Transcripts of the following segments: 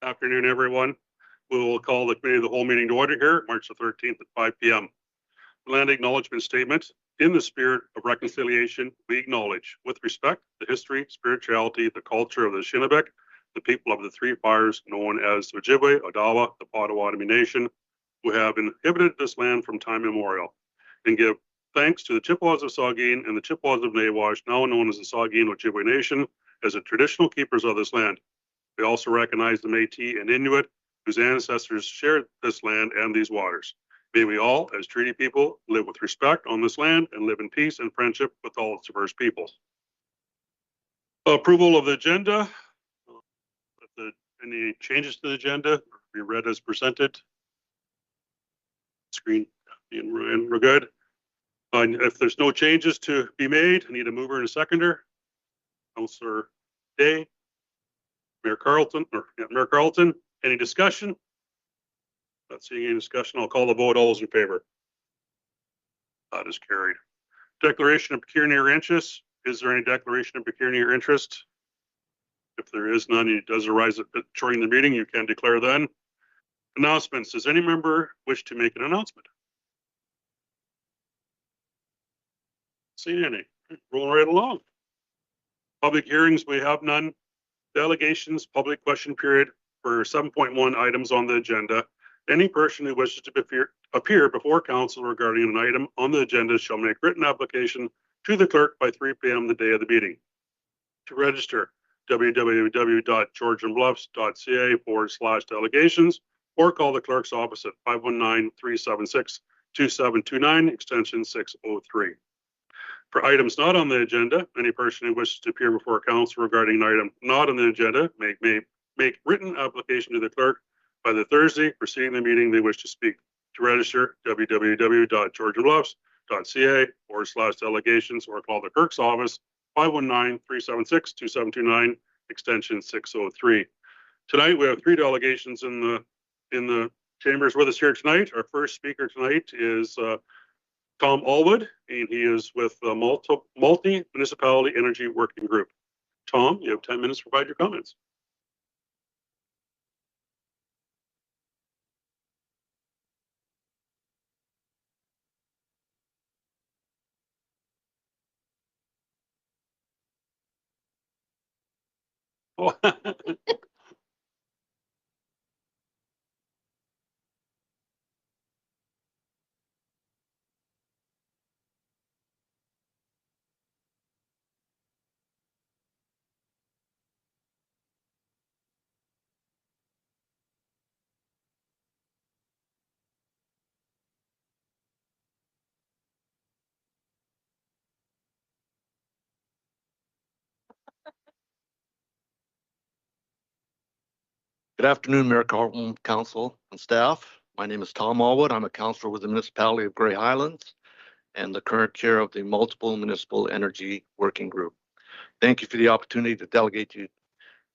Afternoon, everyone. We will call the committee of the whole meeting to order here, March the 13th at 5 p.m. Land acknowledgement statement. In the spirit of reconciliation, we acknowledge, with respect, the history, spirituality, the culture of the Shinnebec, the people of the Three Fires, known as the Ojibwe, Odawa, the Potawatomi Nation, who have inhabited this land from time immemorial, and give thanks to the Chippewas of Saugeen and the Chippewas of Nawash, now known as the Saugeen Ojibwe Nation, as the traditional keepers of this land. We also recognize the Métis and Inuit, whose ancestors shared this land and these waters. May we all, as treaty people, live with respect on this land and live in peace and friendship with all its diverse peoples. Approval of the agenda. Any changes to the agenda? Be read as presented. Screen and Ryan, we're good. If there's no changes to be made, I need a mover and a seconder. Councillor Day. Mayor Carlton, any discussion? Not seeing any discussion. I'll call the vote. All those in favor? That is carried. Declaration of pecuniary interest. Is there any declaration of pecuniary interest? If there is none, it does arise during the meeting. You can declare then. Announcements. Does any member wish to make an announcement? Seen any? Rolling right along. Public hearings. We have none. Delegations, public question period for 7.1 items on the agenda. Any person who wishes to appear before council regarding an item on the agenda shall make written application to the clerk by 3 p.m. the day of the meeting. To register, www.georgianbluffs.ca/delegations or call the clerk's office at 519-376-2729, extension 603. For items not on the agenda, any person who wishes to appear before council regarding an item not on the agenda may make written application to the clerk by the Thursday preceding the meeting they wish to speak. To register, www.georgianbluffs.ca/delegations or call the clerk's office 519-376-2729, extension 603. Tonight we have 3 delegations in the chambers with us here tonight. Our first speaker tonight is Tom Allwood, and he is with the Multi-Municipality Energy Working Group. Tom, you have 10 minutes to provide your comments. Oh. Good afternoon, Mayor Carlton, Council, and staff. My name is Tom Allwood. I'm a councillor with the municipality of Grey Highlands and the current chair of the Multiple Municipal Energy Working Group. Thank you for the opportunity to delegate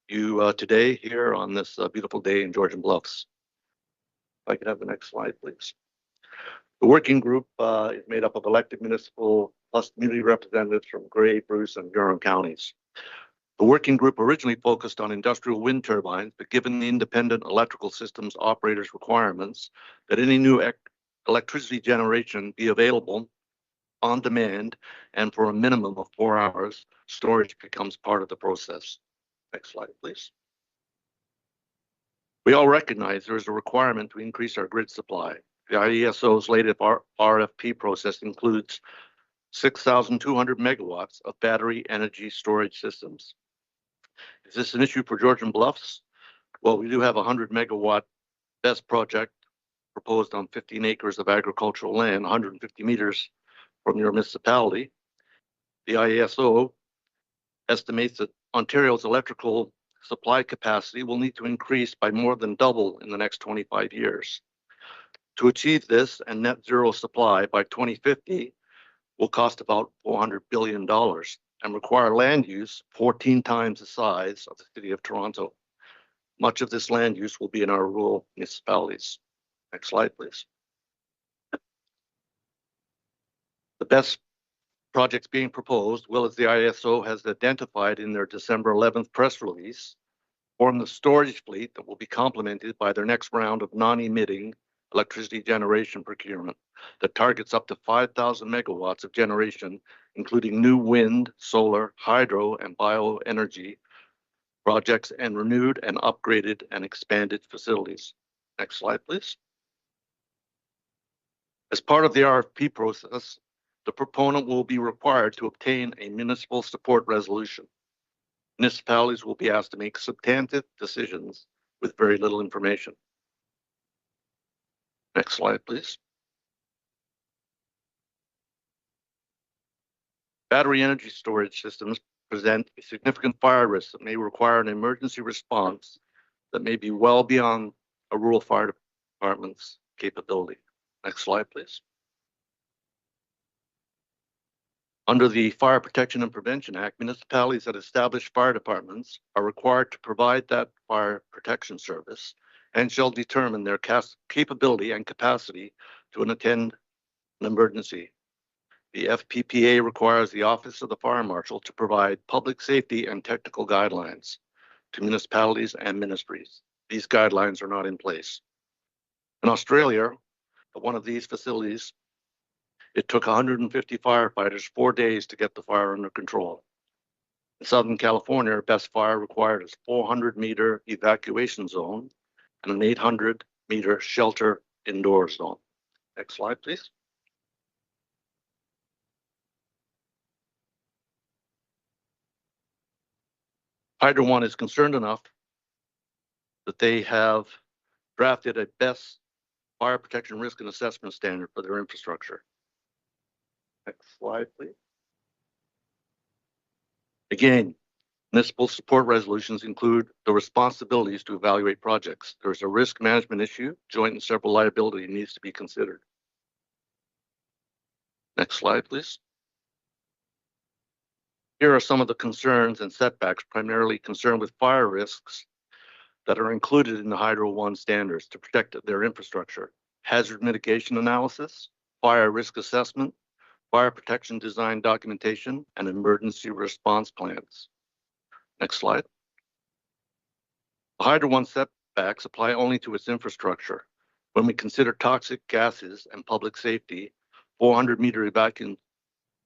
you today here on this beautiful day in Georgian Bluffs. If I could have the next slide, please. The working group is made up of elected municipal plus community representatives from Grey, Bruce, and Huron counties. The working group originally focused on industrial wind turbines, but given the independent electrical systems operators' requirements that any new electricity generation be available on demand and for a minimum of 4 hours, storage becomes part of the process. Next slide, please. We all recognize there is a requirement to increase our grid supply. The IESO's latest RFP process includes 6,200 megawatts of battery energy storage systems. Is this an issue for Georgian Bluffs? Well, we do have a 100 megawatt BESS project proposed on 15 acres of agricultural land, 150 meters from your municipality. The IESO estimates that Ontario's electrical supply capacity will need to increase by more than double in the next 25 years. To achieve this and net zero supply by 2050 will cost about $400 billion. And require land use 14 times the size of the city of Toronto. Much of this land use will be in our rural municipalities. Next slide, please. The best projects being proposed will, as the IESO has identified in their December 11th press release, form the storage fleet that will be complemented by their next round of non-emitting electricity generation procurement that targets up to 5,000 megawatts of generation, including new wind, solar, hydro, and bioenergy projects and renewed and upgraded and expanded facilities. Next slide, please. As part of the RFP process, the proponent will be required to obtain a municipal support resolution. Municipalities will be asked to make substantive decisions with very little information. Next slide, please. Battery energy storage systems present a significant fire risk that may require an emergency response that may be well beyond a rural fire department's capability. Next slide, please. Under the Fire Protection and Prevention Act, municipalities that establish fire departments are required to provide that fire protection service and shall determine their capability and capacity to attend an emergency. The FPPA requires the Office of the Fire Marshal to provide public safety and technical guidelines to municipalities and ministries. These guidelines are not in place. In Australia, at one of these facilities, it took 150 firefighters 4 days to get the fire under control. In Southern California, best fire required a 400-meter evacuation zone and an 800-meter shelter indoor zone. Next slide, please. Hydro One is concerned enough that they have drafted a best fire protection risk and assessment standard for their infrastructure. Next slide, please. Again, municipal support resolutions include the responsibilities to evaluate projects. There is a risk management issue, joint and several liability needs to be considered. Next slide, please. Here are some of the concerns and setbacks primarily concerned with fire risks that are included in the Hydro One standards to protect their infrastructure: hazard mitigation analysis, fire risk assessment, fire protection design documentation, and emergency response plans. Next slide. The Hydro One setbacks apply only to its infrastructure. When we consider toxic gases and public safety, 400-meter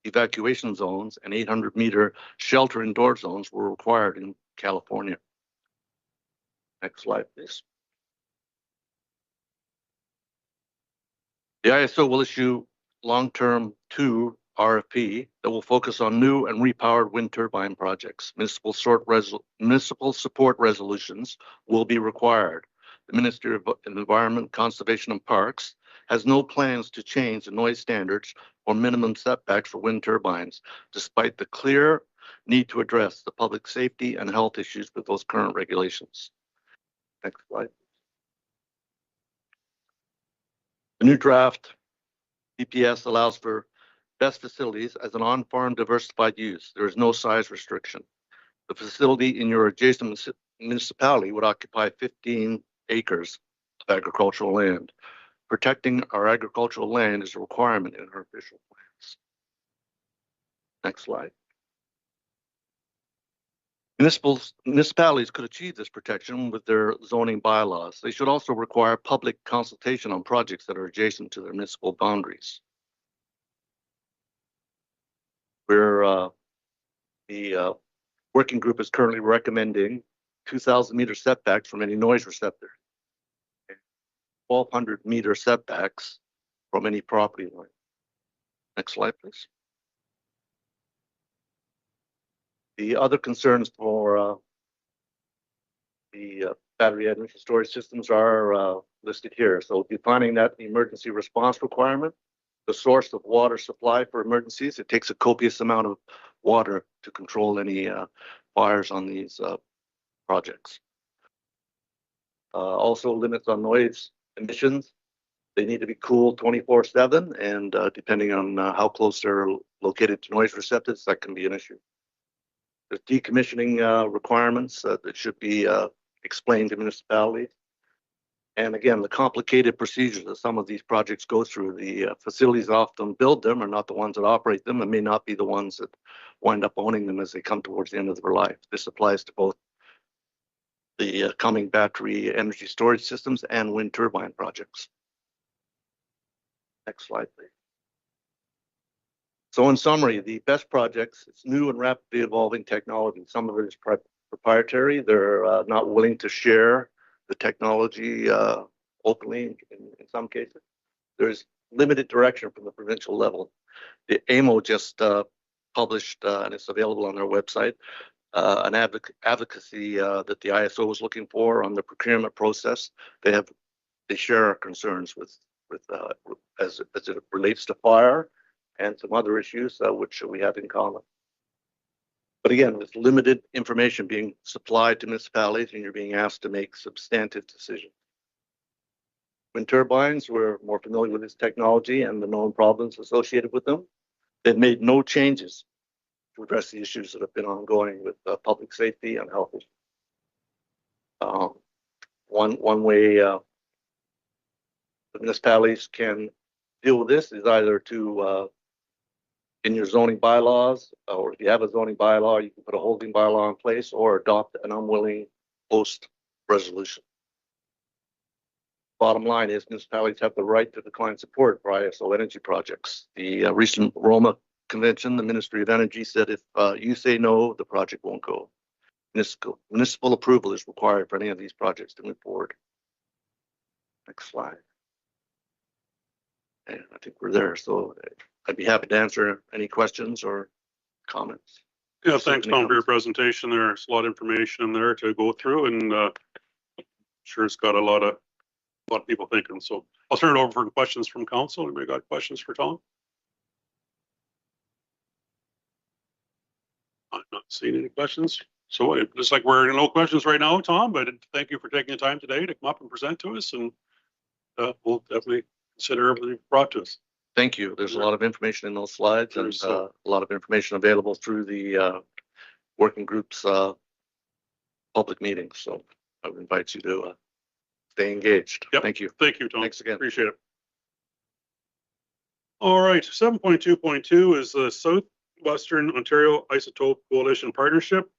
evacuation zones and 800-meter shelter indoor zones were required in California. Next slide, please. The ISO will issue long-term 2 RFP that will focus on new and repowered wind turbine projects. Municipal support resolutions will be required. The Ministry of Environment, Conservation and Parks has no plans to change the noise standards or minimum setbacks for wind turbines, despite the clear need to address the public safety and health issues with those current regulations. Next slide. The new draft PPS allows for best facilities as an on-farm diversified use. There is no size restriction. The facility in your adjacent municipality would occupy 15 acres of agricultural land. Protecting our agricultural land is a requirement in our official plans. Next slide. Municipalities could achieve this protection with their zoning bylaws. They should also require public consultation on projects that are adjacent to their municipal boundaries. The working group is currently recommending 2,000-meter setbacks from any noise receptor, 1,200-meter setbacks from any property line. Next slide, please. The other concerns for the battery energy storage systems are listed here. So defining that emergency response requirement, the source of water supply for emergencies. It takes a copious amount of water to control any fires on these projects. Also limits on noise emissions. They need to be cooled 24/7, and depending on how close they're located to noise receptors, that can be an issue. There's decommissioning requirements that should be explained to municipalities. And again, the complicated procedures that some of these projects go through, the facilities that often build them are not the ones that operate them and may not be the ones that wind up owning them as they come towards the end of their life. This applies to both the coming battery energy storage systems and wind turbine projects. Next slide, please. So in summary, the BEST projects, it's new and rapidly evolving technology. Some of it is proprietary. They're not willing to share the technology openly in some cases. There's limited direction from the provincial level. The AMO just published, and it's available on their website, an advocacy that the ISO was looking for on the procurement process. They share our concerns with as it relates to fire and some other issues which we have in common. But again, with limited information being supplied to municipalities, and you're being asked to make substantive decisions. Wind turbines, we're more familiar with this technology and the known problems associated with them. They've made no changes to address the issues that have been ongoing with public safety and health issues. One way the municipalities can deal with this is either to in your zoning bylaws, or if you have a zoning bylaw, you can put a holding bylaw in place or adopt an unwilling host resolution. Bottom line is municipalities have the right to decline support for ISO energy projects. The recent Roma Convention, the Ministry of Energy said if you say no, the project won't go. Municipal approval is required for any of these projects to move forward. Next slide. And I think we're there. So I'd be happy to answer any questions or comments. Yeah, thanks, Tom, for your presentation. There's a lot of information in there to go through, and sure it's got a lot of people thinking. So I'll turn it over for questions from council. Anybody got questions for Tom? I'm not seeing any questions. So it looks like we're in no questions right now, Tom, but thank you for taking the time today to come up and present to us, and we'll definitely consider everything brought to us. Thank you. There's a lot of information in those slides, and a lot of information available through the working group's public meetings. So I would invite you to stay engaged. Yep. Thank you. Thank you, Tom. Thanks again. Appreciate it. All right, 7.2.2 is the Southwestern Ontario Isotope Coalition Partnership.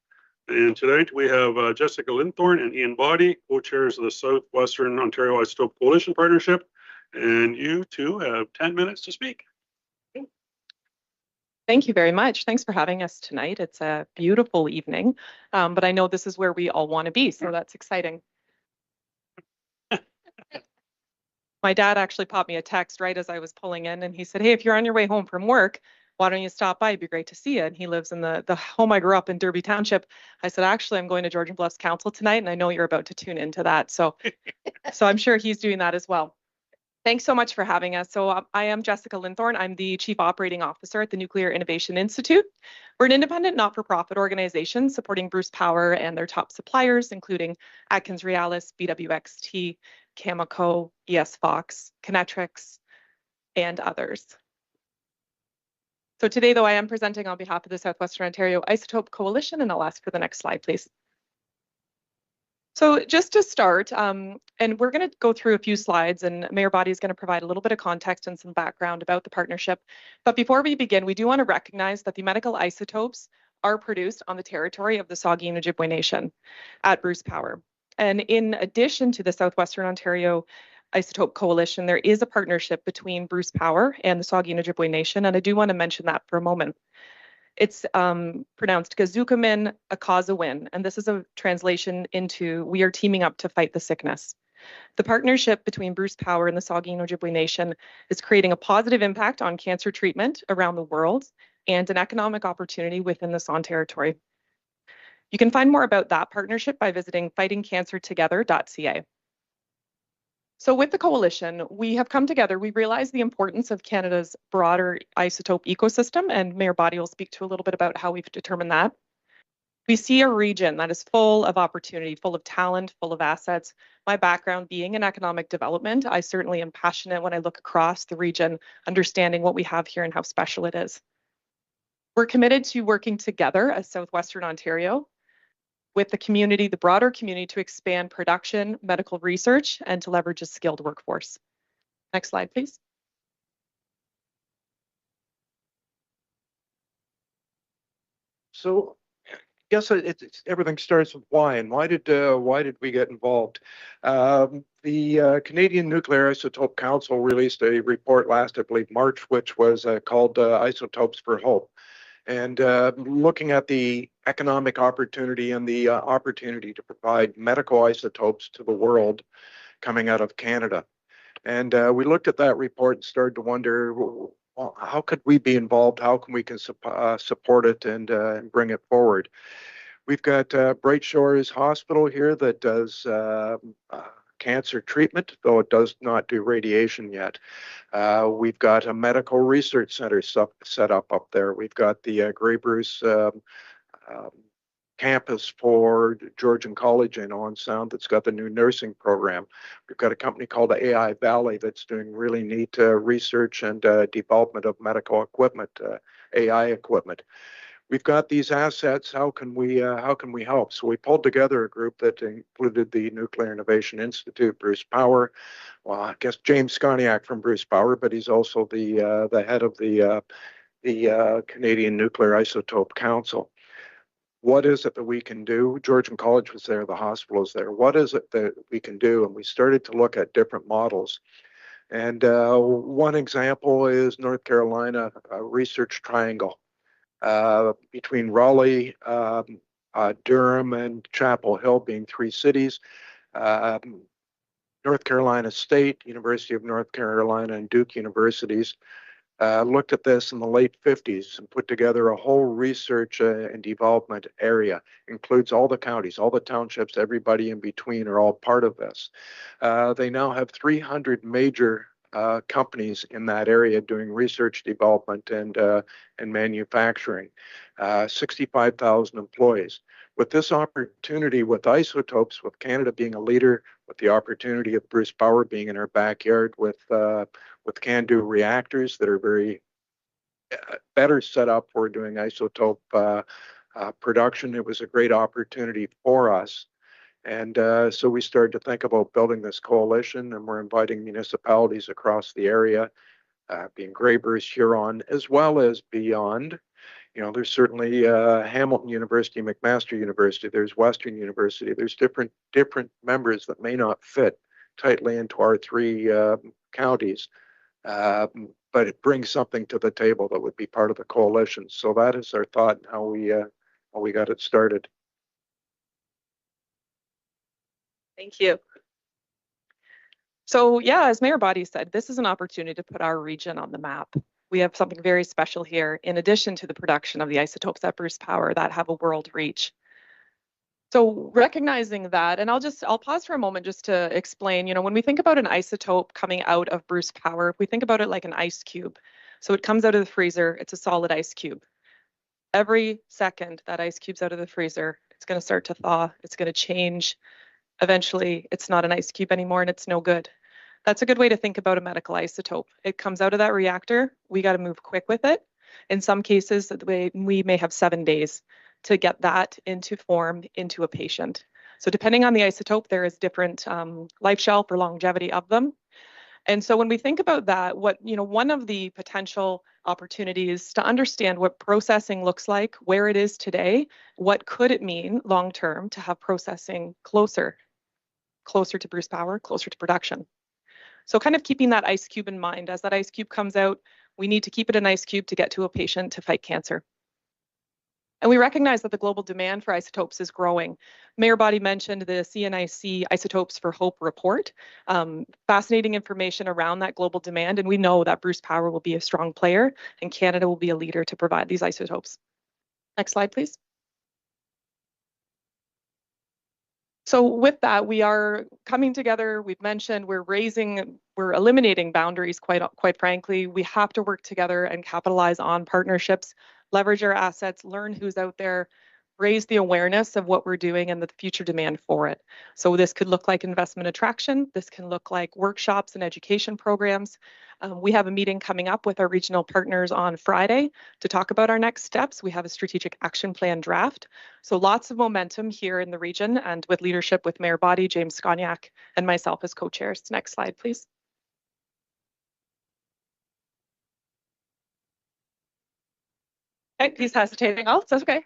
And tonight we have Jessica Linthorne and Ian Boddy, co-chairs of the Southwestern Ontario Isotope Coalition Partnership. And you two have 10 minutes to speak. Thank you very much. Thanks for having us tonight. It's a beautiful evening, but I know this is where we all want to be, so that's exciting. My dad actually popped me a text right as I was pulling in, and he said, hey, if you're on your way home from work, why don't you stop by? It'd be great to see you. And he lives in the home I grew up in, Derby Township. I said, actually, I'm going to Georgian Bluffs Council tonight, and I know you're about to tune into that. So I'm sure he's doing that as well. Thanks so much for having us. So I am Jessica Linthorne. I'm the Chief Operating Officer at the Nuclear Innovation Institute. We're an independent not-for-profit organization supporting Bruce Power and their top suppliers, including AtkinsRéalis, BWXT, Cameco, ES Fox, Kinetrix, and others. So today, though, I am presenting on behalf of the Southwestern Ontario Isotope Coalition, and I'll ask for the next slide, please. So just to start, and we're going to go through a few slides, and Mayor Boddy is going to provide a little bit of context and some background about the partnership. But before we begin, we do want to recognize that the medical isotopes are produced on the territory of the Saugeen Ojibwe Nation at Bruce Power. And in addition to the Southwestern Ontario Isotope Coalition, there is a partnership between Bruce Power and the Saugeen Ojibwe Nation, and I do want to mention that for a moment. It's pronounced Gazukamin Akazawin, and this is a translation into we are teaming up to fight the sickness. The partnership between Bruce Power and the Saugeen Ojibwe Nation is creating a positive impact on cancer treatment around the world and an economic opportunity within the Saugeen Territory. You can find more about that partnership by visiting fightingcancertogether.ca. So with the coalition, we have come together. We realize the importance of Canada's broader isotope ecosystem, and Mayor Boddy will speak to a little bit about how we've determined that. We see a region that is full of opportunity, full of talent, full of assets. My background being in economic development, I certainly am passionate when I look across the region, understanding what we have here and how special it is. We're committed to working together as Southwestern Ontario with the community, the broader community, to expand production, medical research, and to leverage a skilled workforce. Next slide, please. So guess everything starts with why, and why did we get involved? The Canadian Nuclear Isotope Council released a report last, I believe, March, which was called Isotopes for Hope, and looking at the economic opportunity and the opportunity to provide medical isotopes to the world coming out of Canada. And we looked at that report and started to wonder, well, how could we be involved? How can we support it and bring it forward? We've got Bright Shores Hospital here that does cancer treatment, though it does not do radiation yet. We've got a medical research center set up there. We've got the Grey Bruce campus for Georgian College in On Sound that's got the new nursing program. We've got a company called AI Valley that's doing really neat research and development of medical equipment, AI equipment. We've got these assets. How can we help? So we pulled together a group that included the Nuclear Innovation Institute, Bruce Power. Well, I guess James Skoniak from Bruce Power, but he's also the head of the Canadian Nuclear Isotope Council. What is it that we can do? Georgian College was there, the hospital is there. What is it that we can do? And we started to look at different models. And one example is North Carolina Research Triangle between Raleigh, Durham, and Chapel Hill being three cities. North Carolina State, University of North Carolina, and Duke Universities looked at this in the late 50s and put together a whole research and development area. Includes all the counties, all the townships, everybody in between are all part of this. They now have 300 major companies in that area doing research, development, and manufacturing. 65,000 employees. With this opportunity, with isotopes, with Canada being a leader, with the opportunity of Bruce Power being in our backyard, with CANDU reactors that are very better set up for doing isotope production, it was a great opportunity for us. And so we started to think about building this coalition, and we're inviting municipalities across the area, being Grey Bruce, Huron, as well as beyond. You know, there's certainly Hamilton University, McMaster University, there's Western University, there's different members that may not fit tightly into our three counties, but it brings something to the table that would be part of the coalition. So that is our thought and how we got it started. Thank you. So yeah, as Mayor Boddy said, this is an opportunity to put our region on the map. We have something very special here, in addition to the production of the isotopes at Bruce Power that have a world reach. So recognizing that, and I'll pause for a moment just to explain, you know, when we think about an isotope coming out of Bruce Power, if we think about it like an ice cube, so it comes out of the freezer, it's a solid ice cube. Every second that ice cube's out of the freezer, it's going to start to thaw, it's going to change. Eventually, it's not an ice cube anymore and it's no good. That's a good way to think about a medical isotope. It comes out of that reactor, we got to move quick with it. In some cases, we may have 7 days to get that into form into a patient. So depending on the isotope, there is different life shelf or longevity of them. And so when we think about that, one of the potential opportunities to understand what processing looks like, where it is today, what could it mean long term to have processing closer to Bruce Power, closer to production. So kind of keeping that ice cube in mind. As that ice cube comes out, we need to keep it an ice cube to get to a patient to fight cancer. And we recognize that the global demand for isotopes is growing. Mayor Boddy mentioned the CNIC Isotopes for Hope report. Fascinating information around that global demand, and we know that Bruce Power will be a strong player and Canada will be a leader to provide these isotopes. Next slide, please. So with that, we are coming together. We've mentioned we're eliminating boundaries, quite frankly. We have to work together and capitalize on partnerships, leverage our assets, learn who's out there, raise the awareness of what we're doing and the future demand for it. So this could look like investment attraction. This can look like workshops and education programs. We have a meeting coming up with our regional partners on Friday to talk about our next steps. We have a strategic action plan draft. So lots of momentum here in the region and with leadership with Mayor Boddy, James Skoniak, and myself as co-chairs. Next slide, please. Okay, he's hesitating. Oh, that's okay.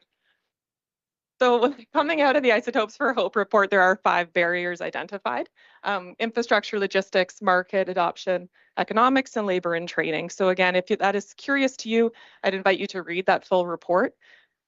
So coming out of the Isotopes for Hope report, there are 5 barriers identified: infrastructure, logistics, market adoption, economics, and labor and training. So again, if that is curious to you, I'd invite you to read that full report.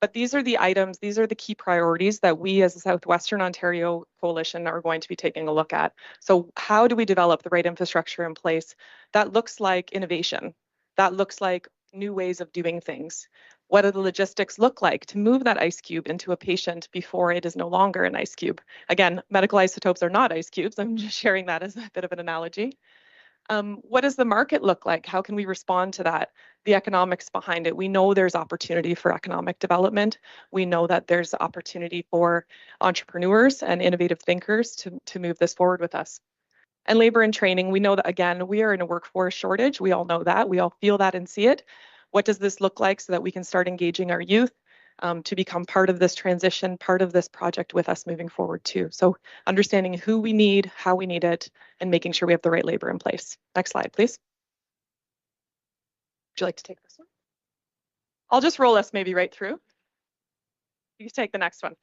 But these are the items, these are the key priorities that we as a Southwestern Ontario Coalition are going to be taking a look at. So how do we develop the right infrastructure in place? That looks like innovation. That looks like new ways of doing things. What do the logistics look like to move that ice cube into a patient before it is no longer an ice cube? Again, medical isotopes are not ice cubes. I'm just sharing that as a bit of an analogy. What does the market look like? How can we respond to that? The economics behind it. We know there's opportunity for economic development. We know that there's opportunity for entrepreneurs and innovative thinkers to move this forward with us. And labor and training, we know that, again, we are in a workforce shortage. We all know that. We all feel that and see it. What does this look like so that we can start engaging our youth to become part of this transition, part of this project with us moving forward too? So understanding who we need, how we need it, and making sure we have the right labor in place. Next slide, please. Would you like to take this one? I'll just roll us maybe right through. You can take the next one.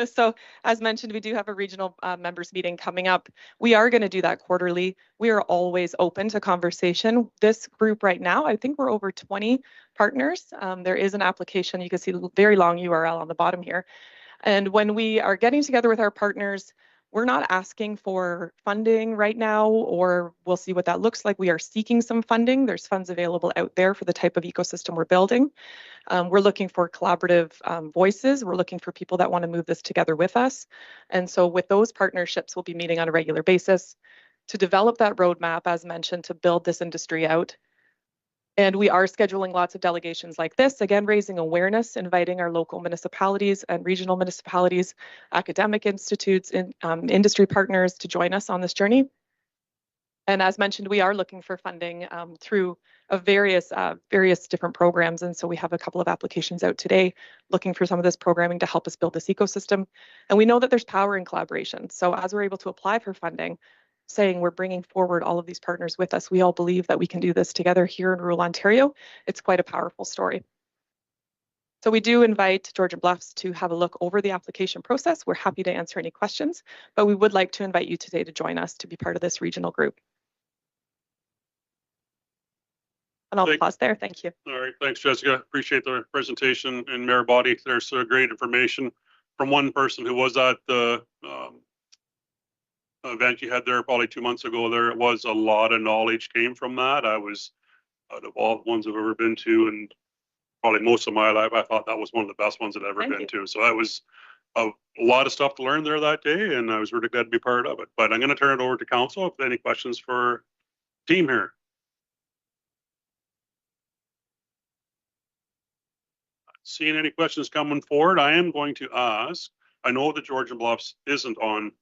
So as mentioned, we do have a regional members meeting coming up. We are going to do that quarterly. We are always open to conversation. This group right now, I think we're over 20 partners. There is an application. You can see a very long URL on the bottom here. And when we are getting together with our partners, we're not asking for funding right now, or we'll see what that looks like. We are seeking some funding. There's funds available out there for the type of ecosystem we're building. We're looking for collaborative voices. We're looking for people that want to move this together with us. And so with those partnerships, we'll be meeting on a regular basis to develop that roadmap, as mentioned, to build this industry out. And we are scheduling lots of delegations like this, again, raising awareness, inviting our local municipalities and regional municipalities, academic institutes, and industry partners to join us on this journey. And as mentioned, we are looking for funding through various different programs. And so we have a couple of applications out today looking for some of this programming to help us build this ecosystem. And we know that there's power in collaboration. So as we're able to apply for funding, saying we're bringing forward all of these partners with us, we all believe that we can do this together here in rural Ontario. It's quite a powerful story. So we do invite Georgian Bluffs to have a look over the application process. We're happy to answer any questions, but we would like to invite you today to join us to be part of this regional group. And I'll pause there. Thank you. All right. Thanks, Jessica. Appreciate the presentation. And Mayor Body, there's great information from one person who was at the event you had there probably 2 months ago. There was a lot of knowledge came from that. I was, out of all the ones I've ever been to, and probably most of my life, I thought that was one of the best ones I'd ever been to. So that was a lot of stuff to learn there that day, and I was really glad to be part of it. But I'm going to turn it over to council if any questions for team here. Seeing any questions coming forward, I am going to ask, I know that Georgian Bluffs isn't on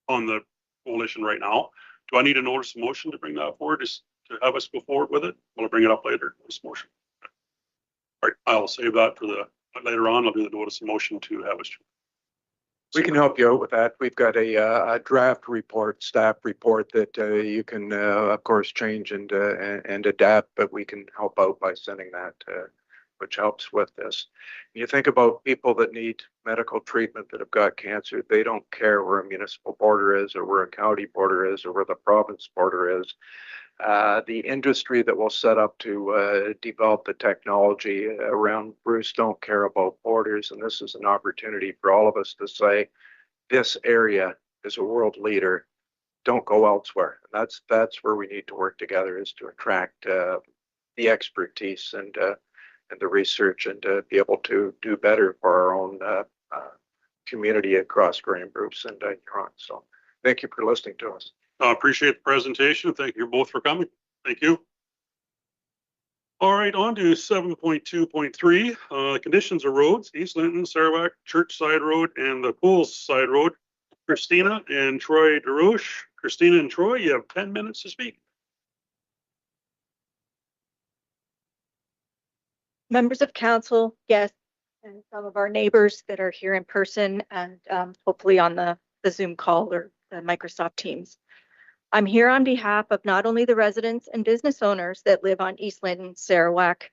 the coalition right now. Do I need a notice of motion to bring that forward, just to have us go forward with it? We'll bring it up later, notice motion. All right, I'll save that for the later on. I'll do the notice of motion to have us. We can help you out with that. We've got a draft report, staff report that you can, of course, change and adapt, but we can help out by sending that, which helps with this. You think about people that need medical treatment that have got cancer, they don't care where a municipal border is or where a county border is or where the province border is. The industry that will set up to develop the technology around Bruce don't care about borders. And this is an opportunity for all of us to say, this area is a world leader. Don't go elsewhere. And that's where we need to work together, is to attract the expertise and the research, and to be able to do better for our own community across Graham, Bruce, and Huron. So thank you for listening to us. I appreciate the presentation. Thank you both for coming. Thank you. All right, on to 7.2.3, conditions of roads, East Linton, Sarawak, Church Side Road, and the Pools Side Road. Christina and Troy DeRoche. Christina and Troy, you have 10 minutes to speak. Members of council, guests, and some of our neighbors that are here in person and hopefully on the Zoom call or the Microsoft Teams. I'm here on behalf of not only the residents and business owners that live on East Linton, Sarawak,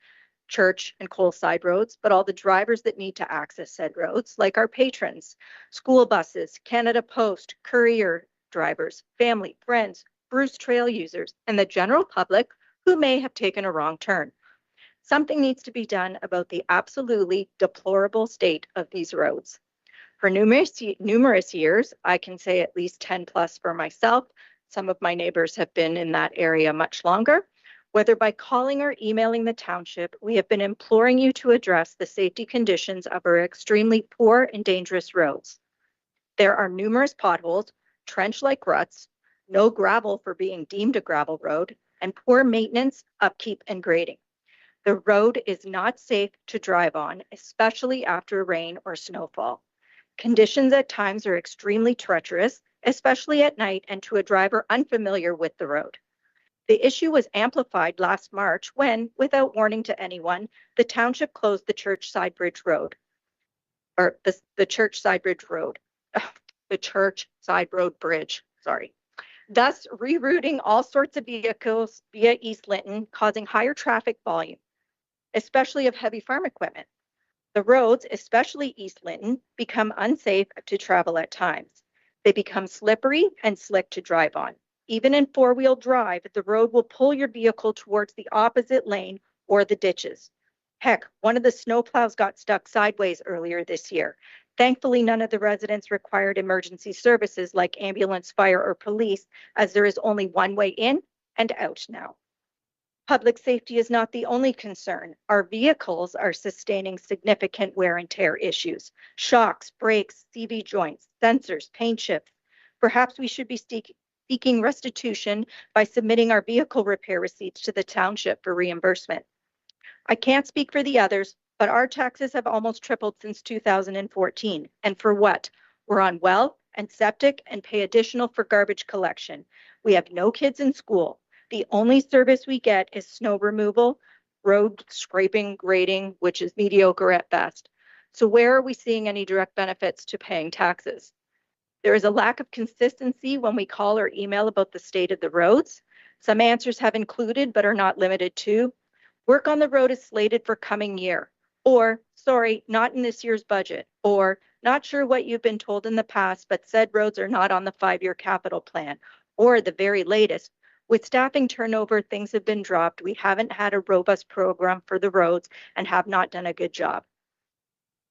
church and coal side roads, but all the drivers that need to access said roads, like our patrons, school buses, Canada Post, courier drivers, family, friends, Bruce Trail users, and the general public who may have taken a wrong turn. Something needs to be done about the absolutely deplorable state of these roads. For numerous years, I can say at least 10 plus for myself. Some of my neighbors have been in that area much longer. Whether by calling or emailing the township, we have been imploring you to address the safety conditions of our extremely poor and dangerous roads. There are numerous potholes, trench-like ruts, no gravel for being deemed a gravel road, and poor maintenance, upkeep, and grading. The road is not safe to drive on, especially after rain or snowfall. Conditions at times are extremely treacherous, especially at night and to a driver unfamiliar with the road. The issue was amplified last March when, without warning to anyone, the township closed the Church Side Bridge Road, or the Church Side Bridge Road, the Church Side Road Bridge, sorry. Thus rerouting all sorts of vehicles via East Linton, causing higher traffic volume, especially of heavy farm equipment. The roads, especially East Linton, become unsafe to travel at times. They become slippery and slick to drive on. Even in four-wheel drive, the road will pull your vehicle towards the opposite lane or the ditches. Heck, one of the snowplows got stuck sideways earlier this year. Thankfully, none of the residents required emergency services like ambulance, fire, or police, as there is only one way in and out now. Public safety is not the only concern. Our vehicles are sustaining significant wear and tear issues. Shocks, brakes, CV joints, sensors, paint chips. Perhaps we should be seeking restitution by submitting our vehicle repair receipts to the township for reimbursement. I can't speak for the others, but our taxes have almost tripled since 2014. And for what? We're on well and septic and pay additional for garbage collection. We have no kids in school. The only service we get is snow removal, road scraping, grading, which is mediocre at best. So where are we seeing any direct benefits to paying taxes? There is a lack of consistency when we call or email about the state of the roads. Some answers have included, but are not limited to, work on the road is slated for coming year, or sorry, not in this year's budget, or not sure what you've been told in the past, but said roads are not on the 5-year capital plan, or the very latest, with staffing turnover, things have been dropped. We haven't had a robust program for the roads and have not done a good job.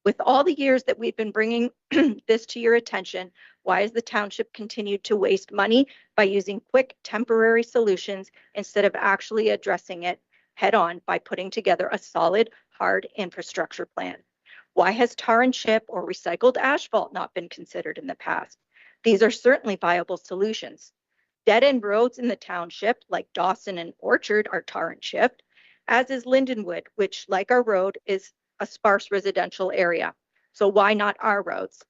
With all the years that we've been bringing this to your attention, why has the township continued to waste money by using quick temporary solutions instead of actually addressing it head on by putting together a solid, hard infrastructure plan? Why has tar and chip or recycled asphalt not been considered in the past? These are certainly viable solutions. Dead-end roads in the township, like Dawson and Orchard, are tar and chipped, as is Lindenwood, which, like our road, is a sparse residential area. So why not our roads?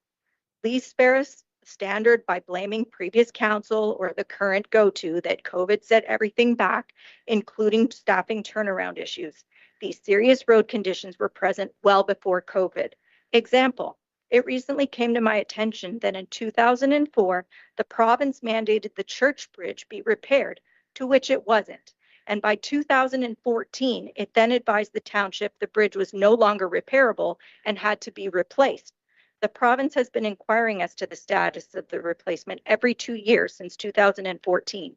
Please spare us standard by blaming previous council or the current go-to that COVID set everything back, including staffing turnaround issues. These serious road conditions were present well before COVID. Example, it recently came to my attention that in 2004, the province mandated the Church Bridge be repaired, to which it wasn't. And by 2014, it then advised the township the bridge was no longer repairable and had to be replaced. The province has been inquiring as to the status of the replacement every 2 years since 2014.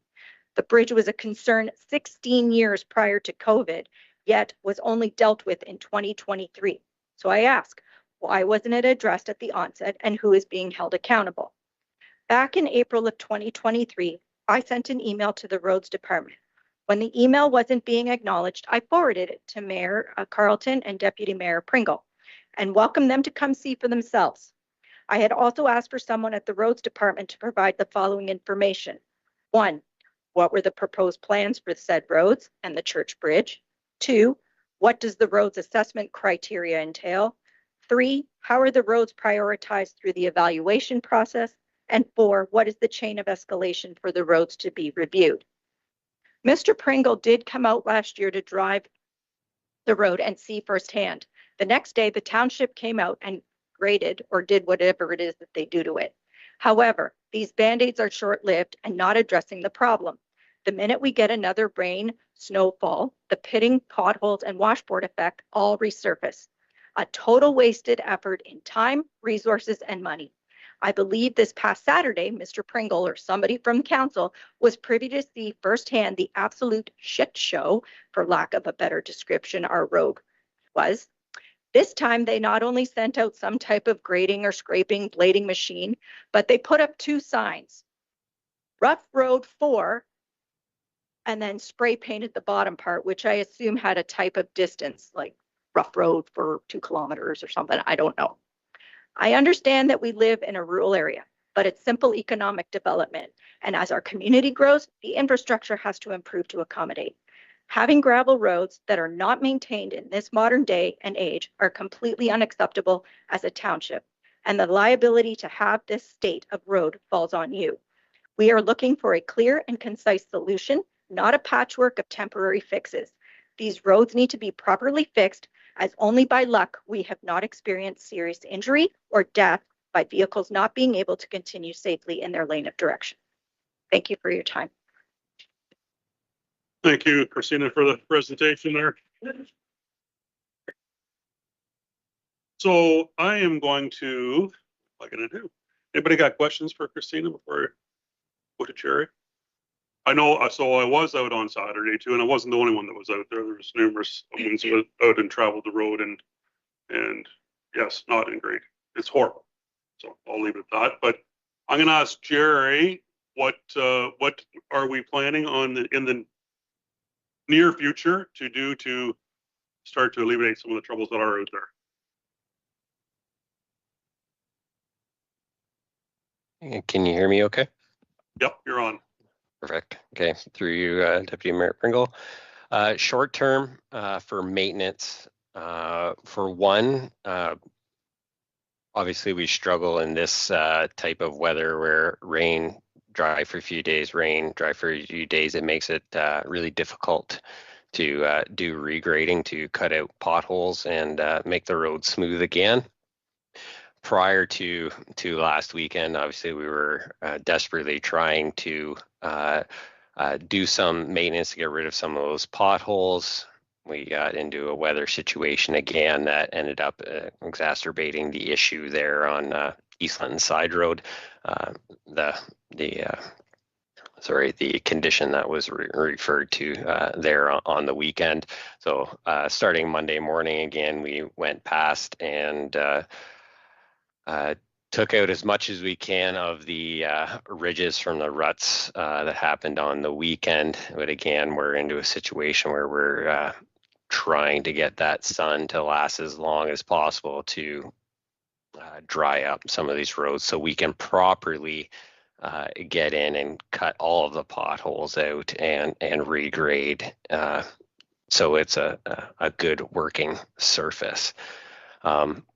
The bridge was a concern 16 years prior to COVID, yet was only dealt with in 2023. So I ask, why wasn't it addressed at the onset, and who is being held accountable? Back in April of 2023, I sent an email to the roads department. When the email wasn't being acknowledged, I forwarded it to Mayor Carleton and Deputy Mayor Pringle and welcomed them to come see for themselves. I had also asked for someone at the roads department to provide the following information. 1, what were the proposed plans for said roads and the church bridge? 2, what does the roads assessment criteria entail? 3, how are the roads prioritized through the evaluation process? And 4, what is the chain of escalation for the roads to be reviewed? Mr. Pringle did come out last year to drive the road and see firsthand. The next day, the township came out and graded or did whatever it is that they do to it. However, these Band-Aids are short-lived and not addressing the problem. The minute we get another rain, snowfall, the pitting, potholes, and washboard effect all resurface. A total wasted effort in time, resources, and money. I believe this past Saturday, Mr. Pringle or somebody from the council was privy to see firsthand the absolute shit show, for lack of a better description, our road was. This time, they not only sent out some type of grading or scraping blading machine, but they put up 2 signs, Rough Road 4, and then spray painted the bottom part, which I assume had a type of distance, like rough road for 2 kilometers or something. I don't know. I understand that we live in a rural area, but it's simple economic development. And as our community grows, the infrastructure has to improve to accommodate. Having gravel roads that are not maintained in this modern day and age are completely unacceptable as a township. And the liability to have this state of road falls on you. We are looking for a clear and concise solution, not a patchwork of temporary fixes. These roads need to be properly fixed, as only by luck we have not experienced serious injury or death by vehicles not being able to continue safely in their lane of direction. Thank you for your time. Thank you, Christina, for the presentation there. So I am going to, what am I gonna do? Anybody got questions for Christina before I go to Jerry? I know, so I was out on Saturday too, and I wasn't the only one that was out there. There was numerous ones out and traveled the road, and yes, not in great. It's horrible. So I'll leave it at that. But I'm going to ask Jerry, what are we planning on in the near future to do to start to alleviate some of the troubles that are out there? Can you hear me okay? Yep, you're on. Perfect. Okay, through you, Deputy Mayor Pringle. Short term for maintenance, for one, obviously we struggle in this type of weather where rain, dry for a few days, rain, dry for a few days. It makes it really difficult to do regrading, to cut out potholes and make the road smooth again. Prior to last weekend, obviously we were desperately trying to do some maintenance to get rid of some of those potholes. We got into a weather situation again that ended up exacerbating the issue there on East London Side Road. The condition that was referred to there on the weekend. So starting Monday morning again, we went past and took out as much as we can of the ridges from the ruts that happened on the weekend. But again, we're into a situation where we're trying to get that sun to last as long as possible to dry up some of these roads so we can properly get in and cut all of the potholes out and regrade so it's a good working surface.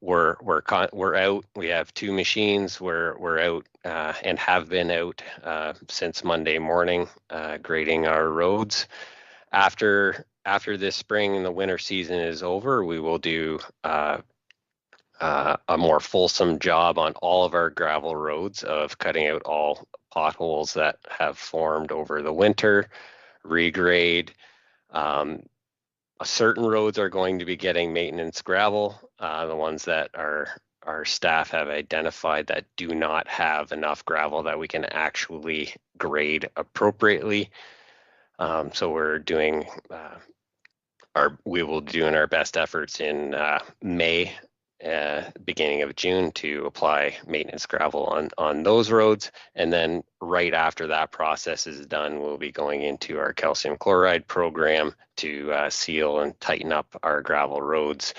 We're out. We have 2 machines. We're out and have been out since Monday morning grading our roads. After this spring and the winter season is over, we will do a more fulsome job on all of our gravel roads of cutting out all potholes that have formed over the winter, regrade. Certain roads are going to be getting maintenance gravel, the ones that our staff have identified that do not have enough gravel that we can actually grade appropriately. So we're doing we will be doing our best efforts in May, beginning of June to apply maintenance gravel on those roads. And then right after that process is done, we'll be going into our calcium chloride program to seal and tighten up our gravel roads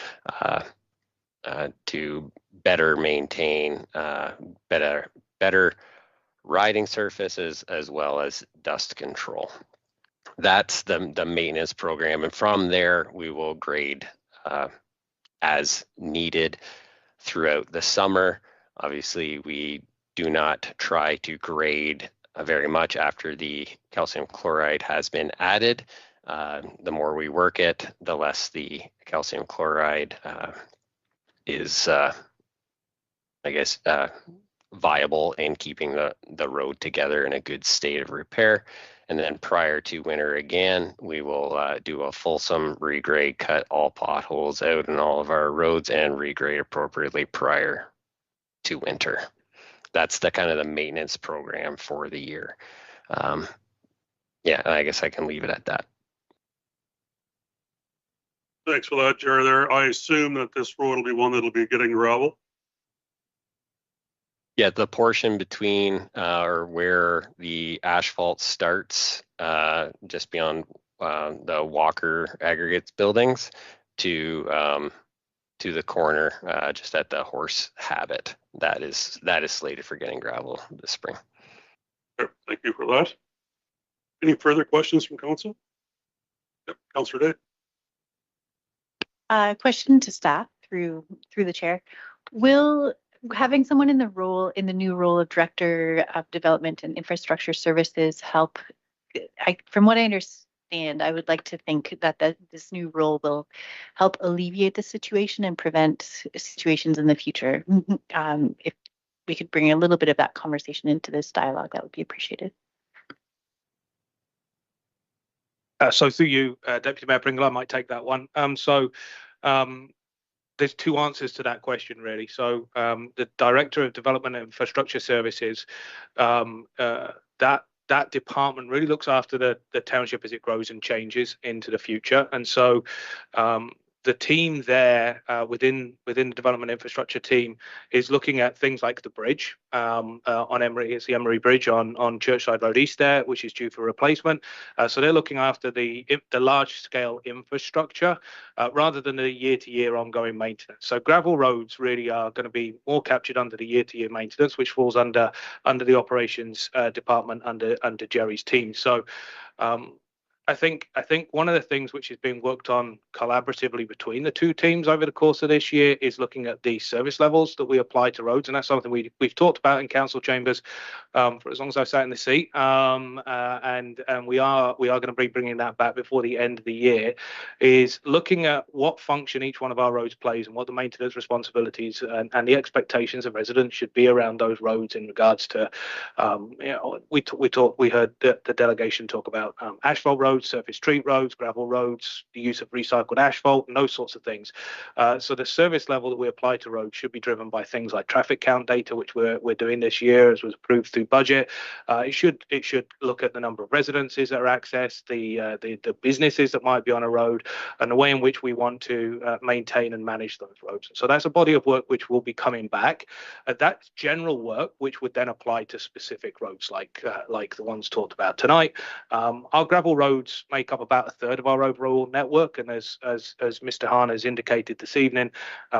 to better maintain better riding surfaces as well as dust control. That's the maintenance program. And from there, we will grade as needed throughout the summer. Obviously, we do not try to grade very much after the calcium chloride has been added. The more we work it, the less the calcium chloride is, viable in keeping the road together in a good state of repair. And then prior to winter again, we will do a fulsome regrade, cut all potholes out in all of our roads and regrade appropriately prior to winter. That's the kind of the maintenance program for the year. Yeah, I guess I can leave it at that. Thanks for that, Jerry, there. I assume that this road will be one that'll be getting gravel. Yeah, the portion between or where the asphalt starts, just beyond the Walker Aggregates buildings to the corner, just at the Horse Habit, that is slated for getting gravel this spring. Okay, thank you for that. Any further questions from council? Yep, Councillor Day. Question to staff through the chair. Will having someone in the new role of Director of Development and Infrastructure Services help? From what I understand, I would like to think that this new role will help alleviate the situation and prevent situations in the future. If we could bring a little bit of that conversation into this dialogue, that would be appreciated. So through you, Deputy Mayor Pringle, I might take that one. There's two answers to that question, really. So the Director of Development and Infrastructure Services, that department really looks after the township as it grows and changes into the future. And so the team there within the development infrastructure team is looking at things like the bridge on Emery. It's the Emery Bridge on Churchside Road East there, which is due for replacement. So they're looking after the large scale infrastructure rather than the year-to-year ongoing maintenance. So gravel roads really are going to be more captured under the year-to-year maintenance, which falls under the operations department under Jerry's team. So I think one of the things which is being worked on collaboratively between the two teams over the course of this year is looking at the service levels that we apply to roads, and that's something we've talked about in council chambers for as long as I've sat in the seat, and we are going to be bringing that back before the end of the year. Is looking at what function each one of our roads plays and what the maintenance responsibilities and the expectations of residents should be around those roads in regards to, we heard the delegation talk about asphalt roads, surface street roads, gravel roads, the use of recycled asphalt, and those sorts of things. So the service level that we apply to roads should be driven by things like traffic count data, which we're doing this year, as was approved through budget. It should look at the number of residences that are accessed, the businesses that might be on a road, and the way in which we want to maintain and manage those roads. So that's a body of work which will be coming back. That's general work which would then apply to specific roads like the ones talked about tonight. Our gravel roads make up about a third of our overall network, and as Mr. Hahn has indicated this evening,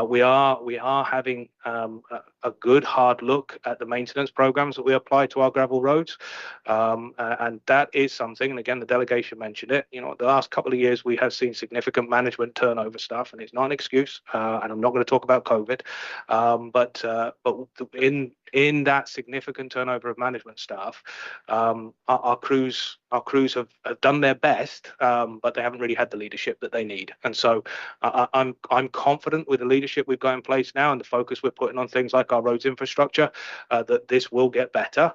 we are having a good hard look at the maintenance programs that we apply to our gravel roads, and that is something. And again, the delegation mentioned it. The last couple of years we have seen significant management turnover stuff, and it's not an excuse. And I'm not going to talk about COVID, but in that significant turnover of management staff, our crews have done their best, but they haven't really had the leadership that they need. And so I'm confident with the leadership we've got in place now and the focus we're putting on things like our roads infrastructure, that this will get better.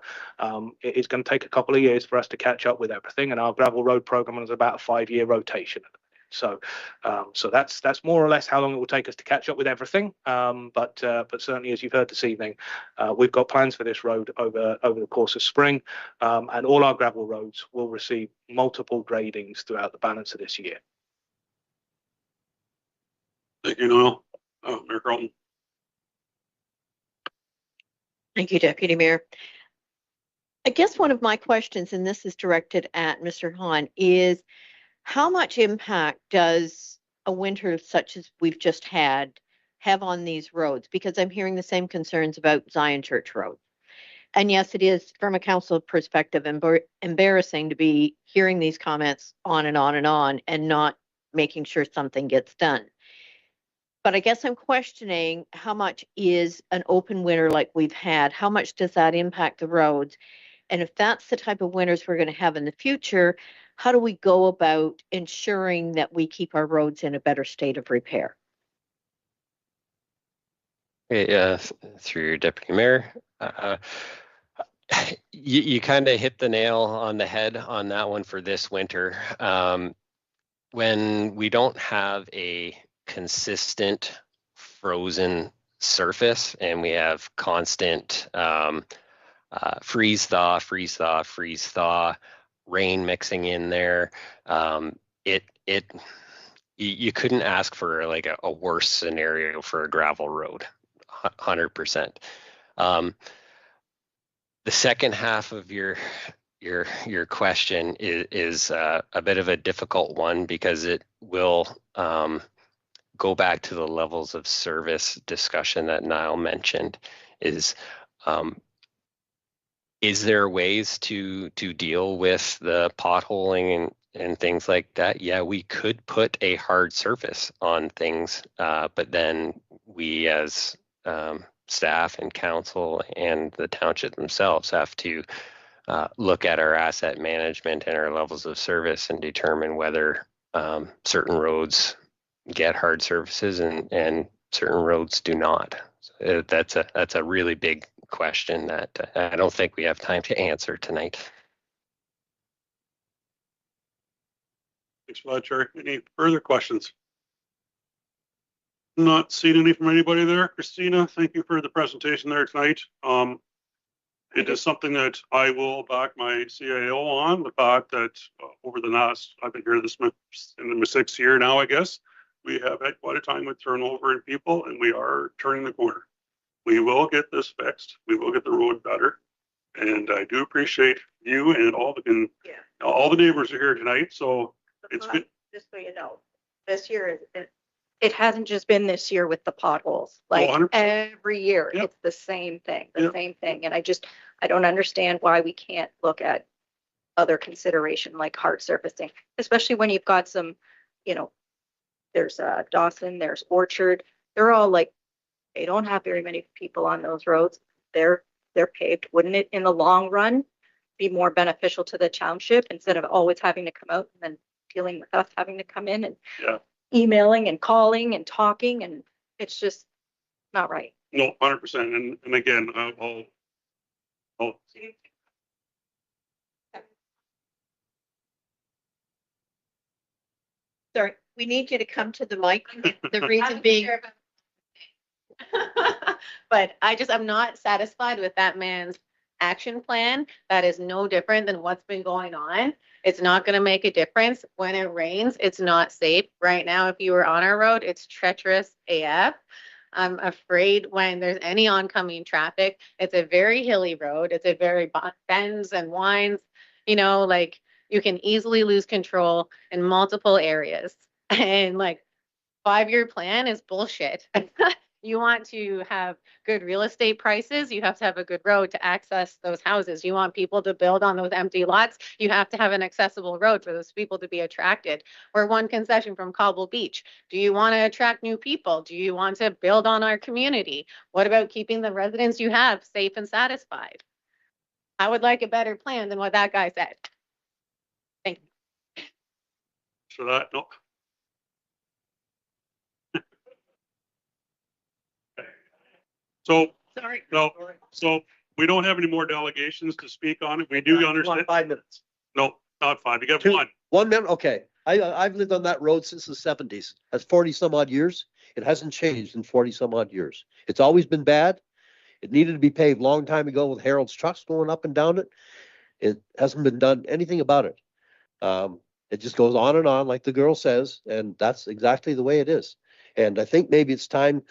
It's going to take a couple of years for us to catch up with everything, and our gravel road program is about a 5-year rotation. So that's more or less how long it will take us to catch up with everything. But certainly, as you've heard this evening, we've got plans for this road over the course of spring, and all our gravel roads will receive multiple gradings throughout the balance of this year. Thank you, Noel. Mayor Carlton. Thank you, Deputy Mayor. I guess one of my questions, and this is directed at Mr. Hahn, is how much impact does a winter such as we've just had have on these roads? Because I'm hearing the same concerns about Zion Church Road. And yes, it is, from a council perspective, embarrassing to be hearing these comments on and on and on and not making sure something gets done. But I guess I'm questioning how much is an open winter like we've had, how much does that impact the roads? And if that's the type of winters we're going to have in the future, how do we go about ensuring that we keep our roads in a better state of repair? Through your Deputy Mayor, You kind of hit the nail on the head on that one for this winter. When we don't have a consistent frozen surface and we have constant freeze thaw, rain mixing in there, you couldn't ask for like a worse scenario for a gravel road, 100%. The second half of your question is a bit of a difficult one because it will go back to the levels of service discussion that Niall mentioned. Is there ways to deal with the potholing and things like that? Yeah, we could put a hard surface on things, but then we as staff and council and the township themselves have to look at our asset management and our levels of service and determine whether certain roads get hard surfaces and certain roads do not. So that's a really big question that I don't think we have time to answer tonight. Thanks for that, Jerry. Any further questions? Not seeing any from anybody there. Christina, thank you for the presentation there tonight. It is something that I will back my CIO on, the fact that over the last, I've been here in the 6th year now, I guess, we have had quite a time with turnover in people and we are turning the corner. We will get this fixed. We will get the road better. And I do appreciate you and all the neighbors are here tonight. So it's good. Just so you know, this year, it hasn't just been this year with the potholes. Like 100%. every year, Yep. it's the same thing, Yep. same thing. And I don't understand why we can't look at other consideration like hard surfacing, especially when you've got some, there's Dawson, there's Orchard. They're all like, they don't have very many people on those roads. They're paved. Wouldn't it in the long run be more beneficial to the township instead of always having to come out and then dealing with us having to come in and emailing and calling and talking, and it's just not right. No, 100%. And again, I'll Sorry, we need you to come to the mic. The reason being. But I'm not satisfied with that man's action plan. That is no different than what's been going on. It's not going to make a difference. When it rains, it's not safe. Right now, if you were on our road, it's treacherous AF. I'm afraid when there's any oncoming traffic, it's a very hilly road. It's a very bends and winds, like you can easily lose control in multiple areas. And 5-year plan is bullshit. You want to have good real estate prices, you have to have a good road to access those houses. You want people to build on those empty lots, you have to have an accessible road for those people to be attracted. We're one concession from Cobble Beach. Do you want to attract new people? Do you want to build on our community? What about keeping the residents you have safe and satisfied? I would like a better plan than what that guy said. Thank you. So that, no. So, Sorry. no, so we don't have any more delegations to speak on it. We do understand. 5 minutes. No, not 5. You got Two. 1. 1 minute, okay. I've lived on that road since the 70s. That's 40 some odd years. It hasn't changed in 40 some odd years. It's always been bad. It needed to be paved long time ago with Harold's trucks going up and down it. It hasn't been done anything about it. It just goes on and on, like the girl says, and that's exactly the way it is. And I think maybe it's time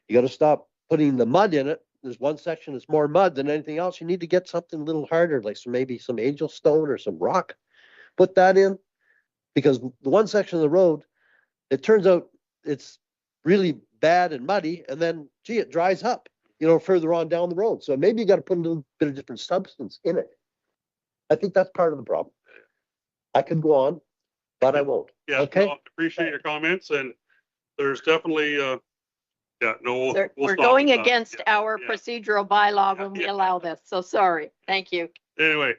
you got to stop putting the mud in it. There's one section that's more mud than anything else. You need to get something a little harder, like maybe some angel stone or some rock. Put that in, because the one section of the road, it turns out it's really bad and muddy, and then gee, it dries up, further on down the road. So maybe you got to put a little bit of different substance in it. I think that's part of the problem. I could go on, but I won't. Yeah, Okay. no, appreciate your comments, and there's definitely we'll We're stop going with that. against Yeah, our yeah. procedural bylaw when we Yeah. allow this. So sorry. Thank you. Anyway,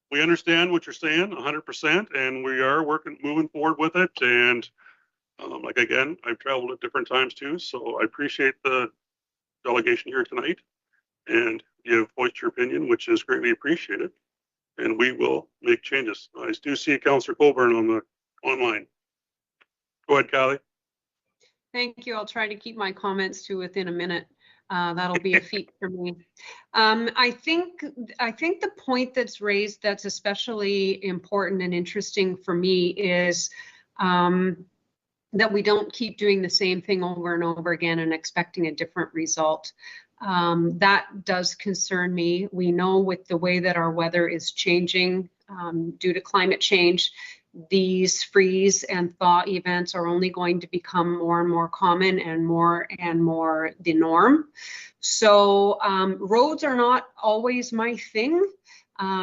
we understand what you're saying 100%, and we are moving forward with it. And again, I've traveled at different times too, so I appreciate the delegation here tonight. And you have voiced your opinion, which is greatly appreciated, and we will make changes. I do see Councillor Colburn on the online. Go ahead, Callie. Thank you. I'll try to keep my comments to within a minute. That'll be a feat for me. I think the point that's raised that's especially important and interesting for me is that we don't keep doing the same thing over and over again and expecting a different result. That does concern me. We know with the way that our weather is changing due to climate change, these freeze and thaw events are only going to become more and more common and more the norm. So roads are not always my thing.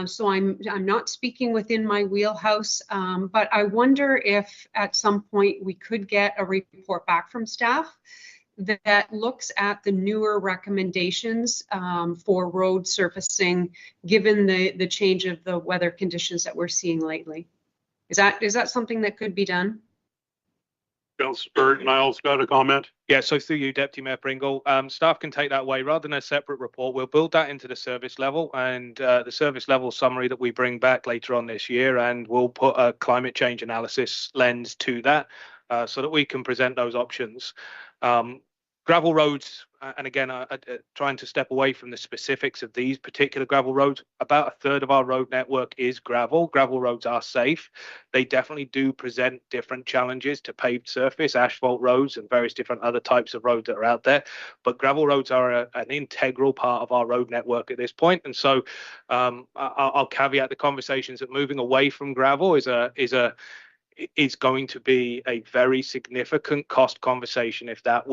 So I'm not speaking within my wheelhouse, but I wonder if at some point we could get a report back from staff that looks at the newer recommendations for road surfacing, given the change of the weather conditions that we're seeing lately. Is that something that could be done? Councillor Niles got a comment. Yeah, so through you, Deputy Mayor Pringle, staff can take that away rather than a separate report. We'll build that into the service level and the service level summary that we bring back later on this year, and we'll put a climate change analysis lens to that so that we can present those options. Gravel roads, and again, trying to step away from the specifics of these particular gravel roads, about a third of our road network is gravel. Gravel roads are safe. They definitely do present different challenges to paved surface, asphalt roads, and various different other types of roads that are out there. But gravel roads are an integral part of our road network at this point. And so I'll caveat the conversations that moving away from gravel is going to be a very significant cost conversation if that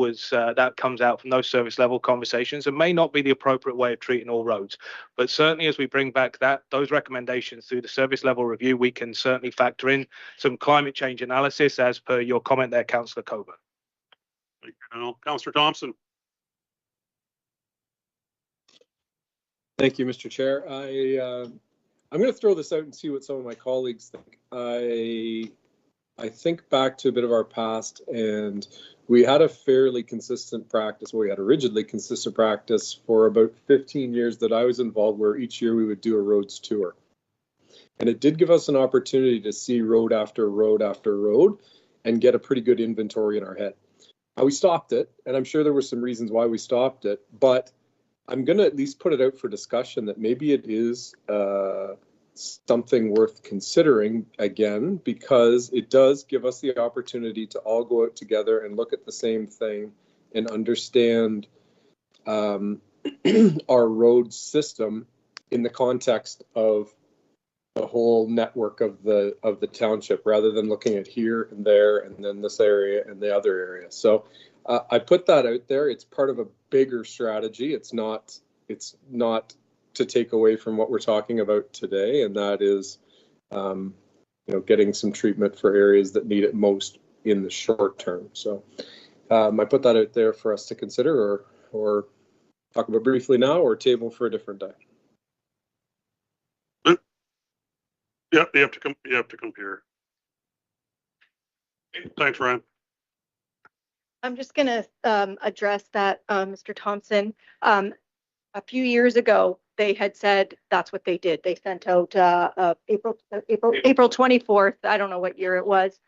comes out from those service level conversations, and may not be the appropriate way of treating all roads. But certainly as we bring back those recommendations through the service level review, we can certainly factor in some climate change analysis as per your comment there, Councillor Coburn. Thank you, Councillor Thompson. Thank you, Mr. Chair. I'm going to throw this out and see what some of my colleagues think. I think back to a bit of our past, and we had a fairly consistent practice. Well, we had a rigidly consistent practice for about 15 years that I was involved, where each year we would do a roads tour. And it did give us an opportunity to see road after road after road and get a pretty good inventory in our head. Now, we stopped it, and I'm sure there were some reasons why we stopped it, but I'm going to at least put it out for discussion that maybe it is something worth considering again, because it does give us the opportunity to all go out together and look at the same thing and understand our road system in the context of the whole network of the township, rather than looking at here and there and then this area and the other area. So I put that out there. It's part of a bigger strategy. It's not to take away from what we're talking about today, and that is, getting some treatment for areas that need it most in the short term. So I put that out there for us to consider, or talk about briefly now, or table for a different day. Yep, you have to compare. Thanks, Ryan. I'm just going to address that, Mr. Thompson. A few years ago, they had said that's what they did. They sent out April 24th. I don't know what year it was.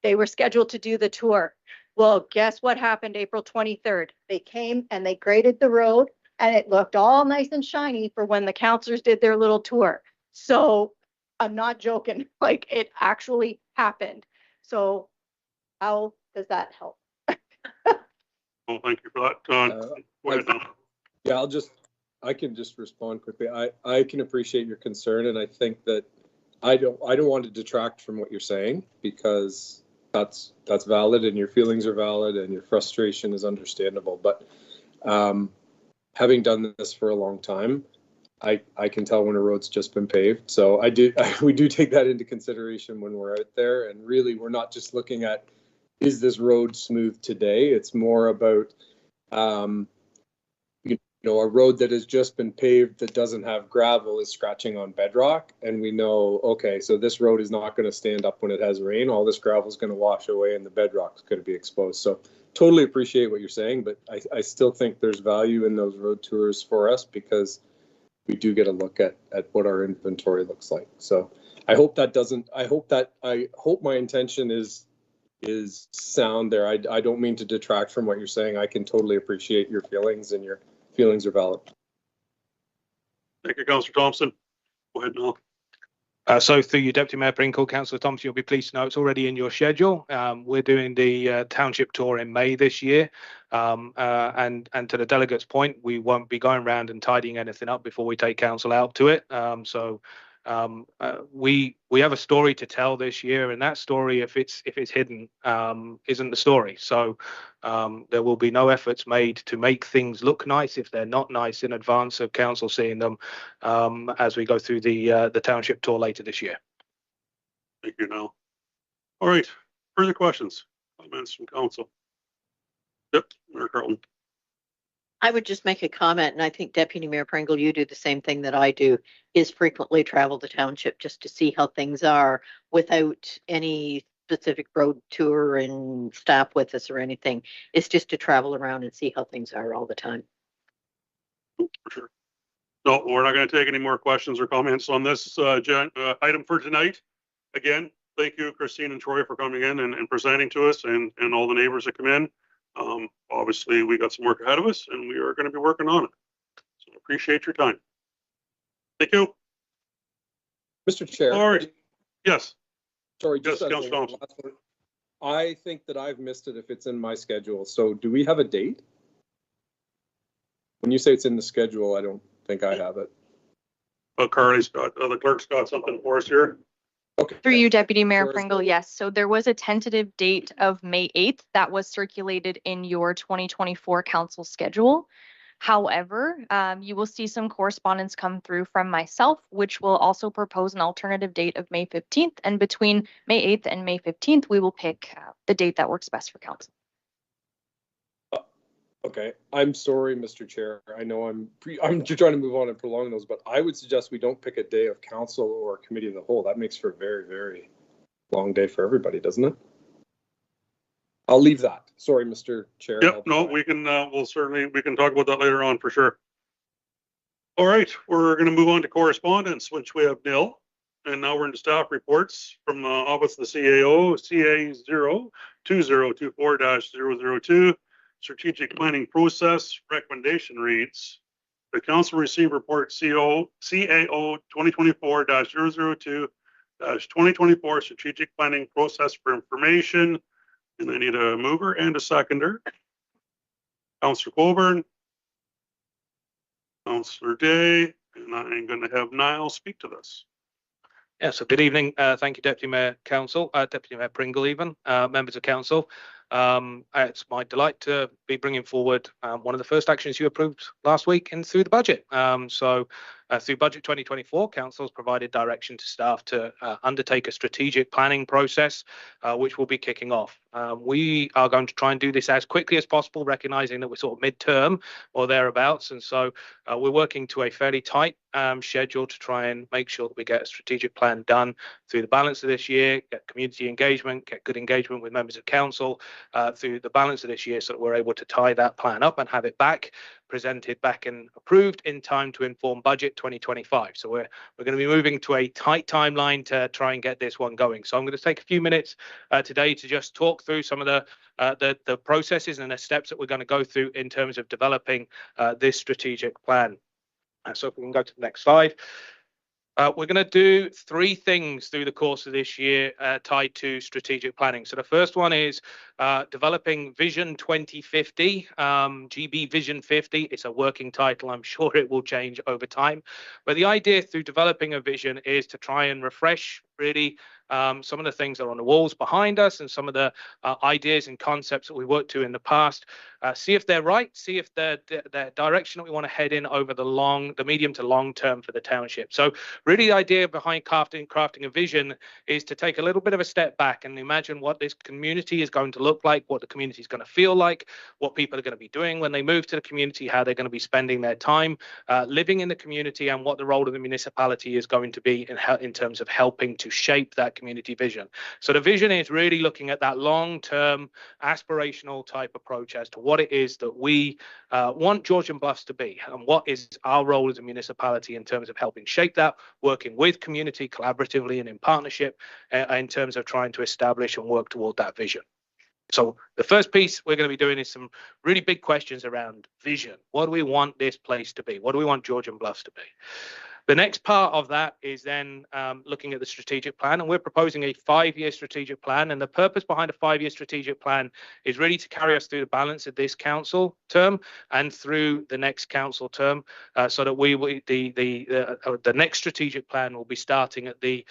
They were scheduled to do the tour. Well, guess what happened April 23rd? They came and they graded the road, and it looked all nice and shiny for when the councillors did their little tour. So I'm not joking. Like, it actually happened. So how does that help? Well, thank you for that. Go ahead, Don. Yeah, I can just respond quickly. I can appreciate your concern, and I think that I don't want to detract from what you're saying, because that's valid, and your feelings are valid, and your frustration is understandable. But having done this for a long time, I can tell when a road's just been paved. So we do take that into consideration when we're out there, and really we're not just looking at, is this road smooth today? It's more about a road that has just been paved that doesn't have gravel is scratching on bedrock, and we know, okay, so this road is not going to stand up when it has rain. All this gravel is going to wash away and the bedrock is going to be exposed. So totally appreciate what you're saying, but I still think there's value in those road tours for us, because we do get a look at what our inventory looks like. So I hope my intention is sound there. I don't mean to detract from what you're saying. I can totally appreciate your feelings, and your feelings are valid. Thank you, Councillor Thompson. Go ahead, Noel. So through you, Deputy Mayor Pringle, Councillor Thompson, you'll be pleased to know it's already in your schedule. We're doing the township tour in May this year. And to the delegate's point, we won't be going around and tidying anything up before we take council out to it. We have a story to tell this year, and that story, if it's hidden, isn't the story. So there will be no efforts made to make things look nice if they're not nice in advance of council seeing them as we go through the township tour later this year. Thank you, Noel. All right, further questions, comments from council? Yep, Mayor Carlton. I would just make a comment, and I think Deputy Mayor Pringle, you do the same thing that I do, is frequently travel the township just to see how things are without any specific road tour and staff with us or anything. It's just to travel around and see how things are all the time. For sure. No, we're not going to take any more questions or comments on this item for tonight. Again, thank you, Christine and Troy, for coming in and presenting to us, and all the neighbors that come in. Obviously, we got some work ahead of us, and we are going to be working on it. So appreciate your time. Thank you. Mr. Chair. All right. Yes. Sorry, Yes, just Councillor Thompson. I think that I've missed it if it's in my schedule. So do we have a date? When you say it's in the schedule, I don't think I have it. Carly's got, the clerk's got something for us here. Okay. Through you, Deputy Mayor Where is Pringle, it? yes. So there was a tentative date of May 8th that was circulated in your 2024 council schedule. However, you will see some correspondence come through from myself, which will also propose an alternative date of May 15th. And between May 8th and May 15th, we will pick the date that works best for council. Okay, I'm sorry, Mr. Chair. I know I'm trying to move on and prolong those, but I would suggest we don't pick a day of council or committee of the whole. That makes for a very, very long day for everybody, doesn't it? I'll leave that. Sorry, Mr. Chair. Yep, no, we can, we can talk about that later on for sure. All right, we're going to move on to correspondence, which we have nil. And now we're into staff reports from the Office of the CAO, CA 02024-002. Strategic planning process recommendation reads: the council received report CAO 2024-002-2024 strategic planning process for information. And I need a mover and a seconder. Councillor Colburn, Councillor Day, and I'm going to have Niall speak to this. Yeah, so good evening. Thank you, Deputy Mayor Council, Deputy Mayor Pringle even, members of council. It's my delight to be bringing forward one of the first actions you approved last week through the budget. Through Budget 2024, Council has provided direction to staff to undertake a strategic planning process, which will be kicking off. We are going to try and do this as quickly as possible, recognising that we're sort of mid-term or thereabouts. And so we're working to a fairly tight schedule to try and make sure that we get a strategic plan done through the balance of this year, get community engagement, get good engagement with members of council through the balance of this year, so that we're able to tie that plan up and have it presented back and approved in time to inform Budget 2025. So we're going to be moving to a tight timeline to try and get this one going. So I'm going to take a few minutes today to just talk through some of the processes and the steps that we're going to go through in terms of developing this strategic plan. So if we can go to the next slide. We're going to do three things through the course of this year tied to strategic planning. So the first one is developing Vision 2050, GB Vision 50. It's a working title. I'm sure it will change over time. But the idea through developing a vision is to try and refresh really some of the things that are on the walls behind us and some of the ideas and concepts that we worked to in the past. See if they're right, see if they're the direction that we want to head in over the medium to long term for the township. So really the idea behind crafting a vision is to take a little bit of a step back and imagine what this community is going to look like, what the community is going to feel like, what people are going to be doing when they move to the community, how they're going to be spending their time living in the community, and what the role of the municipality is going to be in terms of helping to to shape that community vision. So the vision is really looking at that long-term aspirational type approach as to what it is that we want Georgian Bluffs to be, and what is our role as a municipality in terms of helping shape that, working with community collaboratively and in partnership in terms of trying to establish and work toward that vision. So the first piece we're going to be doing is some really big questions around vision. What do we want this place to be? What do we want Georgian Bluffs to be? The next part of that is then looking at the strategic plan, and we're proposing a 5-year strategic plan. And the purpose behind a 5-year strategic plan is really to carry us through the balance of this council term and through the next council term, so that the next strategic plan will be starting at the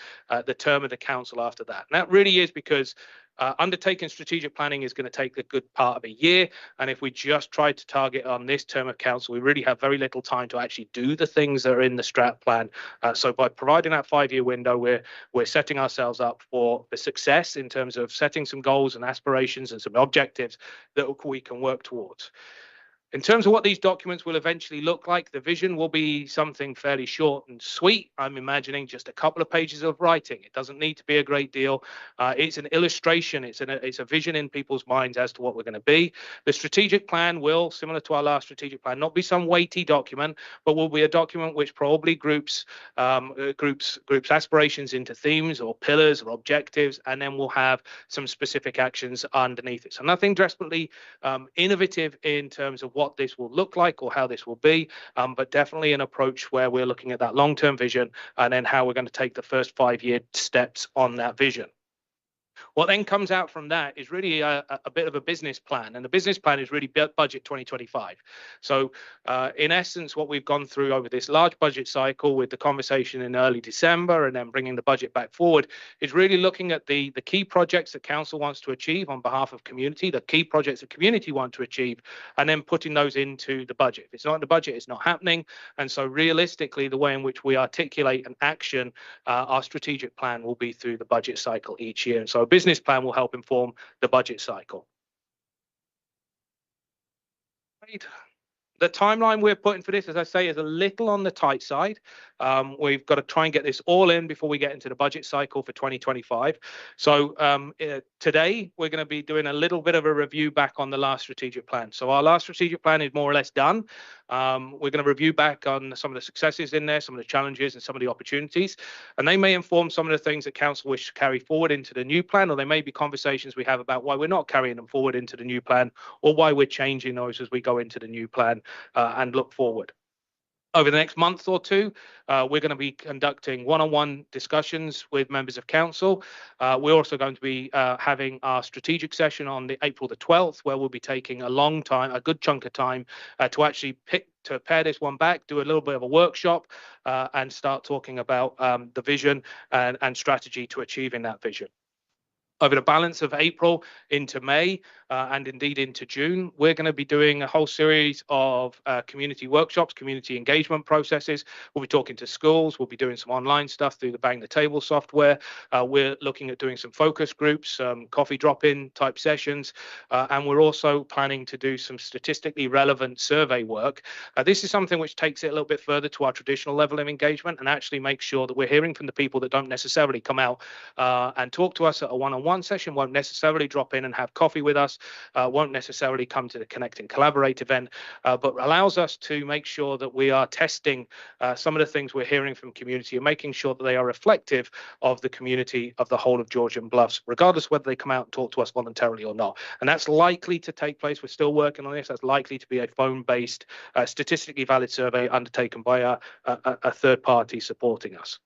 term of the council after that. And that really is because undertaking strategic planning is going to take a good part of a year. And if we just try to target on this term of council, we really have very little time to actually do the things that are in the strat plan. So by providing that 5-year window, we're setting ourselves up for the success in terms of setting some goals and aspirations and some objectives that we can work towards. In terms of what these documents will eventually look like, the vision will be something fairly short and sweet. I'm imagining just a couple of pages of writing. It doesn't need to be a great deal. It's an illustration. It's a vision in people's minds as to what we're going to be. The strategic plan will, similar to our last strategic plan, not be some weighty document, but will be a document which probably groups aspirations into themes or pillars or objectives, and then we'll have some specific actions underneath it. So nothing desperately innovative in terms of what this will look like or how this will be, but definitely an approach where we're looking at that long-term vision and then how we're going to take the first 5-year steps on that vision. What then comes out from that is really a bit of a business plan, and the business plan is really budget 2025. So in essence, what we've gone through over this large budget cycle with the conversation in early December and then bringing the budget back forward is really looking at the key projects that council wants to achieve on behalf of community, the key projects that community want to achieve, and then putting those into the budget. If it's not in the budget, it's not happening. And so realistically, the way in which we articulate and action our strategic plan will be through the budget cycle each year. And so a business plan will help inform the budget cycle. The timeline we're putting for this, as I say, is a little on the tight side. We've got to try and get this all in before we get into the budget cycle for 2025. So today we're going to be doing a little bit of a review back on the last strategic plan. So our last strategic plan is more or less done. We're going to review back on some of the successes in there, some of the challenges and some of the opportunities, and they may inform some of the things that council wish to carry forward into the new plan, or they may be conversations we have about why we're not carrying them forward into the new plan, or why we're changing those as we go into the new plan and look forward. Over the next month or two, we're going to be conducting one-on-one discussions with members of council. We're also going to be having our strategic session on April the 12th, where we'll be taking a good chunk of time to actually pare this one back, do a little bit of a workshop, and start talking about the vision and strategy to achieving that vision. Over the balance of April into May and indeed into June, we're going to be doing a whole series of community workshops, community engagement processes. We'll be talking to schools. We'll be doing some online stuff through the Bang the Table software. We're looking at doing some focus groups, coffee drop-in type sessions, and we're also planning to do some statistically relevant survey work. This is something which takes it a little bit further to our traditional level of engagement and actually makes sure that we're hearing from the people that don't necessarily come out and talk to us at a one-on-one session, won't necessarily drop in and have coffee with us, won't necessarily come to the Connect and Collaborate event, but allows us to make sure that we are testing some of the things we're hearing from community and making sure that they are reflective of the community of the whole of Georgian Bluffs, regardless whether they come out and talk to us voluntarily or not. And that's likely to take place. We're still working on this. That's likely to be a phone-based, statistically valid survey undertaken by a third party supporting us.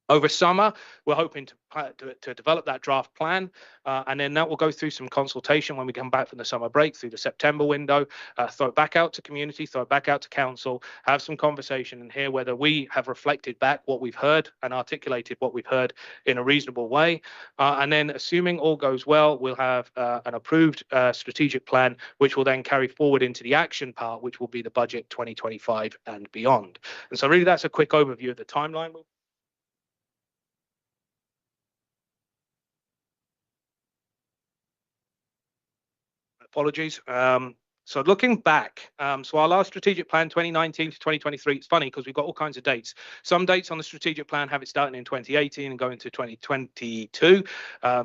Over summer, we're hoping to develop that draft plan, and then that will go through some consultation when we come back from the summer break through the September window, throw it back out to community, throw it back out to council, have some conversation and hear whether we have reflected back what we've heard and articulated what we've heard in a reasonable way. And then assuming all goes well, we'll have an approved strategic plan, which will then carry forward into the action part, which will be the budget 2025 and beyond. And so really that's a quick overview of the timeline. Apologies. So looking back, so our last strategic plan, 2019 to 2023, it's funny because we've got all kinds of dates. Some dates on the strategic plan have it starting in 2018 and going to 2022.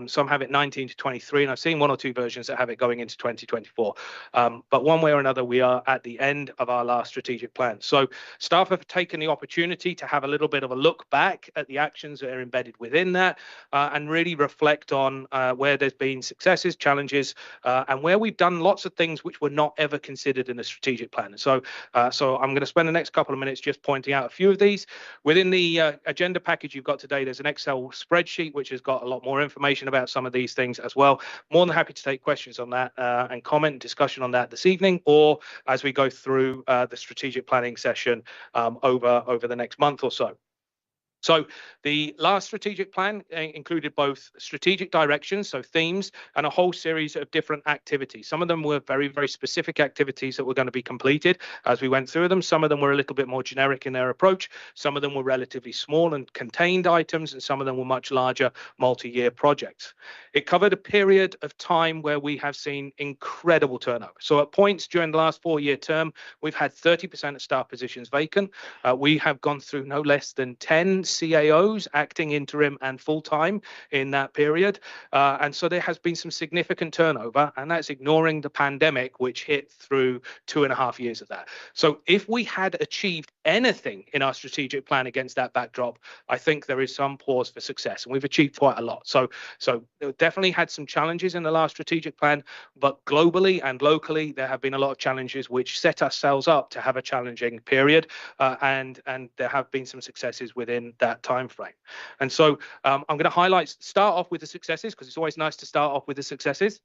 Some have it 19 to 23, and I've seen one or two versions that have it going into 2024. But one way or another, we are at the end of our last strategic plan. So staff have taken the opportunity to have a little bit of a look back at the actions that are embedded within that and really reflect on where there's been successes, challenges, and where we've done lots of things which were not ever considered in the strategic plan. So I'm going to spend the next couple of minutes just pointing out a few of these. Within the agenda package you've got today, there's an Excel spreadsheet which has got a lot more information about some of these things as well. More than happy to take questions on that and comment and discussion on that this evening, or as we go through the strategic planning session over the next month or so. So the last strategic plan included both strategic directions, so themes, and a whole series of different activities. Some of them were very, very specific activities that were going to be completed as we went through them. Some of them were a little bit more generic in their approach. Some of them were relatively small and contained items, and some of them were much larger multi-year projects. It covered a period of time where we have seen incredible turnover. So at points during the last 4-year term, we've had 30% of staff positions vacant. We have gone through no less than 10 CAOs acting interim and full-time in that period. And so there has been some significant turnover, and that's ignoring the pandemic, which hit through 2.5 years of that. So if we had achieved anything in our strategic plan against that backdrop, I think there is some pause for success, and we've achieved quite a lot. So definitely had some challenges in the last strategic plan, but globally and locally, there have been a lot of challenges which set ourselves up to have a challenging period, and there have been some successes within that time frame. And so I'm going to start off with the successes, because it's always nice to start off with the successes.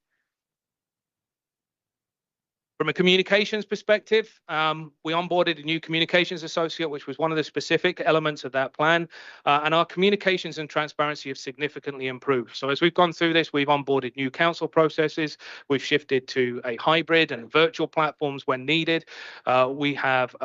From a communications perspective, we onboarded a new communications associate, which was one of the specific elements of that plan. And our communications and transparency have significantly improved. So as we've gone through this, we've onboarded new council processes. We've shifted to a hybrid and virtual platforms when needed. We have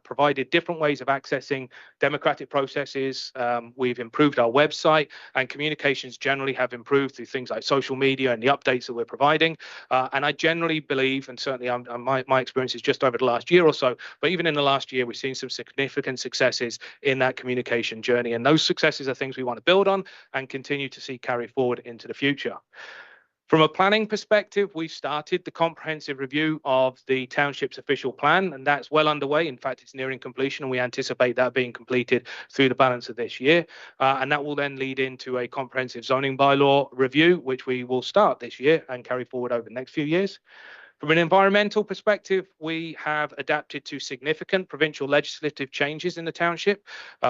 provided different ways of accessing democratic processes. We've improved our website, and communications generally have improved through things like social media and the updates that we're providing. And I generally believe, and certainly my experience is just over the last year or so, but even in the last year, we've seen some significant successes in that communication journey. And those successes are things we want to build on and continue to see carry forward into the future. From a planning perspective, we've started the comprehensive review of the township's official plan, and that's well underway. In fact, it's nearing completion, and we anticipate that being completed through the balance of this year. And that will then lead into a comprehensive zoning bylaw review, which we will start this year and carry forward over the next few years. From an environmental perspective, we have adapted to significant provincial legislative changes in the township.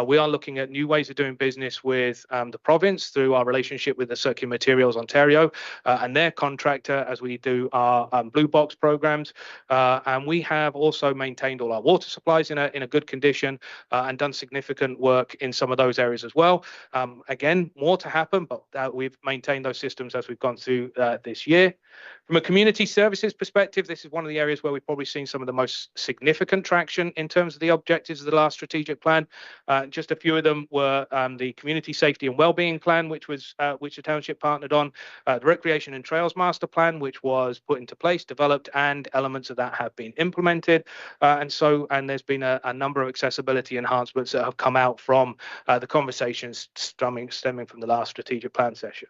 We are looking at new ways of doing business with the province through our relationship with the Circular Materials Ontario and their contractor as we do our Blue Box programs. And we have also maintained all our water supplies in a good condition and done significant work in some of those areas as well. Again, more to happen, but we've maintained those systems as we've gone through this year. From a community services perspective, this is one of the areas where we've probably seen some of the most significant traction in terms of the objectives of the last strategic plan. Just a few of them were the Community Safety and Wellbeing Plan, which the township partnered on, the Recreation and Trails Master Plan, which was put into place, developed, and elements of that have been implemented. And there's been a number of accessibility enhancements that have come out from the conversations stemming from the last strategic plan session.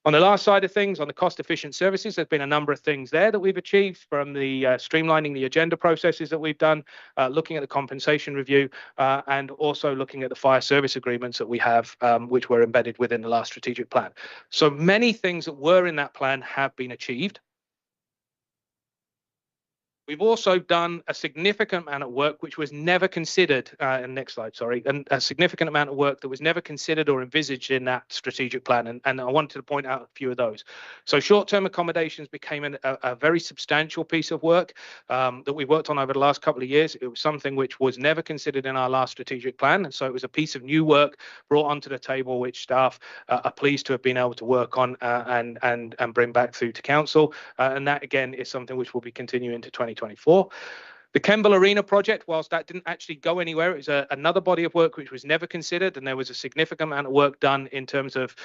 On the last side of things, on the cost-efficient services, there's been a number of things there that we've achieved, from the streamlining the agenda processes that we've done, looking at the compensation review, and also looking at the fire service agreements that we have, which were embedded within the last strategic plan. So many things that were in that plan have been achieved. We've also done a significant amount of work which was never considered, and next slide, sorry, and a significant amount of work that was never considered or envisaged in that strategic plan. And I wanted to point out a few of those. So short-term accommodations became a very substantial piece of work that we worked on over the last couple of years. It was something which was never considered in our last strategic plan. And so it was a piece of new work brought onto the table, which staff are pleased to have been able to work on and bring back through to council. And that, again, is something which will be continuing into 2024. The Kemble Arena project, whilst that didn't actually go anywhere, it was another body of work which was never considered, and there was a significant amount of work done in terms of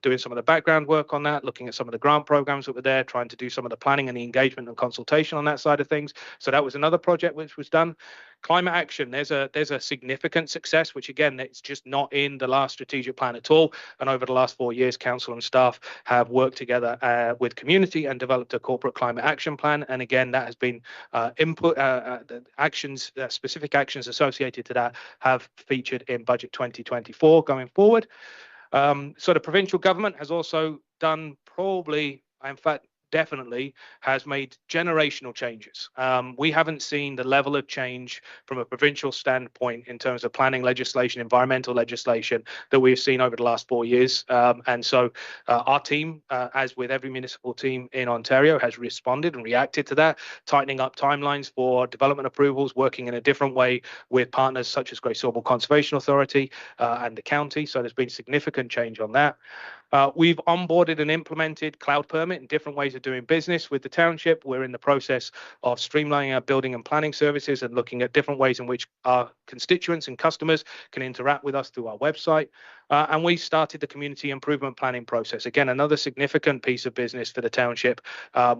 doing some of the background work on that, looking at some of the grant programs that were there, trying to do some of the planning and the engagement and consultation on that side of things. So that was another project which was done. Climate action, there's a significant success, which again, it's just not in the last strategic plan at all. And over the last 4 years, council and staff have worked together with community and developed a corporate climate action plan. And again, that has been the actions, specific actions associated to that have featured in budget 2024 going forward. So the provincial government has also done probably, in fact, definitely has made generational changes. We haven't seen the level of change from a provincial standpoint in terms of planning legislation, environmental legislation that we've seen over the last 4 years. And so our team, as with every municipal team in Ontario, has responded and reacted to that, tightening up timelines for development approvals, working in a different way with partners such as Great Sauble Conservation Authority and the county. So there's been significant change on that. We've onboarded and implemented Cloud Permit and different ways of doing business with the township. We're in the process of streamlining our building and planning services and looking at different ways in which our constituents and customers can interact with us through our website. And we started the community improvement planning process. Again, another significant piece of business for the township,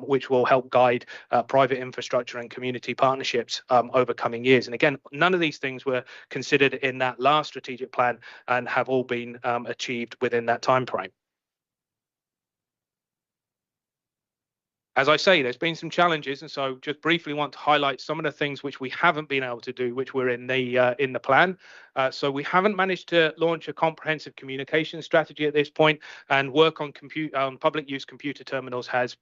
which will help guide private infrastructure and community partnerships over coming years. And again, none of these things were considered in that last strategic plan and have all been achieved within that time frame. As I say, there's been some challenges, and so just briefly want to highlight some of the things which we haven't been able to do, which were in the plan. So we haven't managed to launch a comprehensive communication strategy at this point, and work on public use computer terminals has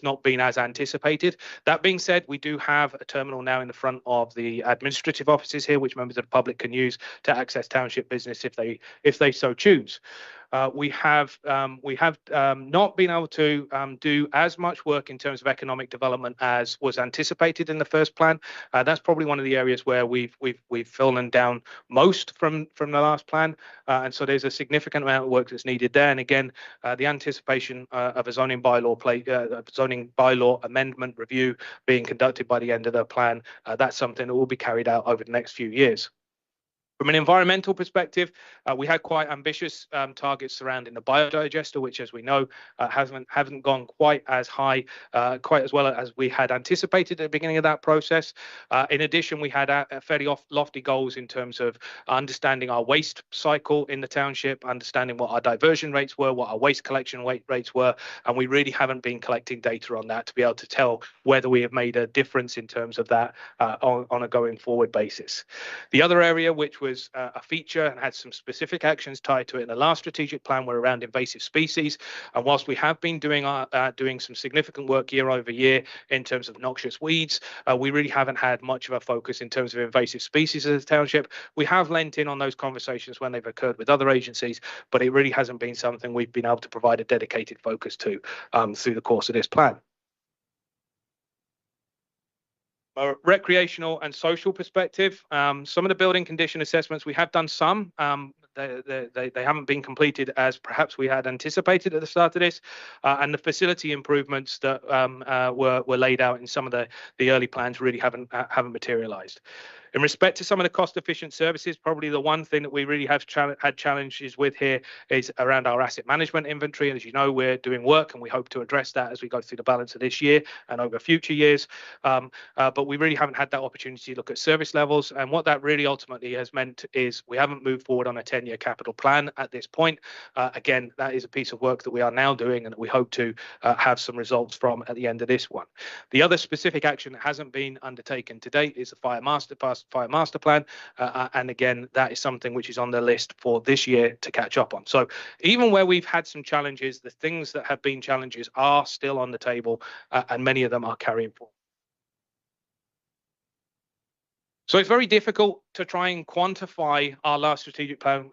not been as anticipated. That being said, we do have a terminal now in the front of the administrative offices here, which members of the public can use to access township business if they so choose. We have not been able to do as much work in terms of economic development as was anticipated in the first plan. That's probably one of the areas where we've fallen down most from the last plan, and so there's a significant amount of work that's needed there. And again, the anticipation of a zoning bylaw amendment review being conducted by the end of the plan, that's something that will be carried out over the next few years. From an environmental perspective, we had quite ambitious targets surrounding the biodigester, which, as we know, haven't gone quite as high, quite as well as we had anticipated at the beginning of that process. In addition, we had fairly lofty goals in terms of understanding our waste cycle in the township, understanding what our diversion rates were, what our waste collection rates were, and we really haven't been collecting data on that to be able to tell whether we have made a difference in terms of that on a going forward basis. The other area which was a feature and had some specific actions tied to it in the last strategic plan were around invasive species. And whilst we have been doing some significant work year over year in terms of noxious weeds, we really haven't had much of a focus in terms of invasive species as a township. We have lent in on those conversations when they've occurred with other agencies, but it really hasn't been something we've been able to provide a dedicated focus to through the course of this plan. A recreational and social perspective, some of the building condition assessments, we have done some. They haven't been completed as perhaps we had anticipated at the start of this, and the facility improvements that were laid out in some of the early plans really haven't materialized. In respect to some of the cost-efficient services, probably the one thing that we really have had challenges with here is around our asset management inventory. And as you know, we're doing work and we hope to address that as we go through the balance of this year and over future years. But we really haven't had that opportunity to look at service levels. And what that really ultimately has meant is we haven't moved forward on a 10-year capital plan at this point. Again, that is a piece of work that we are now doing and that we hope to have some results from at the end of this one. The other specific action that hasn't been undertaken to date is the Fire Master Plan, and again, that is something which is on the list for this year to catch up on. So even where we've had some challenges, the things that have been challenges are still on the table, and many of them are carrying forward. So it's very difficult to try and quantify our last strategic plan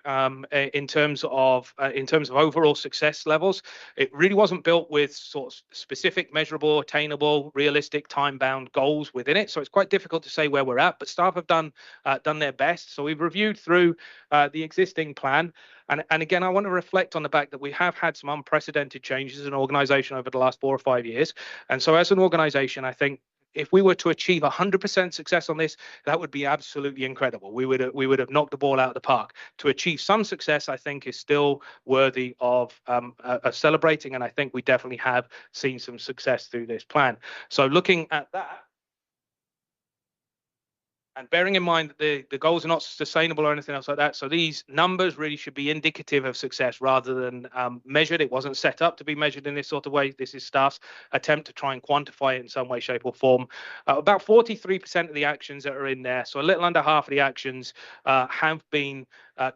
in terms of overall success levels. It really wasn't built with sort of specific, measurable, attainable, realistic, time-bound goals within it. So it's quite difficult to say where we're at. But staff have done their best. So we've reviewed through the existing plan. And again, I want to reflect on the fact that we have had some unprecedented changes as an organisation over the last 4 or 5 years. And so as an organisation, I think if we were to achieve 100% success on this, that would be absolutely incredible. We would have knocked the ball out of the park. To achieve some success, I think, is still worthy of celebrating, and I think we definitely have seen some success through this plan. So looking at that, and bearing in mind that the goals are not sustainable or anything else like that, so these numbers really should be indicative of success rather than measured. It wasn't set up to be measured in this sort of way. This is staff's attempt to try and quantify it in some way, shape or form. About 43% of the actions that are in there, so a little under half of the actions have been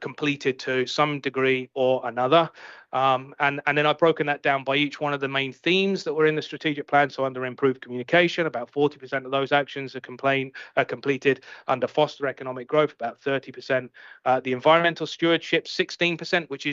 completed to some degree or another. And then I've broken that down by each one of the main themes that were in the strategic plan. So under improved communication, about 40% of those actions are completed. Under foster economic growth, about 30%. The environmental stewardship, 16%, which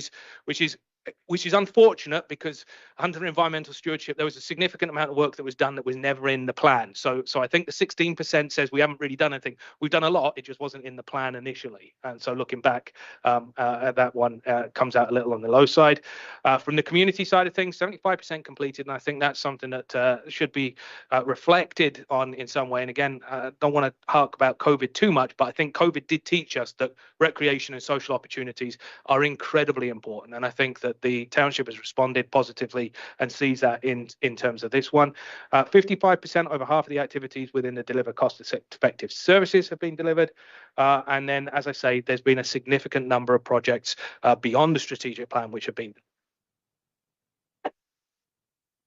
is unfortunate because under environmental stewardship, there was a significant amount of work that was done that was never in the plan. So I think the 16% says we haven't really done anything. We've done a lot, it just wasn't in the plan initially. And so looking back at that one comes out a little on the low side. From the community side of things, 75% completed. And I think that's something that should be reflected on in some way. And again, I don't want to hark about COVID too much, but I think COVID did teach us that recreation and social opportunities are incredibly important. And I think that the township has responded positively and sees that in terms of this one. 55%, over half of the activities within the deliver cost-effective services have been delivered. And then, as I say, there's been a significant number of projects beyond the strategic plan which have been.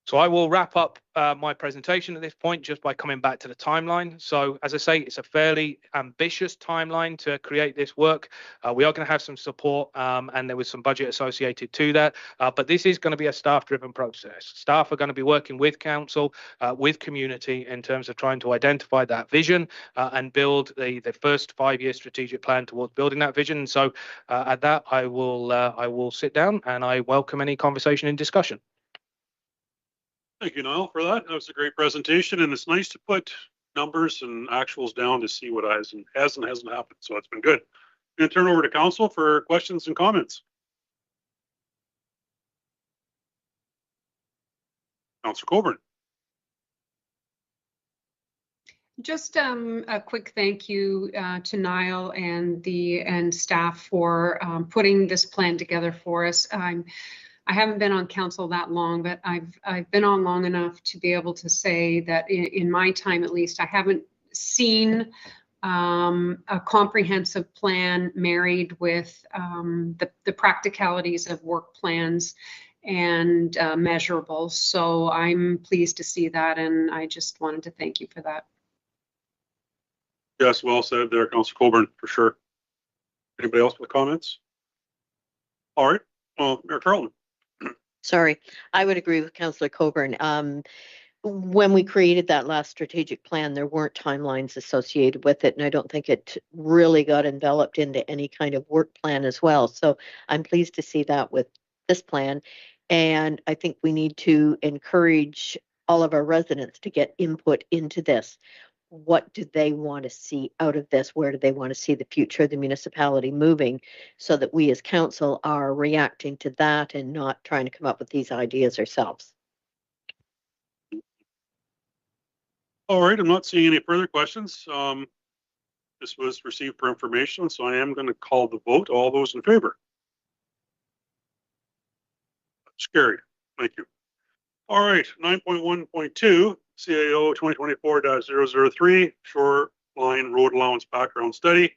So I will wrap up my presentation at this point just by coming back to the timeline. So as I say, it's a fairly ambitious timeline to create this work. We are going to have some support and there was some budget associated to that. But this is going to be a staff-driven process. Staff are going to be working with council, with community in terms of trying to identify that vision and build the first 5-year strategic plan towards building that vision. So at that, I will sit down and I welcome any conversation and discussion. Thank you, Niall, for that. That was a great presentation, and it's nice to put numbers and actuals down to see what has and hasn't happened. So it's been good. I'm going to turn over to council for questions and comments. Councillor Coburn. Just a quick thank you to Niall and staff for putting this plan together for us. I haven't been on council that long, but I've been on long enough to be able to say that in my time, at least, I haven't seen a comprehensive plan married with the practicalities of work plans and measurables. So I'm pleased to see that, and I just wanted to thank you for that. Yes, well said there, Councillor Coburn, for sure. Anybody else with comments? All right, well, Mayor Carleton. Sorry, I would agree with Councillor Coburn. When we created that last strategic plan, there weren't timelines associated with it, and I don't think it really got enveloped into any kind of work plan as well. So I'm pleased to see that with this plan, and I think we need to encourage all of our residents to get input into this. What do they want to see out of this? Where do they want to see the future of the municipality moving, so that we as council are reacting to that and not trying to come up with these ideas ourselves? All right, I'm not seeing any further questions. This was received for information, so I am going to call the vote. All those in favor? That's carried. Thank you. All right, 9.1.2. CAO 2024-003 Shoreline Road Allowance Background Study.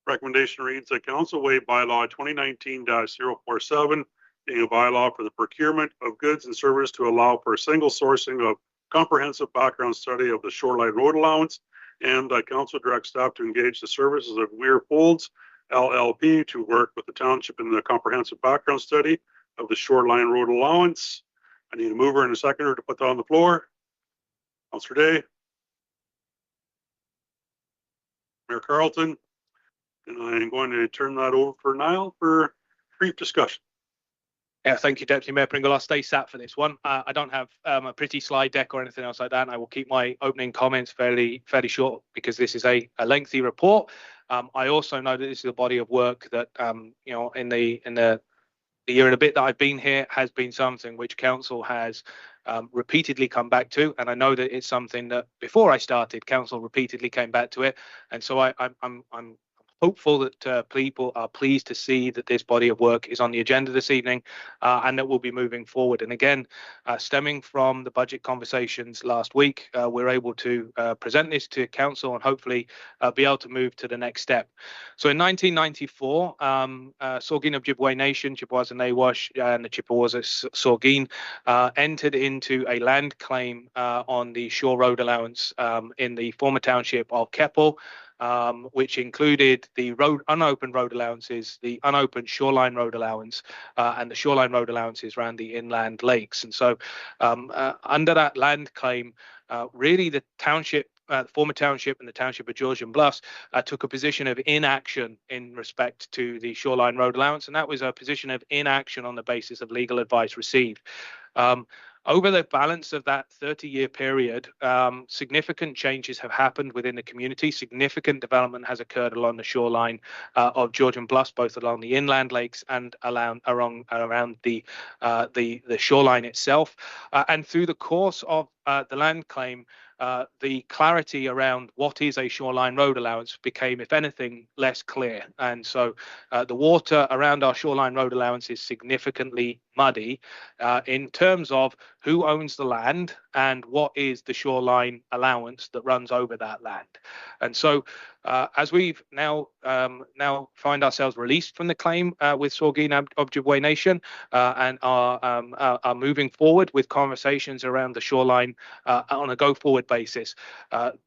Recommendation reads that Councilway Bylaw 2019-047 being a bylaw for the procurement of goods and services to allow for a single sourcing of comprehensive background study of the Shoreline Road Allowance, and that Council directs staff to engage the services of Weir Folds LLP to work with the township in the comprehensive background study of the Shoreline Road Allowance. I need a mover and a seconder to put that on the floor. Councillor Day, Mayor Carleton, and I'm going to turn that over for Niall for brief discussion. Yeah, thank you, Deputy Mayor Pringle. I'll stay sat for this one. I don't have a pretty slide deck or anything else like that, and I will keep my opening comments fairly short because this is a lengthy report. I also know that this is a body of work that you know, in the year and a bit that I've been here, has been something which council has repeatedly come back to, and I know that it's something that before I started, council repeatedly came back to it, and so I'm hopeful that people are pleased to see that this body of work is on the agenda this evening, and that we'll be moving forward. And again, stemming from the budget conversations last week, we're able to present this to council and hopefully be able to move to the next step. So in 1994, Saugeen Ojibwe Nation, Chippewas and Nawash, and the Chippewas at Saugeen entered into a land claim on the Shore Road Allowance in the former township of Keppel, which included the unopened road allowances, the unopened shoreline road allowance, and the shoreline road allowances around the inland lakes. And so under that land claim, really the township, the former township and the township of Georgian Bluffs took a position of inaction in respect to the shoreline road allowance, and that was a position of inaction on the basis of legal advice received. Over the balance of that 30-year period, significant changes have happened within the community. Significant development has occurred along the shoreline of Georgian Bluffs, both along the inland lakes and around the shoreline itself. And through the course of the land claim, the clarity around what is a shoreline road allowance became, if anything, less clear. And so the water around our shoreline road allowance is significantly muddy in terms of who owns the land and what is the shoreline allowance that runs over that land. And so as we've now find ourselves released from the claim with Saugeen Ojibwe Nation and are moving forward with conversations around the shoreline on a go-forward basis,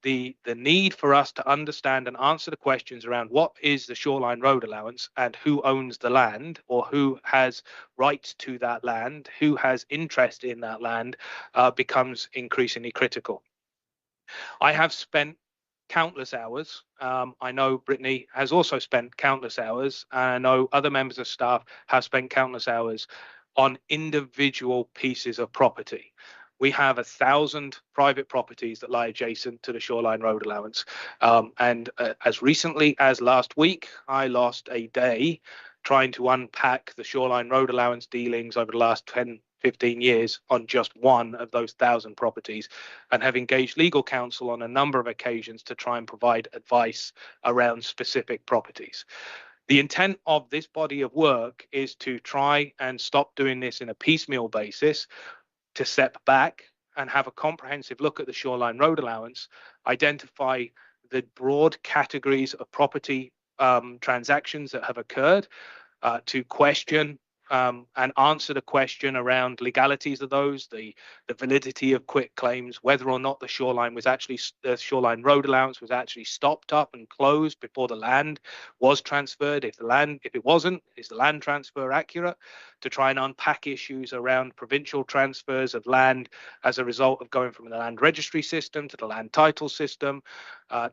the need for us to understand and answer the questions around what is the shoreline road allowance and who owns the land or who has rights to that land, who has interest in that land, becomes increasingly critical. I have spent countless hours. I know Brittany has also spent countless hours, and I know other members of staff have spent countless hours on individual pieces of property. We have 1,000 private properties that lie adjacent to the shoreline road allowance. And as recently as last week, I lost a day trying to unpack the shoreline road allowance dealings over the last 10, 15 years on just one of those 1,000 properties, and have engaged legal counsel on a number of occasions to try and provide advice around specific properties. The intent of this body of work is to try and stop doing this in a piecemeal basis, to step back and have a comprehensive look at the shoreline road allowance, identify the broad categories of property transactions that have occurred, to question and answer the question around legalities of those, the validity of quit claims, whether or not the shoreline road allowance was actually stopped up and closed before the land was transferred. If it wasn't, is the land transfer accurate? To try and unpack issues around provincial transfers of land as a result of going from the land registry system to the land title system,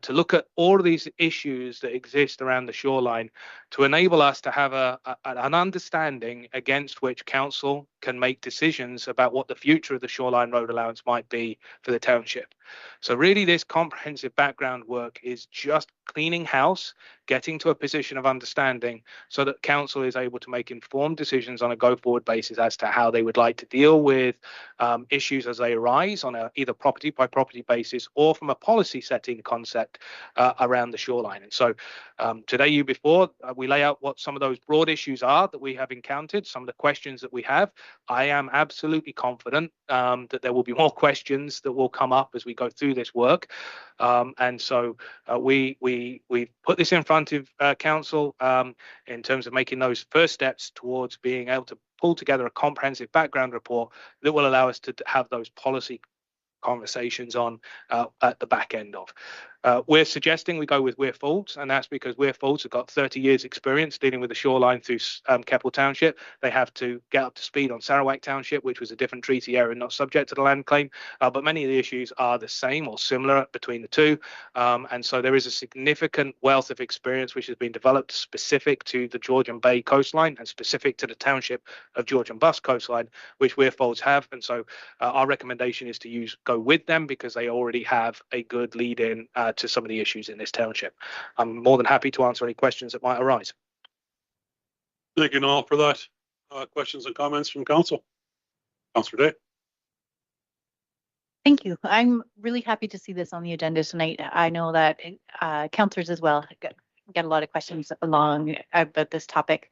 to look at all of these issues that exist around the shoreline to enable us to have an understanding against which council can make decisions about what the future of the shoreline road allowance might be for the township. So really this comprehensive background work is just cleaning house, getting to a position of understanding so that council is able to make informed decisions on a go-forward basis as to how they would like to deal with issues as they arise on a either property by property basis or from a policy setting concept around the shoreline. And so today, before we lay out what some of those broad issues are that we have encountered, some of the questions that we have, I am absolutely confident that there will be more questions that will come up as we go through this work. And so we put this in front of council in terms of making those first steps towards being able to pull together a comprehensive background report that will allow us to have those policy conversations on at the back end of. We're suggesting we go with Weir Fools, and that's because Weir Fools have got 30 years experience dealing with the shoreline through Keppel Township. They have to get up to speed on Sarawak Township, which was a different treaty area not subject to the land claim, but many of the issues are the same or similar between the two, and so there is a significant wealth of experience which has been developed specific to the Georgian Bay coastline and specific to the township of Georgian Bluffs coastline, which Weir Fools have. And so our recommendation is to go with them because they already have a good lead in to some of the issues in this township. I'm more than happy to answer any questions that might arise. Thank you, Noel, for that. Questions and comments from council? Councillor Day. Thank you. I'm really happy to see this on the agenda tonight. I know that councillors as well get a lot of questions along about this topic.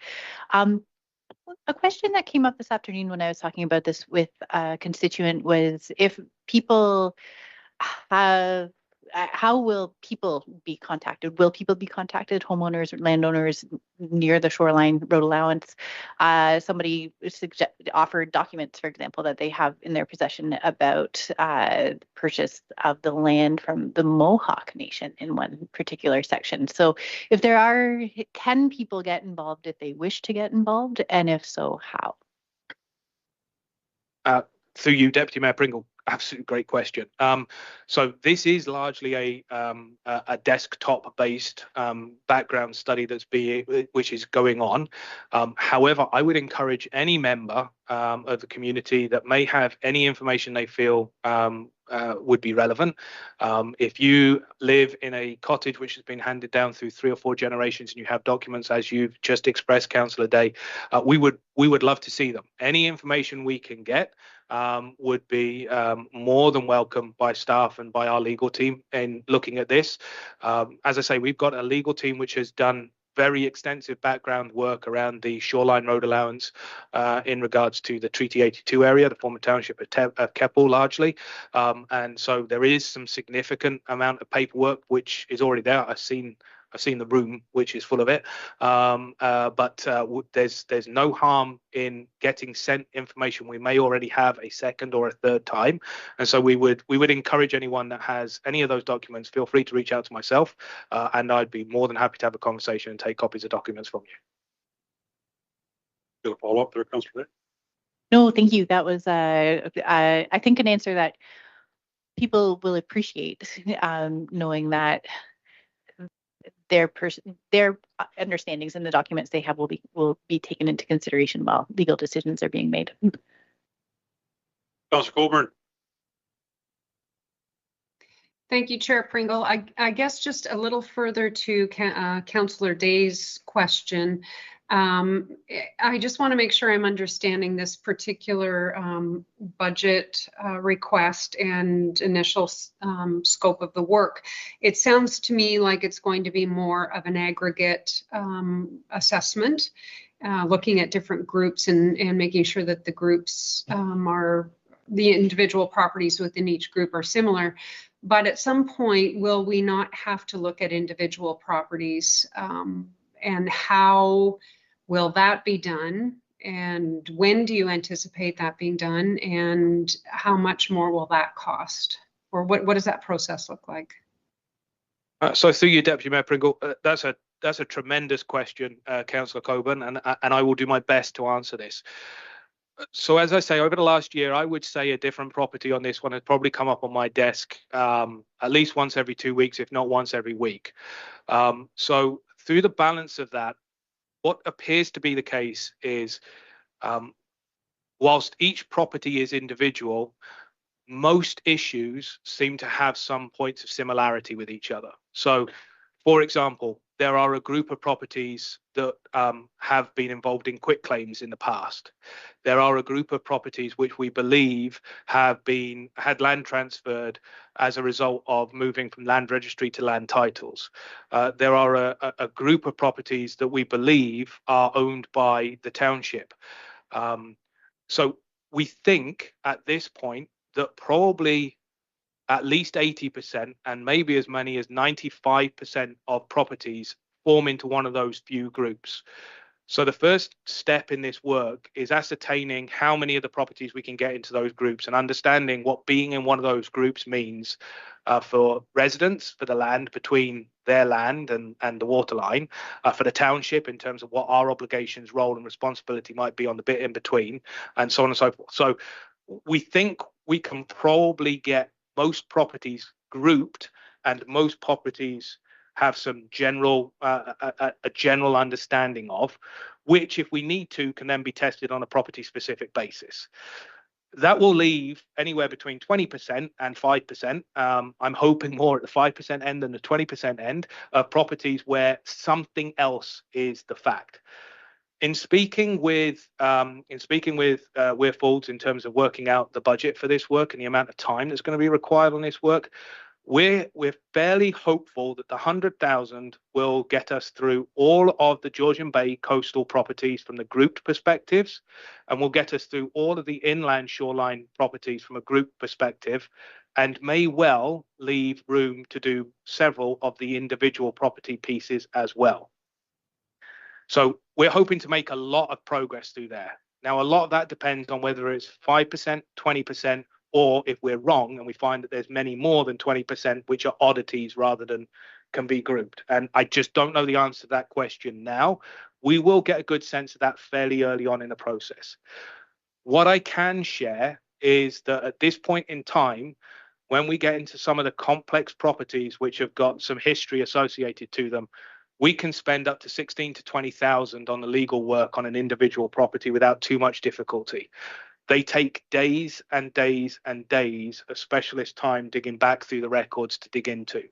A question that came up this afternoon when I was talking about this with a constituent was if people have, how will people be contacted? Will people be contacted, homeowners, landowners near the shoreline road allowance? Somebody offered documents, for example, that they have in their possession about purchase of the land from the Mohawk Nation in one particular section. So if there are, can people get involved if they wish to get involved? And if so, how? Through you, Deputy Mayor Pringle, absolutely great question. So this is largely a desktop-based background study which is going on. However, I would encourage any member of the community that may have any information they feel would be relevant. If you live in a cottage which has been handed down through 3 or 4 generations and you have documents as you've just expressed, Councillor Day, we would love to see them. Any information we can get would be more than welcome by staff and by our legal team in looking at this. As I say, we've got a legal team which has done very extensive background work around the shoreline road allowance in regards to the Treaty 82 area, the former township of Keppel largely. And so there is some significant amount of paperwork which is already there. I've seen the room which is full of it, but there's no harm in getting sent information we may already have a second or a third time, and so we would encourage anyone that has any of those documents, feel free to reach out to myself, and I'd be more than happy to have a conversation and take copies of documents from you. Got a follow up there, Councillor Day? No, thank you. That was I think an answer that people will appreciate, knowing that their understandings and the documents they have will be taken into consideration while legal decisions are being made. Councillor Coburn. Thank you, Chair Pringle. I guess just a little further to Councillor Day's question. I just want to make sure I'm understanding this particular budget request and initial scope of the work. It sounds to me like it's going to be more of an aggregate assessment, looking at different groups and making sure that the groups the individual properties within each group are similar. But at some point, will we not have to look at individual properties, and how will that be done? And when do you anticipate that being done? And how much more will that cost? Or what does that process look like? So through you, Deputy Mayor Pringle, that's a tremendous question, Councillor Coburn, and I will do my best to answer this. So as I say, over the last year, I would say a different property on this one has probably come up on my desk at least once every 2 weeks, if not once every week. So through the balance of that, what appears to be the case is, whilst each property is individual, most issues seem to have some points of similarity with each other. So, for example, there are a group of properties that have been involved in quitclaims in the past. There are a group of properties which we believe had land transferred as a result of moving from land registry to land titles. There are a group of properties that we believe are owned by the township. So we think at this point that probably at least 80% and maybe as many as 95% of properties form into one of those few groups. So the first step in this work is ascertaining how many of the properties we can get into those groups and understanding what being in one of those groups means for residents, for the land between their land and the water line, for the township in terms of what our obligations, role and responsibility might be on the bit in between, and so on and so forth. So we think we can probably get most properties grouped, and most properties have some general a general understanding of, which if we need to can then be tested on a property specific basis. That will leave anywhere between 20% and 5%. I'm hoping more at the 5% end than the 20% end of properties where something else is the fact. In speaking with Weir Fools in terms of working out the budget for this work and the amount of time that's going to be required on this work, we're fairly hopeful that the 100,000 will get us through all of the Georgian Bay coastal properties from the grouped perspectives, and will get us through all of the inland shoreline properties from a group perspective, and may well leave room to do several of the individual property pieces as well. So we're hoping to make a lot of progress through there. Now, a lot of that depends on whether it's 5%, 20%, or if we're wrong and we find that there's many more than 20%, which are oddities rather than can be grouped. And I just don't know the answer to that question now. We will get a good sense of that fairly early on in the process. What I can share is that at this point in time, when we get into some of the complex properties which have got some history associated to them, we can spend up to 16 to 20,000 on the legal work on an individual property without too much difficulty. They take days and days and days of specialist time digging back through the records to dig into.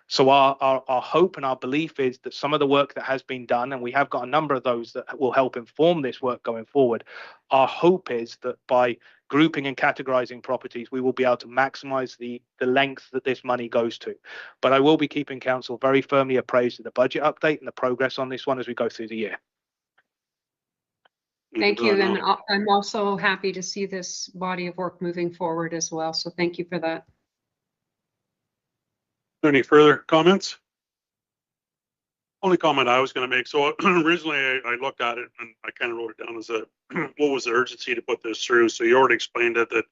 So our hope and our belief is that some of the work that has been done, and we have got a number of those that will help inform this work going forward, our hope is that by grouping and categorizing properties, we will be able to maximize the length that this money goes to. But I will be keeping council very firmly appraised of the budget update and the progress on this one as we go through the year. Thank you. And I'm also happy to see this body of work moving forward as well. So thank you for that. Any further comments? Only comment I was going to make. So originally I looked at it and I kind of wrote it down as what was the urgency to put this through? So you already explained it, that,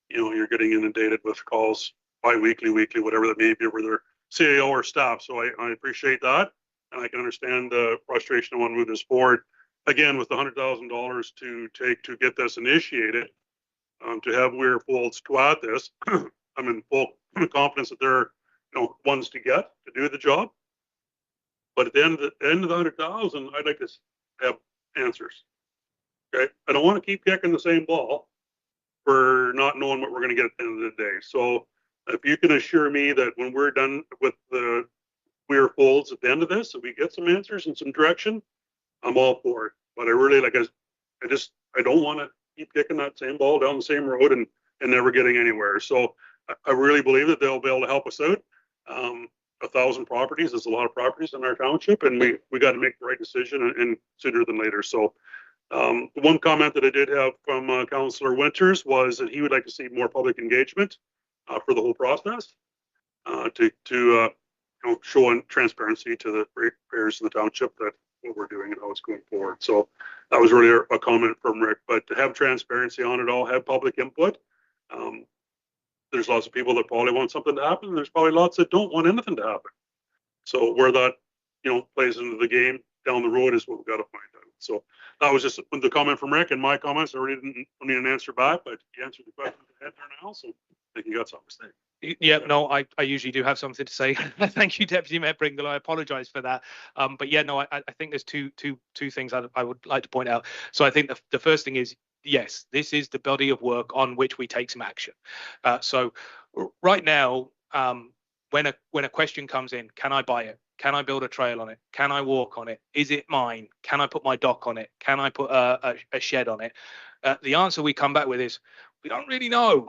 you know, you're getting inundated with calls bi-weekly, weekly, whatever that may be, whether CAO or staff. So I appreciate that. And I can understand the frustration. I want to move this forward. Again, with the $100,000 to take to get this initiated, to have Weir Fools go at this, I'm in full confidence that they're, you know, ones to get to do the job. But at the end of the 100,000, I'd like to have answers. Okay, I don't want to keep kicking the same ball for not knowing what we're going to get at the end of the day. So if you can assure me that when we're done with the Weir Fools at the end of this, if we get some answers and some direction, I'm all for it. But I really, like, I don't want to keep kicking that same ball down the same road and never getting anywhere. So I really believe that they'll be able to help us out. 1,000 properties is a lot of properties in our township, and we got to make the right decision and sooner than later. So one comment that I did have from Councillor Winters was that he would like to see more public engagement for the whole process to you know, show transparency to the payers in the township that what we're doing and how it's going forward. So that was really a comment from Rick. But to have transparency on it all, have public input. There's lots of people that probably want something to happen, and there's probably lots that don't want anything to happen. So where that, you know, plays into the game down the road is what we've got to find out. So that was just the comment from Rick, and my comments. I really didn't need an answer back, but you answered the question ahead there now, so I think you got something to say. Yeah, no, I usually do have something to say. Thank you, Deputy Mayor Pringle. I apologise for that. But yeah, no, I think there's two things I would like to point out. So I think the first thing is, yes, this is the body of work on which we take some action. So right now, when a question comes in, can I buy it? Can I build a trail on it? Can I walk on it? Is it mine? Can I put my dock on it? Can I put a shed on it? The answer we come back with is, we don't really know.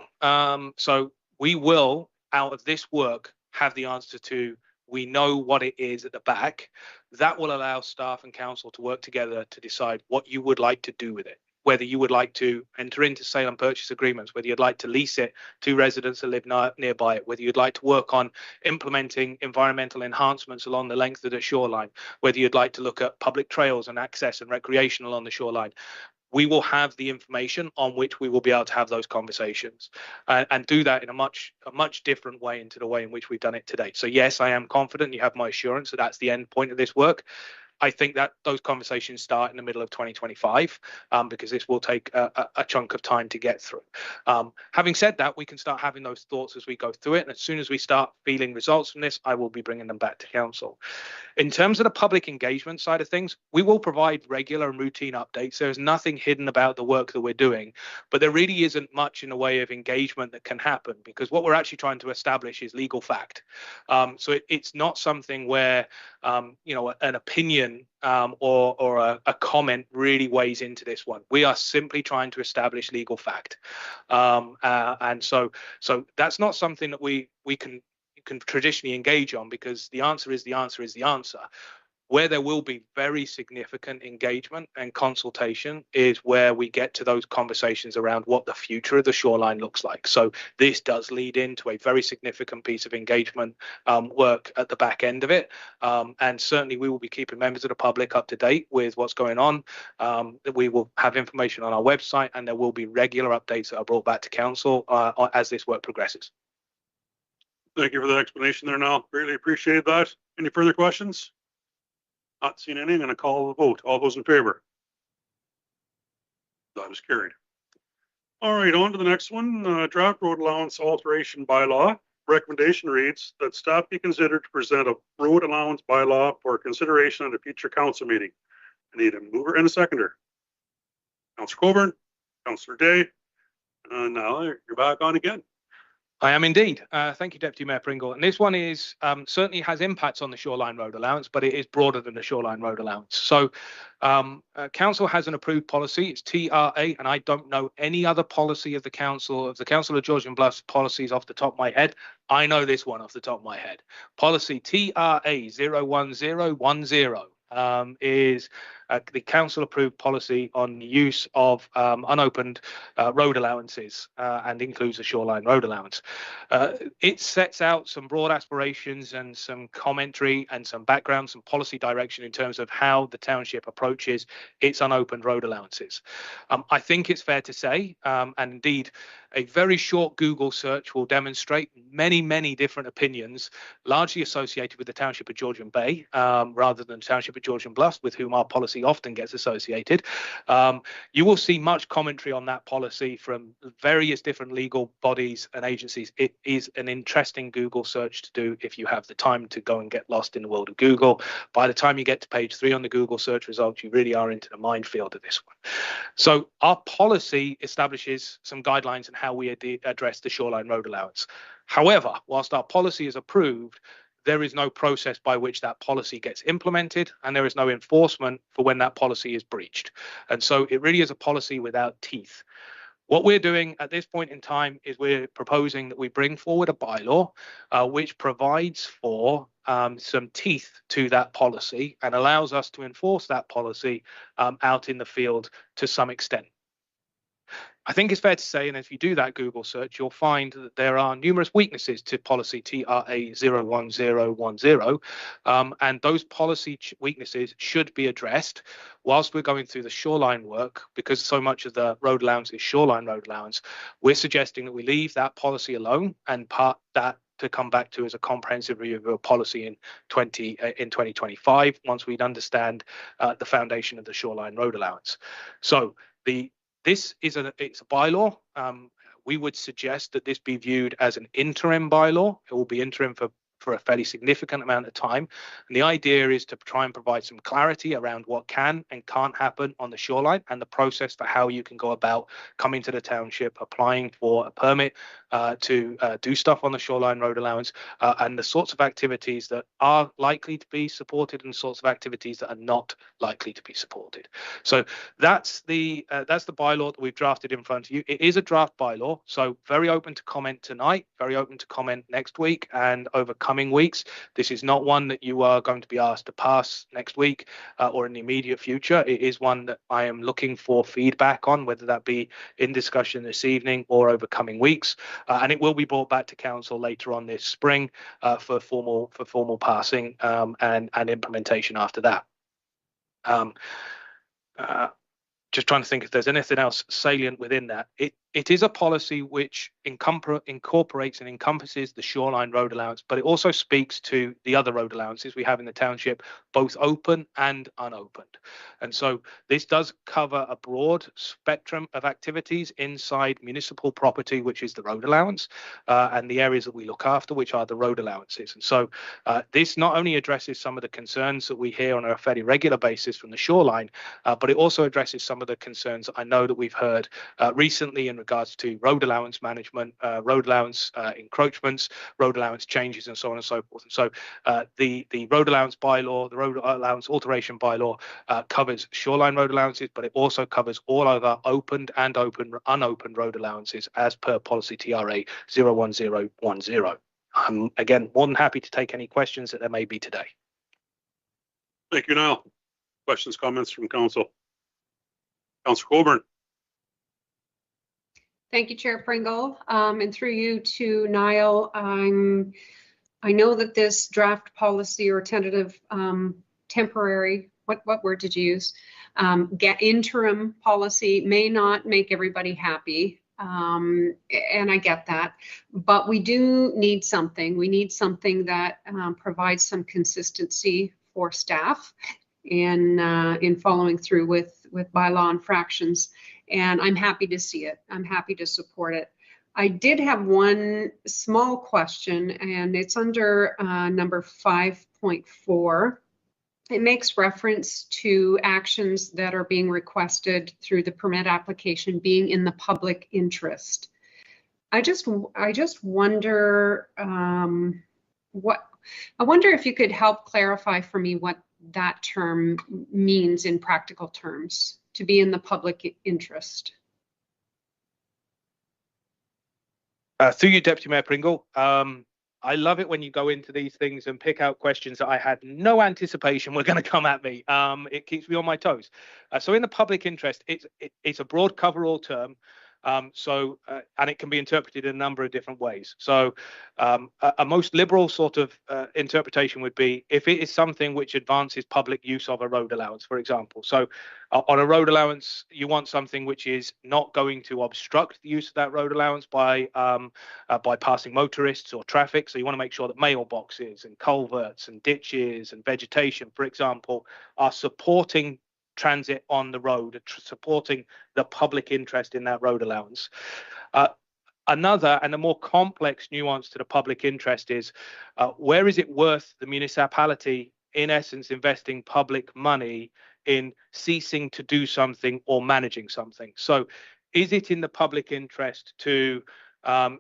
So we will, out of this work, have the answer to, we know what it is at the back. That will allow staff and council to work together to decide what you would like to do with it. Whether you would like to enter into sale and purchase agreements, whether you'd like to lease it to residents that live nearby it, whether you'd like to work on implementing environmental enhancements along the length of the shoreline, whether you'd like to look at public trails and access and recreation along the shoreline. We will have the information on which we will be able to have those conversations and do that in a much different way into the way in which we've done it today. So yes, I am confident. You have my assurance that that's the end point of this work. I think that those conversations start in the middle of 2025 because this will take a chunk of time to get through. Having said that, we can start having those thoughts as we go through it. And as soon as we start feeling results from this, I will be bringing them back to council. In terms of the public engagement side of things, we will provide regular and routine updates. There's nothing hidden about the work that we're doing, but there really isn't much in the way of engagement that can happen because what we're actually trying to establish is legal fact. So it's not something where, you know, an opinion opinion or a comment really weighs into this one. We are simply trying to establish legal fact, and so that's not something that we can traditionally engage on, because the answer is the answer is the answer. Where there will be very significant engagement and consultation is where we get to those conversations around what the future of the shoreline looks like. So this does lead into a very significant piece of engagement work at the back end of it. And certainly we will be keeping members of the public up to date with what's going on. We will have information on our website, and there will be regular updates that are brought back to council as this work progresses. Thank you for the explanation there, Niall. Really appreciate that. Any further questions? Not seeing any. I'm going to call the vote. All those in favor? That is carried. All right, on to the next one. Draft road allowance alteration bylaw. Recommendation reads that staff be considered to present a road allowance bylaw for consideration at a future council meeting. I need a mover and a seconder. Councillor Coburn, Councillor Day, and now you're back on again. I am indeed. Thank you, Deputy Mayor Pringle. And this one is certainly has impacts on the shoreline road allowance, but it is broader than the shoreline road allowance. So council has an approved policy. It's TRA, and I don't know any other policy of the council of Georgian Bluffs policies off the top of my head. I know this one off the top of my head. Policy TRA 01010 is the council approved policy on the use of unopened road allowances and includes a shoreline road allowance. It sets out some broad aspirations and some commentary and some background, some policy direction in terms of how the township approaches its unopened road allowances. I think it's fair to say, and indeed a very short Google search will demonstrate many different opinions, largely associated with the township of Georgian Bay rather than the township of Georgian Bluffs, with whom our policy often gets associated. You will see much commentary on that policy from various different legal bodies and agencies. It is an interesting Google search to do if you have the time to go and get lost in the world of Google. By the time you get to page 3 on the Google search results, you really are into the minefield of this one. So our policy establishes some guidelines on how we address the shoreline road allowance. However, whilst our policy is approved, there is no process by which that policy gets implemented, and there is no enforcement for when that policy is breached. And so it really is a policy without teeth. What we're doing at this point in time is we're proposing that we bring forward a bylaw which provides for some teeth to that policy and allows us to enforce that policy out in the field to some extent. I think it's fair to say, and if you do that Google search, you'll find that there are numerous weaknesses to policy TRA 01010, and those policy weaknesses should be addressed whilst we're going through the shoreline work, because so much of the road allowance is shoreline road allowance. We're suggesting that we leave that policy alone and part that to come back to as a comprehensive review of a policy in 2025, once we'd understand the foundation of the shoreline road allowance. So it's a bylaw. We would suggest that this be viewed as an interim bylaw. It will be interim for a fairly significant amount of time. And the idea is to try and provide some clarity around what can and can't happen on the shoreline and the process for how you can go about coming to the township, applying for a permit to do stuff on the shoreline road allowance, and the sorts of activities that are likely to be supported and the sorts of activities that are not likely to be supported. So that's the bylaw that we've drafted in front of you. It is a draft bylaw, so very open to comment tonight, very open to comment next week and over coming weeks. This is not one that you are going to be asked to pass next week or in the immediate future. It is one that I am looking for feedback on, whether that be in discussion this evening or over coming weeks, and it will be brought back to council later on this spring for formal passing and implementation after that. Just trying to think if there's anything else salient within that. It is a policy which incorporates and encompasses the shoreline road allowance, but it also speaks to the other road allowances we have in the township, both open and unopened. And so this does cover a broad spectrum of activities inside municipal property, which is the road allowance, and the areas that we look after, which are the road allowances. And so this not only addresses some of the concerns that we hear on a fairly regular basis from the shoreline, but it also addresses some of the concerns I know that we've heard recently in regards to road allowance management, road allowance encroachments, road allowance changes, and so on and so forth. And so the road allowance bylaw, the road allowance alteration bylaw covers shoreline road allowances, but it also covers all other opened and unopened road allowances as per policy TRA 01010. I'm again more than happy to take any questions that there may be today. Thank you, Niall. Questions, comments from council? Councillor Colburn. Thank you, Chair Pringle. And through you to Niall, I know that this draft policy or tentative temporary, what word did you use? Get interim policy may not make everybody happy. And I get that, but we do need something. We need something that provides some consistency for staff in following through with bylaw infractions. And I'm happy to see it. I'm happy to support it. I did have one small question, and it's under number 5.4. It makes reference to actions that are being requested through the permit application being in the public interest. I just wonder I wonder if you could help clarify for me what that term means in practical terms, to be in the public interest. Through you, Deputy Mayor Pringle. I love it when you go into these things and pick out questions that I had no anticipation were going to come at me. It keeps me on my toes. So in the public interest, it's a broad cover-all term. And it can be interpreted in a number of different ways. So a most liberal sort of interpretation would be if it is something which advances public use of a road allowance, for example. So on a road allowance, you want something which is not going to obstruct the use of that road allowance by passing motorists or traffic. So you want to make sure that mailboxes and culverts and ditches and vegetation, for example, are supporting transit on the road, supporting the public interest in that road allowance. Another and a more complex nuance to the public interest is where is it worth the municipality, in essence, investing public money in ceasing to do something or managing something? So is it in the public interest to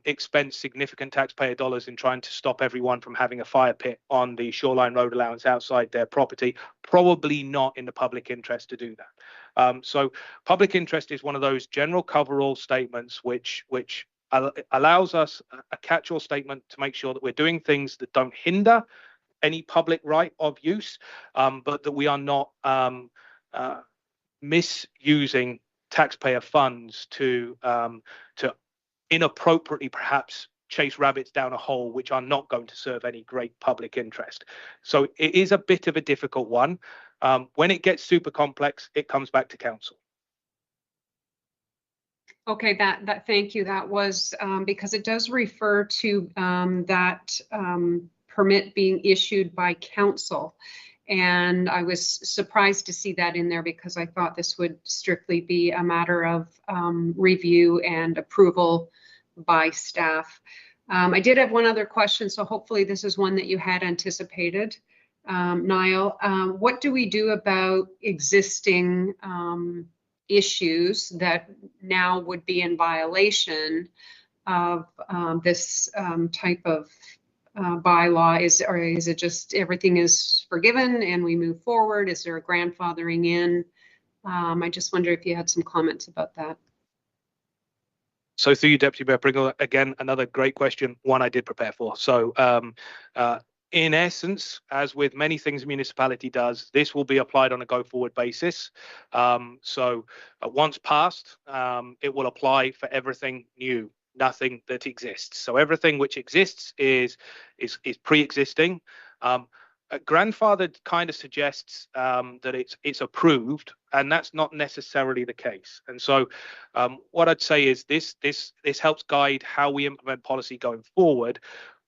expend significant taxpayer dollars in trying to stop everyone from having a fire pit on the shoreline road allowance outside their property? Probably not in the public interest to do that. So public interest is one of those general cover-all statements which allows us a catch-all statement to make sure that we're doing things that don't hinder any public right of use, but that we are not misusing taxpayer funds to inappropriately perhaps chase rabbits down a hole which are not going to serve any great public interest. So it is a bit of a difficult one. When it gets super complex, it comes back to council. Okay, thank you. That was because it does refer to that permit being issued by council. And I was surprised to see that in there because I thought this would strictly be a matter of review and approval by staff. I did have one other question, so hopefully this is one that you had anticipated. Niall, what do we do about existing issues that now would be in violation of this type of bylaw? Is it just everything is forgiven and we move forward? Is there a grandfathering in? I just wonder if you had some comments about that. So through you, Deputy Mayor Pringle, again, another great question, one I did prepare for. So in essence, as with many things a municipality does, this will be applied on a go-forward basis. So once passed, it will apply for everything new, nothing that exists. So everything which exists is pre-existing. Grandfathered kind of suggests that it's approved, and that's not necessarily the case. And so what I'd say is this helps guide how we implement policy going forward.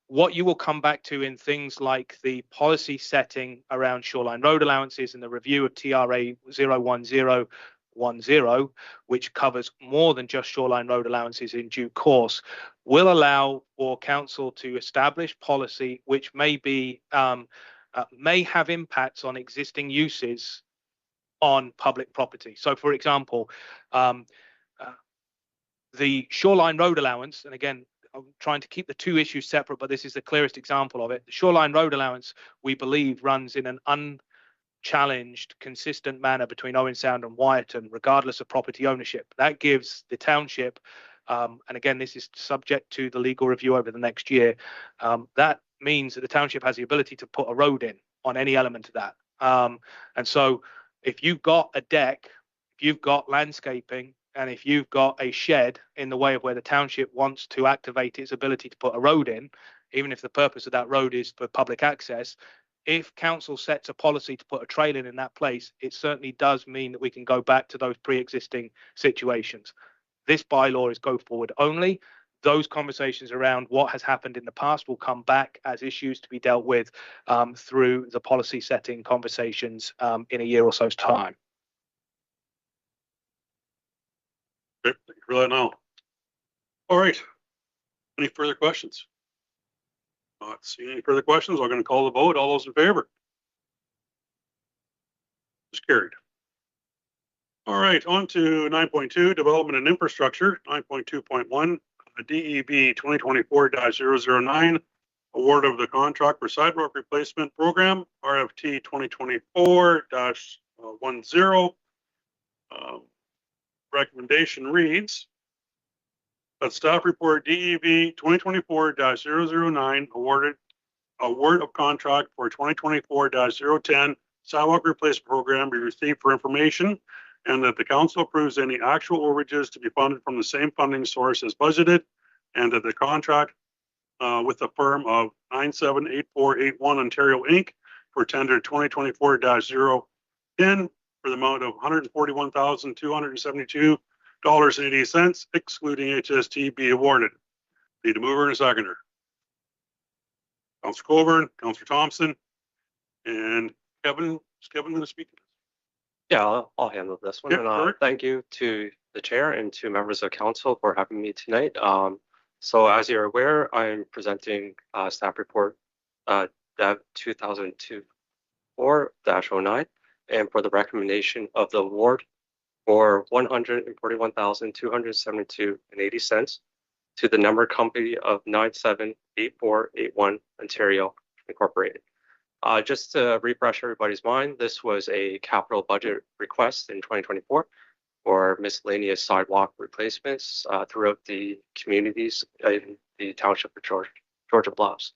What you will come back to in things like the policy setting around shoreline road allowances and the review of TRA 01010, which covers more than just shoreline road allowances in due course, will allow for council to establish policy which may have impacts on existing uses on public property. So, for example, The shoreline road allowance, and again, I'm trying to keep the two issues separate, but this is the clearest example of it. The shoreline road allowance, we believe, runs in an unchallenged, consistent manner between Owen Sound and Wyerton, regardless of property ownership. That gives the township, and again, this is subject to the legal review over the next year. That means that the township has the ability to put a road in on any element of that. And so if you've got a deck, if you've got landscaping, and if you've got a shed in the way of where the township wants to activate its ability to put a road in, even if the purpose of that road is for public access, if council sets a policy to put a trail in that place, it certainly does mean that we can go back to those pre-existing situations. This bylaw is go forward only. Those conversations around what has happened in the past will come back as issues to be dealt with through the policy setting conversations in a year or so's time. Okay, thank you for that now. All right. Any further questions? Not seeing any further questions. I'm going to call the vote. All those in favor? It's carried. All right, on to 9.2, development and infrastructure. 9.2.1, DEB 2024-009, award of the contract for sidewalk replacement program, RFT 2024-10. Recommendation reads that staff report DEB 2024-009 award of contract for 2024-010 sidewalk replacement program be received for information, and that the council approves any actual overages to be funded from the same funding source as budgeted, and that the contract with the firm of 978481 Ontario Inc. for tender 2024-010 for the amount of $141,272.80, excluding HST, be awarded. Need a mover and a seconder. Councillor Colburn, Councillor Thompson, and Kevin. Is Kevin going to speak? Yeah, I'll handle this one. Yeah, And sure. thank you to the chair and to members of council for having me tonight. So as you're aware, I'm presenting staff report DEB 2024-09, and for the recommendation of the award for $141,272.80 to the number company of 978481 Ontario Incorporated. Just to refresh everybody's mind, this was a capital budget request in 2024 for miscellaneous sidewalk replacements throughout the communities in the township of Georgia Bluffs.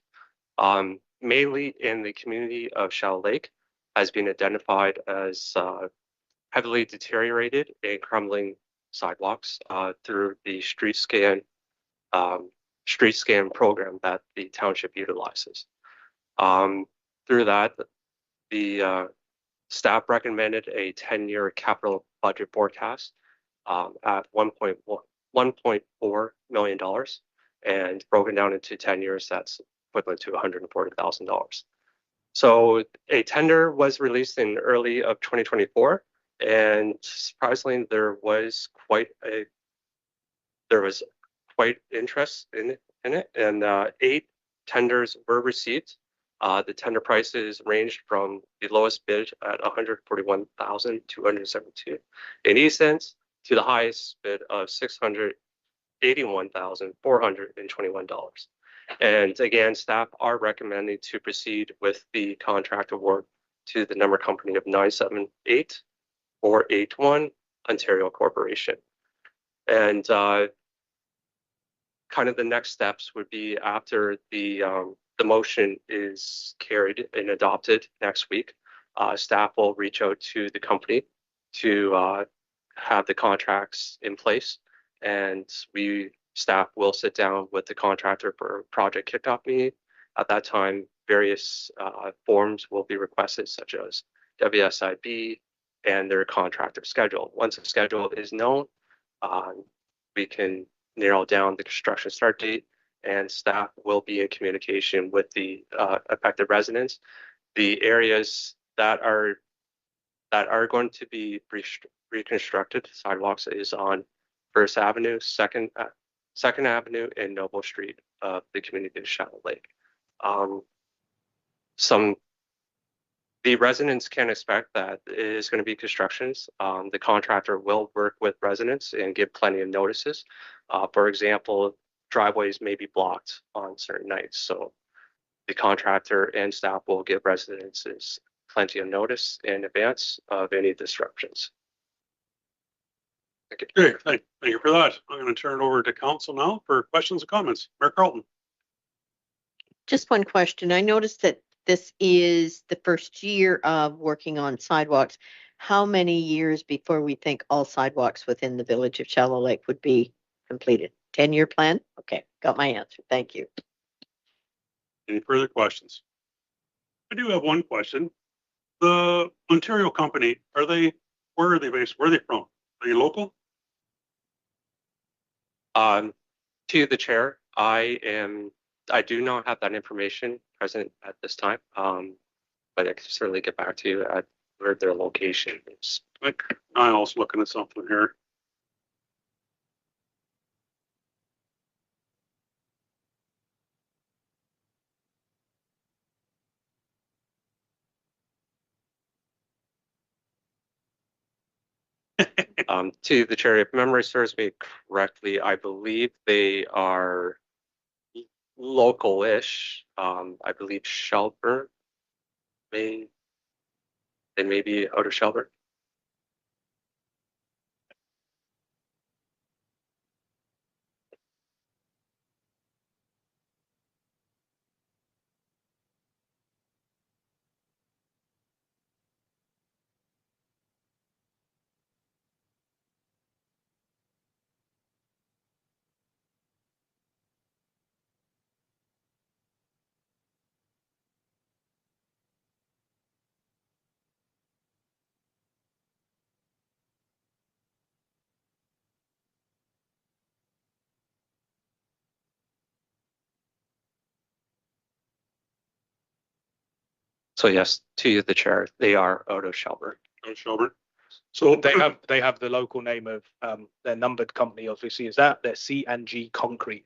Mainly in the community of Shell Lake has been identified as heavily deteriorated and crumbling sidewalks through the street scan program that the township utilizes. Through that, the staff recommended a 10-year capital budget forecast at $1.4 million, and broken down into 10 years, that's equivalent to $140,000. So a tender was released in early of 2024, and surprisingly, there was quite interest in it, and 8 tenders were received. The tender prices ranged from the lowest bid at $141,272.80 to the highest bid of $681,421. And again, staff are recommending to proceed with the contract award to the number company of 978481 Ontario Corporation. And kind of the next steps would be after the motion is carried and adopted next week, staff will reach out to the company to have the contracts in place, and staff will sit down with the contractor for a project kickoff meeting. At that time, various forms will be requested, such as WSIB and their contractor schedule. Once the schedule is known, we can narrow down the construction start date, and staff will be in communication with the affected residents. The areas that are going to be reconstructed sidewalks is on First Avenue, Second Avenue, and Noble Street of the community of Shadow Lake. Some The residents can expect that it is going to be constructions. The contractor will work with residents and give plenty of notices. For example, driveways may be blocked on certain nights, so the contractor and staff will give residents plenty of notice in advance of any disruptions. Thank you. Okay, thank you for that. I'm going to turn it over to council now for questions and comments. Mayor Carlton. Just one question. I noticed that this is the first year of working on sidewalks. How many years before we think all sidewalks within the village of Shallow Lake would be completed? 10-year plan? Okay, got my answer. Thank you. Any further questions? I do have one question. The Ontario company, where are they based? Where are they from? Are they local? To the chair, I do not have that information present at this time, but I can certainly get back to you at where their location is. I'm also looking at something here. To the chair, if memory serves me correctly, I believe they are local-ish. I believe Shelburne they may be out of Shelburne. So yes, to the chair, they are out of Shelburne. Out of Shelburne. So They have the local name of their numbered company. Obviously, is that their C&G Concrete?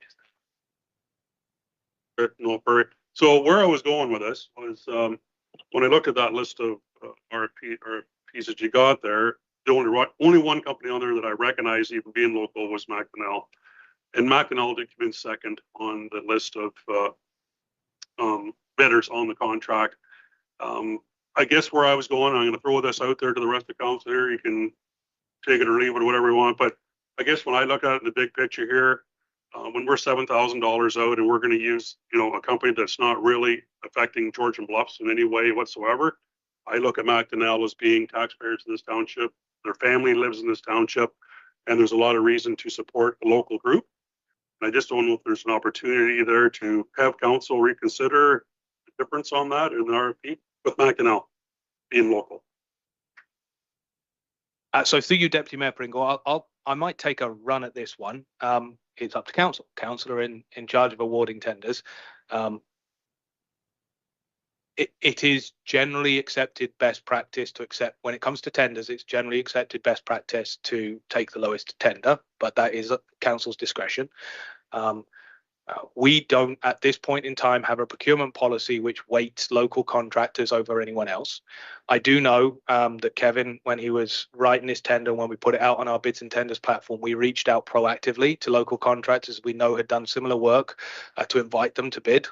No, perfect. So where I was going with this was when I looked at that list of RFPs that you got there, the only one company on there that I recognized even being local was McDonnell, and McDonnell did come in second on the list of bidders on the contract. I guess where I was going, I'm going to throw this out there to the rest of the council here. You can take it or leave it, whatever you want. But I guess when I look at it in the big picture here, when we're $7,000 out and we're going to use, a company that's not really affecting Georgian Bluffs in any way whatsoever, I look at McDonnell as being taxpayers in this township. Their family lives in this township, and there's a lot of reason to support a local group. And I just don't know if there's an opportunity there to have council reconsider the difference on that in the RFP with McDonnell being local. So through you, Deputy Mayor Pringle, I might take a run at this one. It's up to council. Council are in charge of awarding tenders. It is generally accepted best practice to accept when it comes to tenders. It's generally accepted best practice to take the lowest tender, but that is council's discretion. We don't, at this point in time, have a procurement policy which weights local contractors over anyone else. I do know that Kevin, when he was writing this tender, when we put it out on our bids and tenders platform, we reached out proactively to local contractors we know had done similar work to invite them to bid.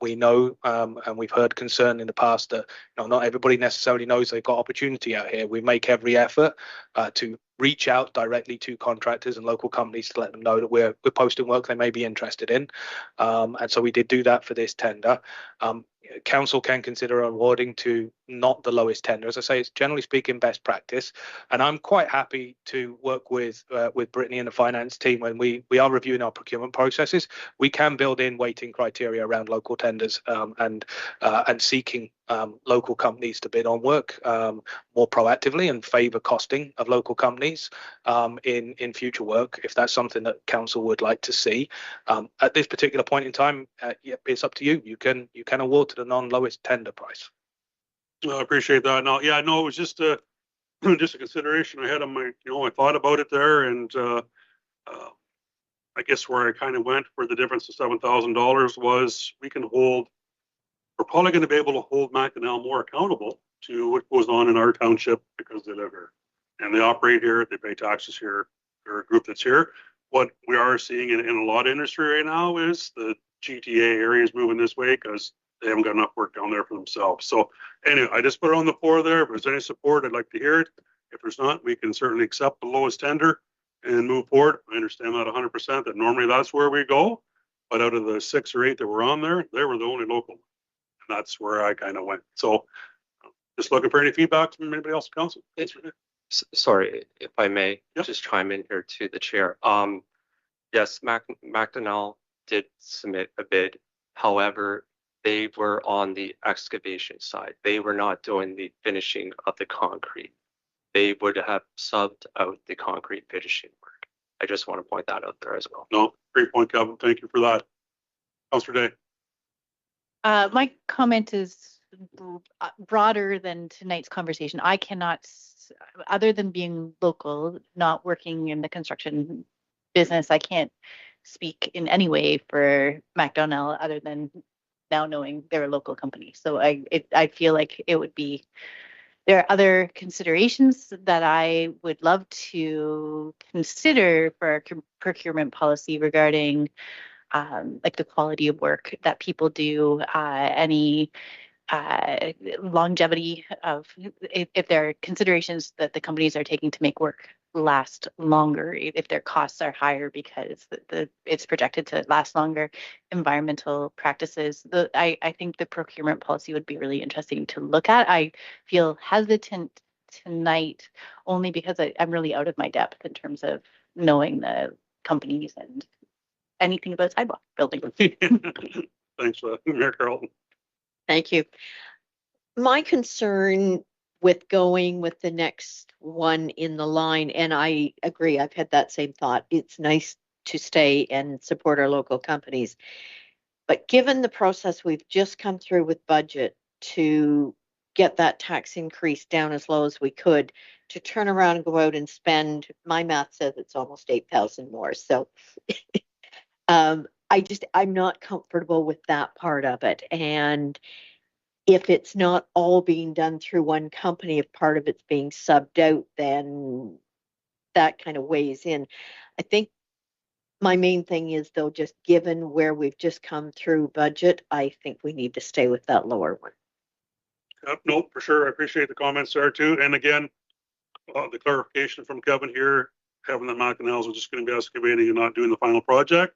We know, and we've heard concern in the past that not everybody necessarily knows they've got opportunity out here. We make every effort to reach out directly to contractors and local companies to let them know that we're posting work they may be interested in. And so we did do that for this tender. Council can consider awarding to not the lowest tender. As I say, it's generally speaking best practice. And I'm quite happy to work with Brittany and the finance team when we are reviewing our procurement processes. We can build in weighting criteria around local tenders and seeking local companies to bid on work more proactively and favour costing of local companies in future work, if that's something that council would like to see. At this particular point in time, it's up to you. You can award to the non-lowest tender price. I appreciate that. No, yeah, no, it was just a consideration I had on my, I thought about it there, and I guess where I kind of went for the difference of $7,000 was we can hold we're probably going to be able to hold Macdonell more accountable to what goes on in our township because they live here and they operate here, they pay taxes here, they're a group that's here. What we are seeing in a lot of industry right now is the GTA areas moving this way because they haven't got enough work down there for themselves. So anyway, I just put it on the floor there. If there's any support, I'd like to hear it. If there's not, we can certainly accept the lowest tender and move forward. I understand that 100%, that normally that's where we go. But out of the 6 or 8 that were on there, they were the only local. And that's where I kind of went. So just looking for any feedback from anybody else in council. Sorry, if I may, Yep. just chime in here to the chair. Yes, Macdonell did submit a bid. However, they were on the excavation side. They were not doing the finishing of the concrete. They would have subbed out the concrete finishing work. I just want to point that out there as well. No, great point, Kevin. Thank you for that. Councillor Day. My comment is broader than tonight's conversation. I cannot, other than being local, not working in the construction business, I can't speak in any way for Macdonell other than now knowing they're a local company. So I feel like it would be, there are other considerations that I would love to consider for our procurement policy regarding like the quality of work that people do, any longevity of, if there are considerations that the companies are taking to make work last longer, if their costs are higher because it's projected to last longer, environmental practices. I think the procurement policy would be really interesting to look at. I feel hesitant tonight only because I'm really out of my depth in terms of knowing the companies and anything about sidewalk building. Thanks, Mayor Carlton. Thank you. My concern with going with the next one in the line, and I agree, I've had that same thought. It's nice to stay and support our local companies. But given the process we've just come through with budget to get that tax increase down as low as we could, to turn around and go out and spend, my math says it's almost 8,000 more. So I'm not comfortable with that part of it. And if it's not all being done through one company, if part of it's being subbed out, then that kind of weighs in. I think my main thing is, though, just given where we've just come through budget, I think we need to stay with that lower one. No, for sure. I appreciate the comments there too. And again, the clarification from Kevin here, having the Macdonells are just going to be excavating and not doing the final project,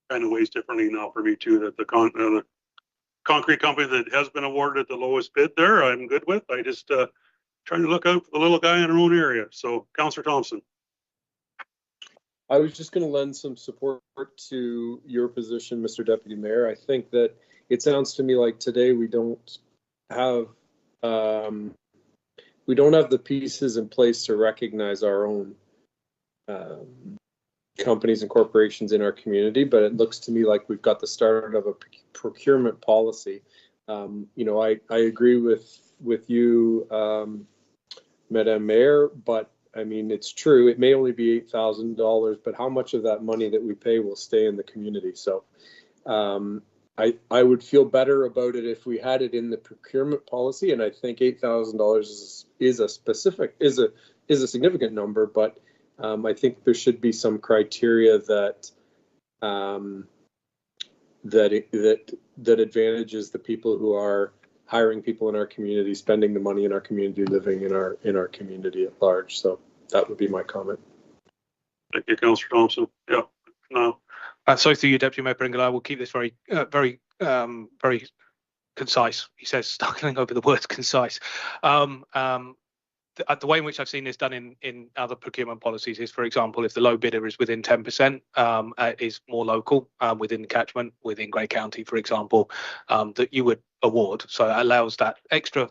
kind of weighs differently now for me too, that the concrete company that has been awarded the lowest bid there, I'm good with. I just trying to look out for the little guy in our own area. So Councillor Thompson. I was just going to lend some support to your position, Mr. Deputy Mayor. I think that it sounds to me like today we don't have the pieces in place to recognize our own companies and corporations in our community, but it looks to me like we've got the start of a procurement policy. I agree with you, Madam Mayor, but I mean, it's true. It may only be $8,000, but how much of that money that we pay will stay in the community? So I would feel better about it if we had it in the procurement policy, and I think $8,000 is a significant number, but I think there should be some criteria that advantages the people who are hiring people in our community, spending the money in our community, living in our community at large. So that would be my comment. Thank you, Councillor Thompson. Yeah, no. So through you, Deputy Mayor Pringle, I will keep this very concise. He says, stumbling over the words concise. The way in which I've seen this done in other procurement policies is, for example, if the low bidder is within 10%, is more local within the catchment, within Grey County, for example, that you would award. So it allows that extra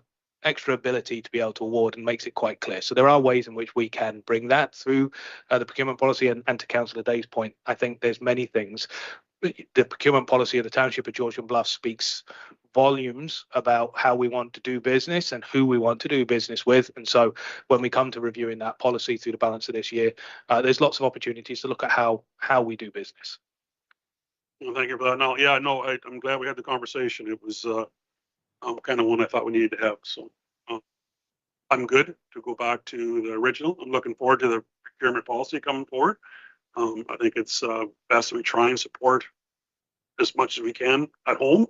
ability to be able to award and makes it quite clear. So there are ways in which we can bring that through the procurement policy. And to Councillor Day's point, I think there's many things. The procurement policy of the Township of Georgian Bluff speaks volumes about how we want to do business and who we want to do business with. And so when we come to reviewing that policy through the balance of this year, there's lots of opportunities to look at how we do business. Well, thank you for that. No, yeah, no, I'm glad we had the conversation. It was kind of one I thought we needed to have. So I'm good to go back to the original. I'm looking forward to the procurement policy coming forward. I think it's best that we try and support as much as we can at home.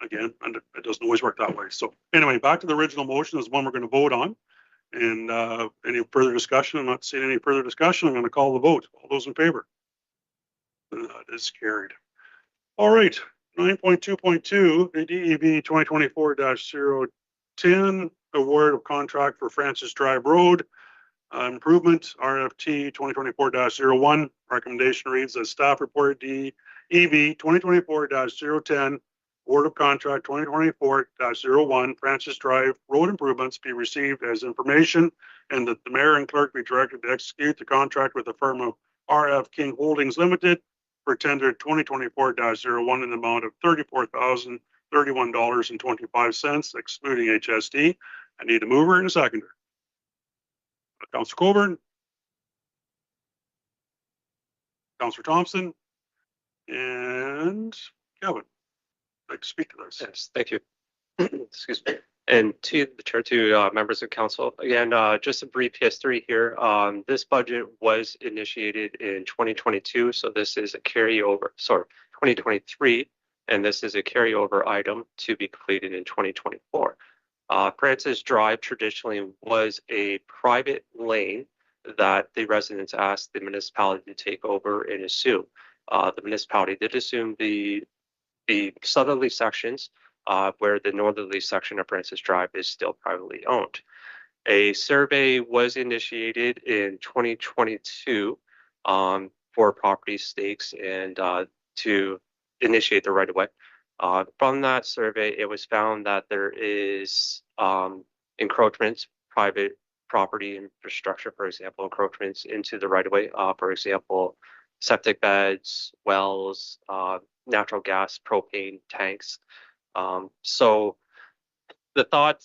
Again, and it doesn't always work that way. So anyway, back to the original motion is one we're going to vote on. And any further discussion? I'm not seeing any further discussion. I'm going to call the vote. All those in favor? That is carried. All right, 9.2.2, the DEB 2024-010 award of contract for Francis Drive Road improvement, RFT 2024-01. Recommendation reads as staff report DEB 2024-010 award of contract 2024-01 Francis Drive Road improvements be received as information, and that the mayor and clerk be directed to execute the contract with the firm of RF King Holdings Limited for tender 2024-01 in the amount of $34,031.25, excluding HST. I need a mover and a seconder. Councillor Coburn, Councillor Thompson, and Kevin. I'd like to speak to this. Yes, thank you. Excuse me. And to the chair, to members of council, again, just a brief history here. This budget was initiated in 2022, so this is a carryover, sorry, 2023, and this is a carryover item to be completed in 2024. Francis Drive traditionally was a private lane that the residents asked the municipality to take over and assume. The municipality did assume the southerly sections, where the northerly section of Francis Drive is still privately owned. A survey was initiated in 2022 for property stakes and to initiate the right of way. From that survey, it was found that there is encroachments, private property infrastructure, for example, encroachments into the right of way, for example, septic beds, wells, natural gas, propane tanks. So the thought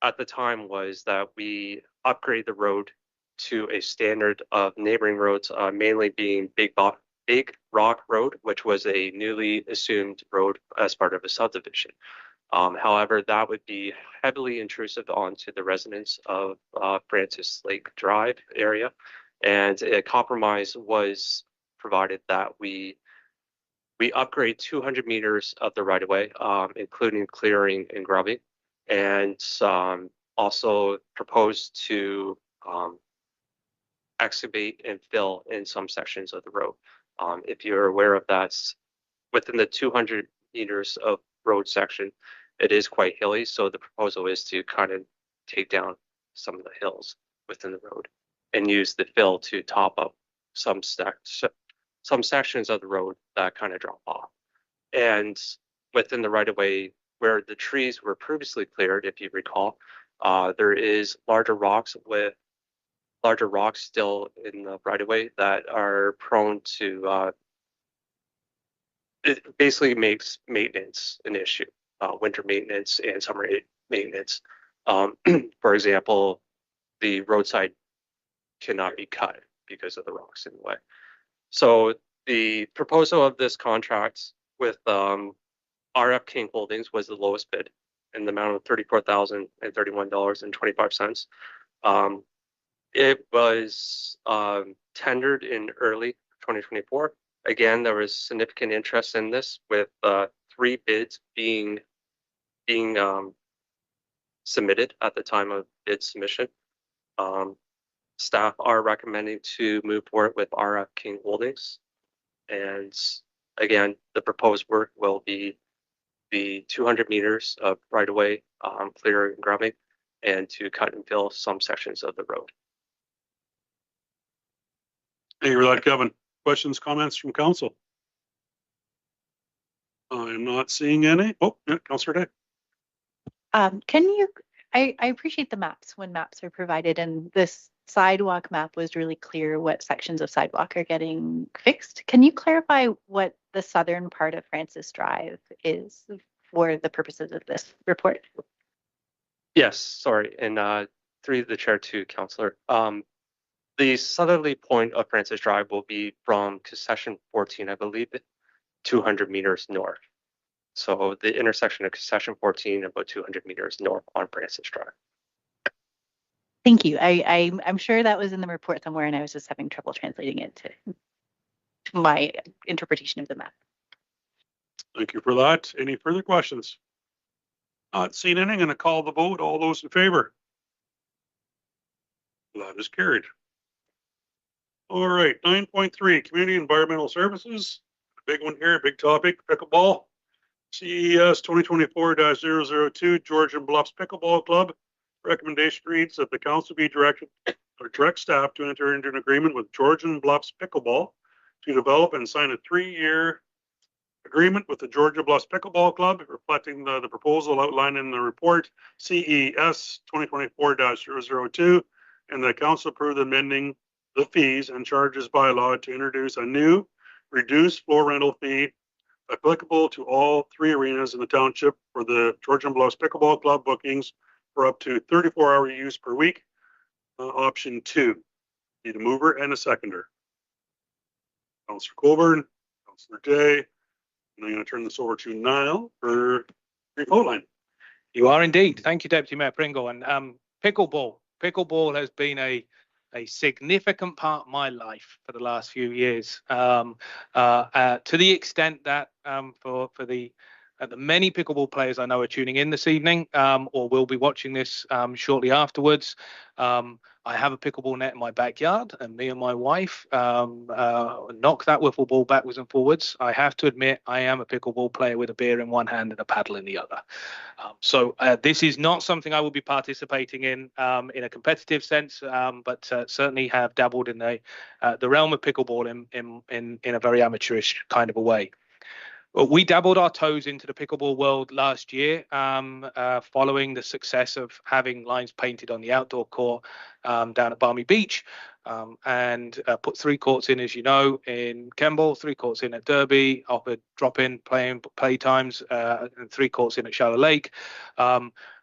at the time was that we upgrade the road to a standard of neighboring roads, mainly being Big Rock Road, which was a newly assumed road as part of a subdivision. However, that would be heavily intrusive onto the residents of Francis Lake Drive area, and a compromise was provided that we upgrade 200 meters of the right of way, including clearing and grubbing, and also propose to excavate and fill in some sections of the road. If you're aware of that, within the 200 meters of road section, it is quite hilly. So the proposal is to kind of take down some of the hills within the road and use the fill to top up some sections of the road that kind of drop off. And within the right of way where the trees were previously cleared, if you recall, there is larger rocks still in the right of way that are prone to it basically makes maintenance an issue, winter maintenance and summer maintenance. For example, the roadside cannot be cut because of the rocks in the way. So the proposal of this contract with RF King Holdings was the lowest bid in the amount of $34,031.25. It was tendered in early 2024. Again, there was significant interest in this, with 3 bids being submitted at the time of bid submission. Staff are recommending to move forward with RF King Holdings. And again, the proposed work will be the 200 meters of right-of-way clearing and grubbing, and to cut and fill some sections of the road. Thank you for that, Kevin. Questions, comments from council? I'm not seeing any. Oh, yeah, Councillor Day. Can you, I appreciate the maps when maps are provided, and this sidewalk map was really clear what sections of sidewalk are getting fixed. Can you clarify what the southern part of Francis Drive is for the purposes of this report? Yes, sorry, and through the chair to Councillor. The southerly point of Francis Drive will be from concession 14, I believe, 200 meters north. So the intersection of concession 14, about 200 meters north on Francis Drive. Thank you. I'm sure that was in the report somewhere, and I was just having trouble translating it to my interpretation of the map. Thank you for that. Any further questions? Not seeing any, I'm going to call the vote. All those in favor? That is carried. All right, 9.3, Community Environmental Services. Big one here, big topic, pickleball. CES 2024-002, Georgian Bluffs Pickleball Club. Recommendation reads that the council be directed or direct staff to enter into an agreement with Georgian Bluffs Pickleball to develop and sign a 3-year agreement with the Georgia Bluffs Pickleball Club, reflecting the proposal outlined in the report CES 2024-002, and the council approved amending the fees and charges bylaw to introduce a new reduced floor rental fee applicable to all 3 arenas in the township for the Georgian Bluffs Pickleball Club bookings for up to 34-hour use per week. Option 2. Need a mover and a seconder. Councillor Colburn, Councillor Day, and I'm going to turn this over to Niall for brief outline. You are indeed. Thank you, Deputy Mayor Pringle. And pickleball has been a significant part of my life for the last few years, to the extent that for the many pickleball players I know are tuning in this evening or will be watching this shortly afterwards. I have a pickleball net in my backyard, and me and my wife knock that wiffle ball backwards and forwards. I have to admit, I am a pickleball player with a beer in one hand and a paddle in the other. So this is not something I will be participating in a competitive sense, but certainly have dabbled in the realm of pickleball in a very amateurish kind of a way. We dabbled our toes into the pickleball world last year, following the success of having lines painted on the outdoor court down at Balmy Beach, and put 3 courts in, as you know, in Kemble, 3 courts in at Derby, offered drop-in play times, and 3 courts in at Shallow Lake.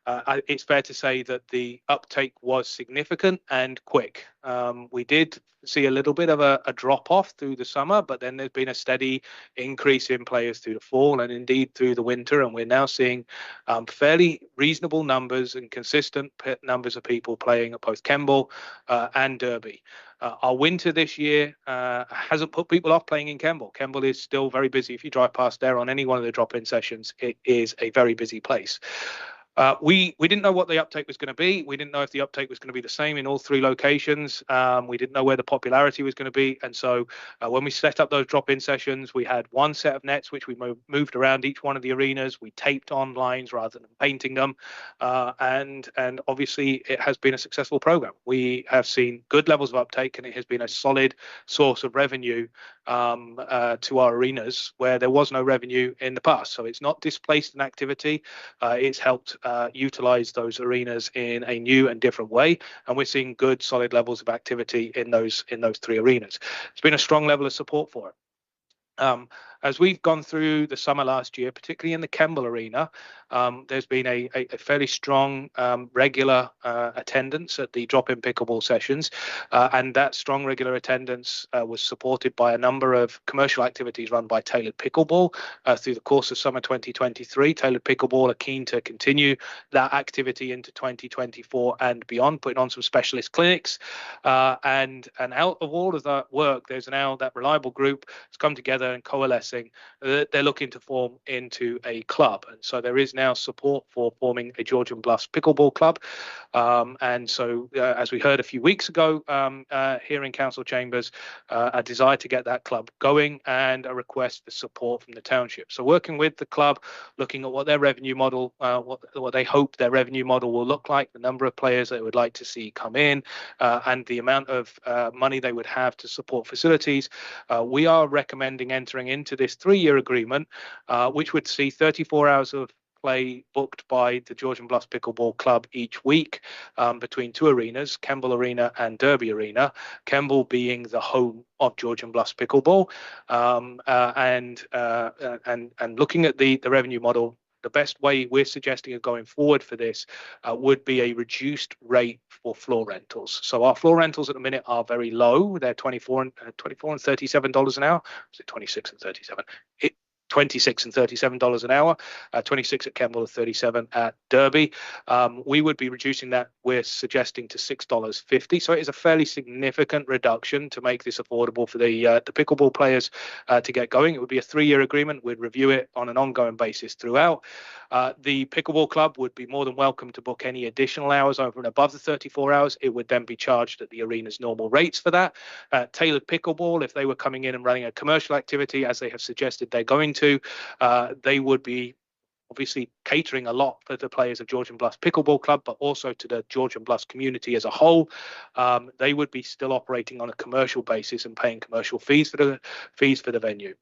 It's fair to say that the uptake was significant and quick. We did see a little bit of a drop off through the summer, but then there's been a steady increase in players through the fall and indeed through the winter. And we're now seeing fairly reasonable numbers and consistent numbers of people playing at both Kemble and Derby. Our winter this year hasn't put people off playing in Kemble. Kemble is still very busy. If you drive past there on any one of the drop-in sessions, it is a very busy place. We didn't know what the uptake was going to be. We didn't know if the uptake was going to be the same in all 3 locations. We didn't know where the popularity was going to be. And so when we set up those drop-in sessions, we had 1 set of nets, which we moved around each one of the arenas. We taped on lines rather than painting them. And obviously, it has been a successful program. We have seen good levels of uptake, and it has been a solid source of revenue to our arenas where there was no revenue in the past. So it's not displaced an activity. It's helped utilize those arenas in a new and different way, and we're seeing good solid levels of activity in those 3 arenas. It's been a strong level of support for it. As we've gone through the summer last year, particularly in the Kemble arena, there's been a fairly strong regular attendance at the drop-in pickleball sessions, and that strong regular attendance was supported by a number of commercial activities run by Tailored Pickleball through the course of summer 2023. Tailored Pickleball are keen to continue that activity into 2024 and beyond, putting on some specialist clinics, and out of all of that work, there's now that reliable group has come together and coalescing. They're looking to form into a club, and so there is now support for forming a Georgian Bluffs Pickleball Club. And so, as we heard a few weeks ago here in Council Chambers, a desire to get that club going and a request for support from the township. So, working with the club, looking at what their revenue model, what they hope their revenue model will look like, the number of players they would like to see come in, and the amount of money they would have to support facilities, we are recommending entering into this 3-year agreement, which would see 34 hours of play booked by the Georgian Bluffs Pickleball Club each week between 2 arenas, Kemble Arena and Derby Arena, Kemble being the home of Georgian Bluffs Pickleball. And looking at the revenue model, the best way we're suggesting of going forward for this would be a reduced rate for floor rentals. So our floor rentals at the minute are very low. They're $24 and $37 an hour. Is it 26 and 37? $26 and $37 an hour, 26 at Kemble and 37 at Derby. We would be reducing that, we're suggesting, to $6.50. So it is a fairly significant reduction to make this affordable for the pickleball players to get going. It would be a 3-year agreement. We'd review it on an ongoing basis throughout. The pickleball club would be more than welcome to book any additional hours over and above the 34 hours. It would then be charged at the arena's normal rates for that. Tailored Pickleball, if they were coming in and running a commercial activity, as they have suggested they're going to, they would be obviously catering a lot for the players of Georgian Bluffs Pickleball Club, but also to the Georgian Bluffs community as a whole. They would be still operating on a commercial basis and paying commercial fees for the venue.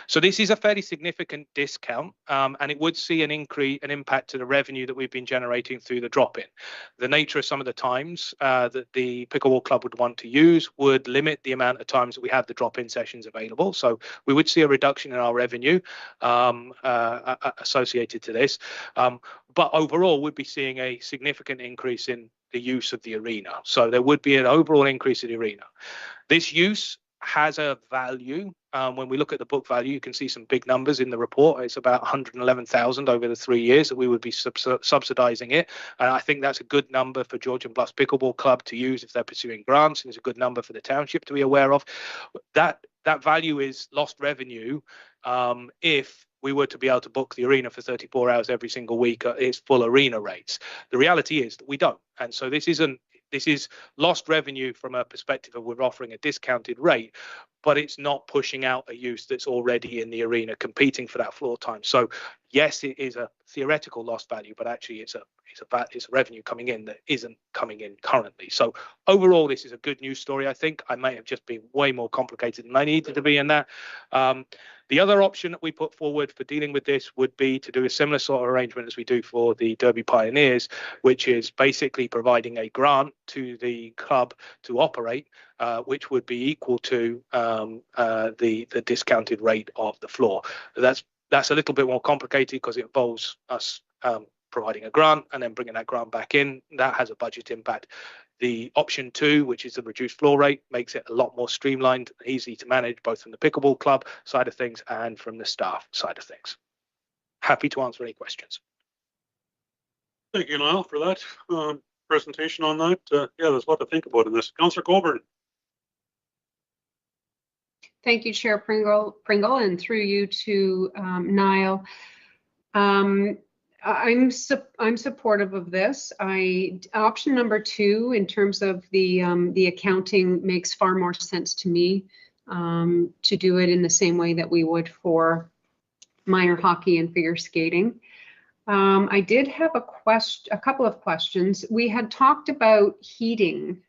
So this is a fairly significant discount, and it would see an impact to the revenue that we've been generating through the drop-in. The nature of some of the times that the pickleball club would want to use would limit the amount of times that we have the drop-in sessions available. So we would see a reduction in our revenue associated to this. But overall, we'd be seeing a significant increase in the use of the arena. So there would be an overall increase in the arena. This use has a value. When we look at the book value, you can see some big numbers in the report. It's about 111,000 over the 3 years that we would be subsidizing it. And I think that's a good number for Georgian Bluffs Pickleball Club to use if they're pursuing grants, and it's a good number for the township to be aware of. That value is lost revenue if we were to be able to book the arena for 34 hours every single week at its full arena rates. The reality is that we don't. And so this is lost revenue from a perspective of we're offering a discounted rate, but it's not pushing out a use that's already in the arena competing for that floor time. So yes, it is a theoretical lost value, but actually it's a revenue coming in that isn't coming in currently. So overall, this is a good news story. I think I may have just been way more complicated than I needed to be in that. The other option that we put forward for dealing with this would be to do a similar sort of arrangement as we do for the Derby Pioneers, which is basically providing a grant to the club to operate, which would be equal to the discounted rate of the floor. That's a little bit more complicated because it involves us providing a grant and then bringing that grant back in. That has a budget impact. The option 2, which is the reduced floor rate, makes it a lot more streamlined and easy to manage, both from the pickleball club side of things and from the staff side of things. Happy to answer any questions. Thank you, Niall, for that presentation on that. Yeah, there's a lot to think about in this. Councillor Colburn. Thank you, Chair Pringle, and through you to Niall. I'm supportive of this. Option number 2, in terms of the accounting, makes far more sense to me, to do it in the same way that we would for minor hockey and figure skating. I did have a couple of questions. We had talked about heating,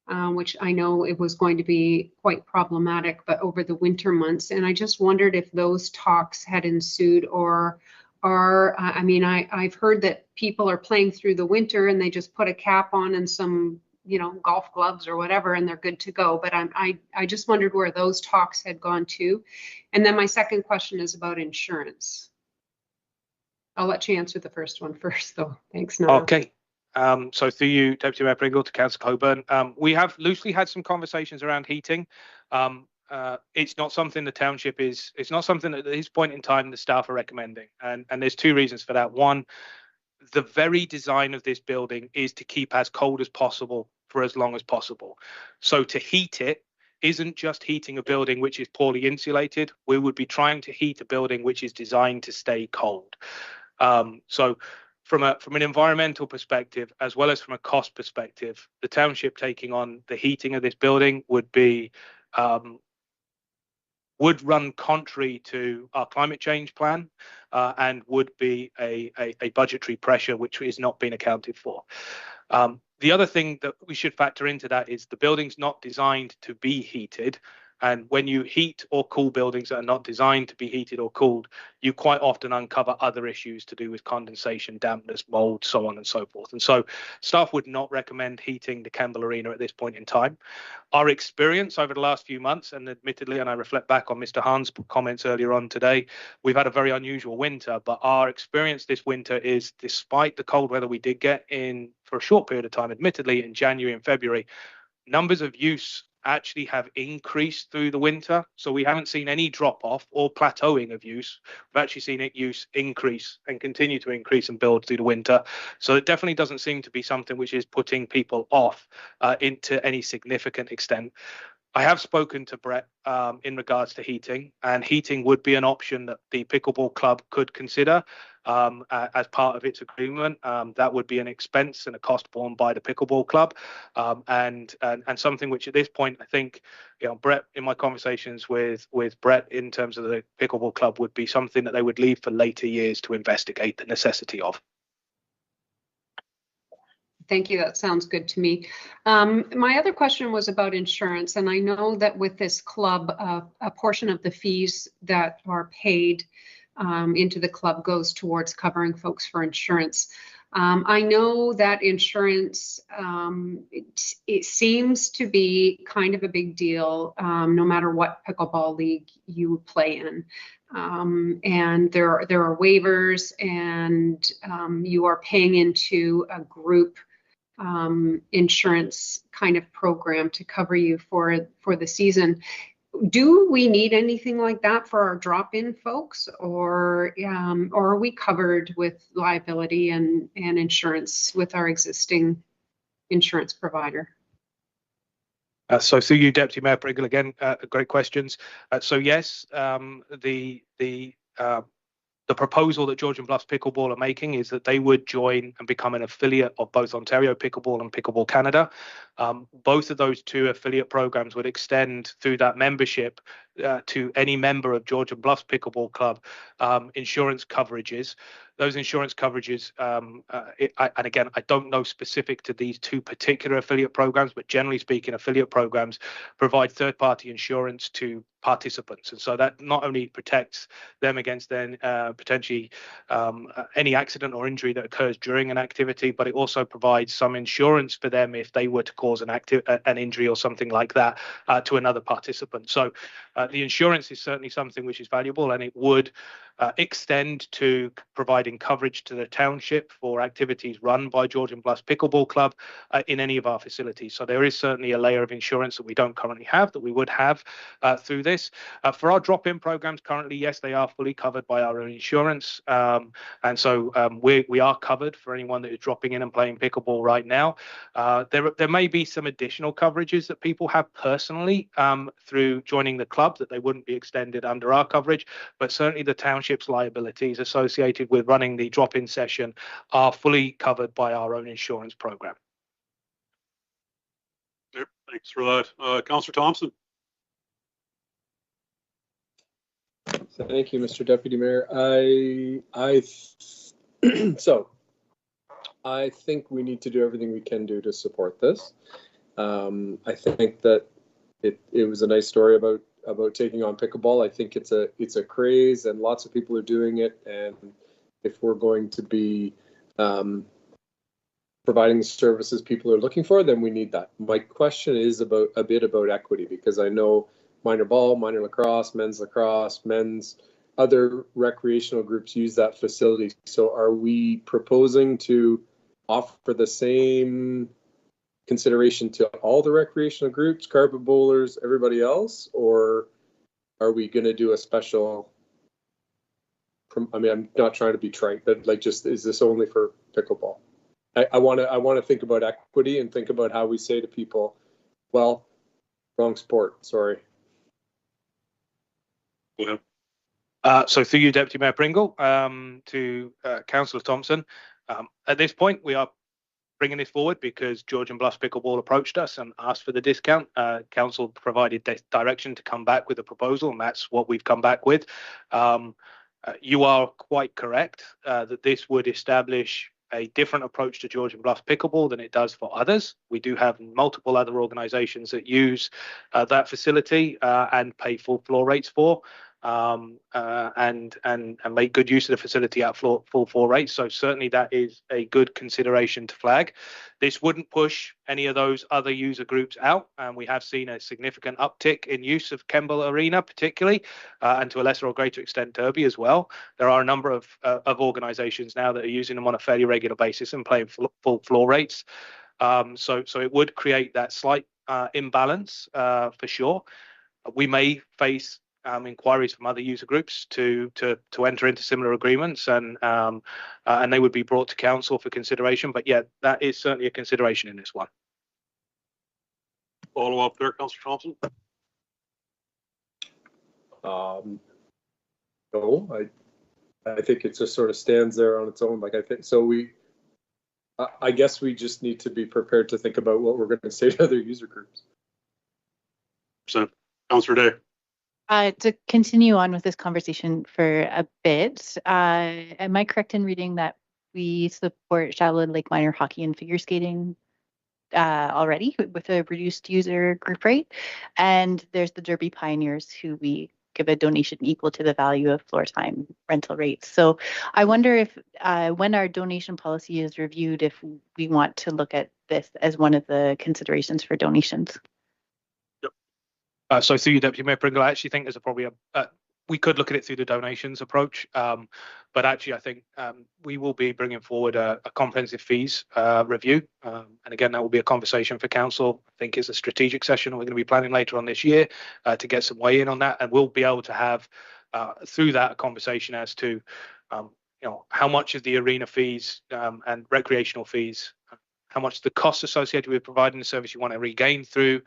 which I know it was going to be quite problematic, but over the winter months, and I just wondered if those talks had ensued, or I mean, I've heard that people are playing through the winter and they just put a cap on and some, golf gloves or whatever, and they're good to go. But I just wondered where those talks had gone to. And then my second question is about insurance. I'll let you answer the first one first, though. Thanks, Niall. Okay. So through you, Deputy Mayor Pringle, to Councillor Coburn, we have loosely had some conversations around heating. It's not something the township is, it's not something that at this point in time the staff are recommending. And there's 2 reasons for that. One, the very design of this building is to keep as cold as possible for as long as possible. So to heat it isn't just heating a building which is poorly insulated. We would be trying to heat a building which is designed to stay cold. So from an environmental perspective, as well as from a cost perspective, the township taking on the heating of this building would be would run contrary to our climate change plan, and would be a budgetary pressure which is not being accounted for. The other thing that we should factor into that is the building's not designed to be heated. And when you heat or cool buildings that are not designed to be heated or cooled, you quite often uncover other issues to do with condensation, dampness, mold, so on and so forth. And so staff would not recommend heating the Kemble Arena at this point in time. Our experience over the last few months, and admittedly, and I reflect back on Mr. Hahn's comments earlier on today, we've had a very unusual winter, but our experience this winter is, despite the cold weather we did get in for a short period of time, admittedly in January and February, numbers of use actually have increased through the winter. So we haven't seen any drop off or plateauing of use. We've actually seen it use increase and continue to increase and build through the winter. So it definitely doesn't seem to be something which is putting people off into any significant extent. I have spoken to Brett in regards to heating, and heating would be an option that the pickleball club could consider as part of its agreement. That would be an expense and a cost borne by the pickleball club, and something which at this point I think, you know, Brett, in my conversations with Brett in terms of the pickleball club, would be something that they would leave for later years to investigate the necessity of. Thank you. That sounds good to me. My other question was about insurance, and I know that with this club, a portion of the fees that are paid into the club goes towards covering folks for insurance. I know that insurance, it seems to be kind of a big deal, no matter what pickleball league you play in. And there are waivers, and you are paying into a group insurance kind of program to cover you for the season. Do we need anything like that for our drop-in folks, or are we covered with liability and insurance with our existing insurance provider? So through you, Deputy Mayor Pringle, again, great questions. So yes, the proposal that Georgian Bluffs Pickleball are making is that they would join and become an affiliate of both Ontario Pickleball and Pickleball Canada. Both of those two affiliate programs would extend through that membership to any member of Georgian Bluffs Pickleball Club insurance coverages. Those insurance coverages, and again, I don't know specific to these two particular affiliate programs, but generally speaking, affiliate programs provide third-party insurance to participants. And so that not only protects them against then potentially any accident or injury that occurs during an activity, but it also provides some insurance for them if they were to cause an injury or something like that to another participant. So the insurance is certainly something which is valuable, and it would extend to providing coverage to the township for activities run by Georgian Bluffs Pickleball Club in any of our facilities. So there is certainly a layer of insurance that we don't currently have that we would have through this. For our drop-in programs currently, yes, they are fully covered by our own insurance. And so we are covered for anyone that is dropping in and playing pickleball right now. There may be some additional coverages that people have personally through joining the club that they wouldn't be extended under our coverage, but certainly the township's liabilities associated with running the drop-in session are fully covered by our own insurance program. Yep, thanks for that. Councillor Thompson. Thank you, Mr. Deputy Mayor. So I think we need to do everything we can do to support this. I think that it was a nice story about taking on pickleball. I think it's a craze, and lots of people are doing it. And if we're going to be providing the services people are looking for, then we need that. My question is a bit about equity, because I know minor ball, minor lacrosse, men's other recreational groups use that facility. So are we proposing to offer the same consideration to all the recreational groups, carpet bowlers, everybody else, or are we going to do a special? I mean, I'm not trying to be trite, but like, just is this only for pickleball? I want to think about equity and think about how we say to people, well, wrong sport, sorry. Yeah. So through you, Deputy Mayor Pringle, to Councillor Thompson, at this point we are bringing this forward because Georgian Bluffs Pickleball approached us and asked for the discount. Council provided direction to come back with a proposal, and that's what we've come back with. You are quite correct that this would establish a different approach to Georgian Bluffs Pickleball than it does for others. We do have multiple other organisations that use that facility and pay full floor rates for. And make good use of the facility at full floor rates. So certainly that is a good consideration to flag. This wouldn't push any of those other user groups out, and we have seen a significant uptick in use of Kemble Arena, particularly, and to a lesser or greater extent Derby as well. There are a number of organisations now that are using them on a fairly regular basis and playing full floor rates. So it would create that slight imbalance for sure. We may face inquiries from other user groups to enter into similar agreements, and they would be brought to council for consideration. But yeah, that is certainly a consideration in this one. Follow up there, Councillor Thompson. No, I think it just sort of stands there on its own. Like, I think so. I guess we just need to be prepared to think about what we're going to say to other user groups. Councillor Day. To continue on with this conversation for a bit, am I correct in reading that we support Shallow Lake Minor Hockey and figure skating already with a reduced user group rate? And there's the Derby Pioneers, who we give a donation equal to the value of floor time rental rates. So I wonder if when our donation policy is reviewed, if we want to look at this as one of the considerations for donations. So through you, Deputy Mayor Pringle, I actually think there's probably we could look at it through the donations approach, but actually I think we will be bringing forward a comprehensive fees review, and again that will be a conversation for council. I think it's a strategic session we're going to be planning later on this year to get some weigh in on that, and we'll be able to have through that a conversation as to how much of the arena fees and recreational fees, how much the costs associated with providing the service you want to regain through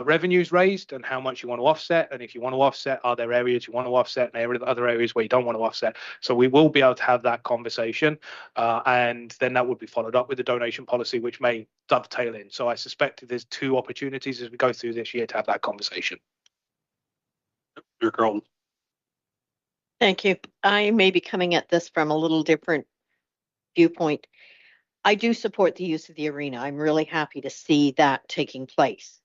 revenues raised, and how much you want to offset. And if you want to offset, are there areas you want to offset and other areas where you don't want to offset? So we will be able to have that conversation, and then that would be followed up with the donation policy, which may dovetail in. So I suspect there's two opportunities as we go through this year to have that conversation. Mayor Carlton. Thank you. I may be coming at this from a little different viewpoint. I do support the use of the arena. I'm really happy to see that taking place.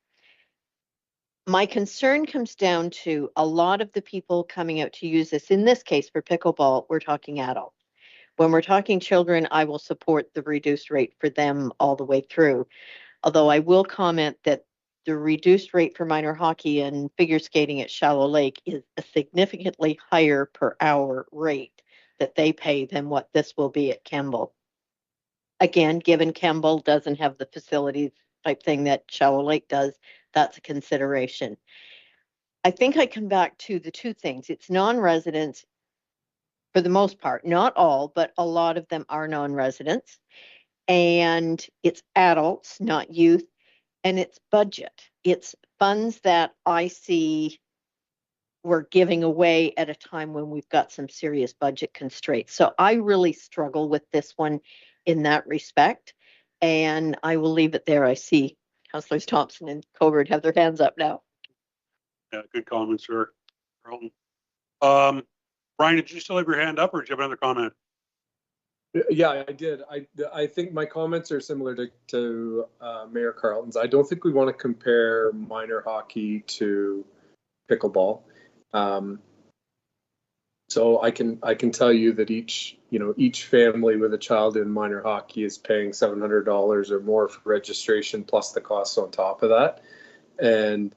My concern comes down to a lot of the people coming out to use this. In this case, for pickleball, we're talking adults. When we're talking children, I will support the reduced rate for them all the way through. Although I will comment that the reduced rate for minor hockey and figure skating at Shallow Lake is a significantly higher per hour rate that they pay than what this will be at Kemble. Again, given Kemble doesn't have the facilities type thing that Shallow Lake does, that's a consideration. I think I come back to the two things. It's non-residents for the most part, not all, but a lot of them are non-residents. And it's adults, not youth, and it's budget. It's funds that I see we're giving away at a time when we've got some serious budget constraints. So I really struggle with this one in that respect, and I will leave it there. I see Councillors Thompson and Coburn have their hands up now. Yeah, good comment, sir. Brian, did you still have your hand up, or did you have another comment? Yeah, I did. I think my comments are similar to Mayor Carlton's. I don't think we want to compare minor hockey to pickleball. So I can tell you that each family with a child in minor hockey is paying $700 or more for registration plus the costs on top of that. And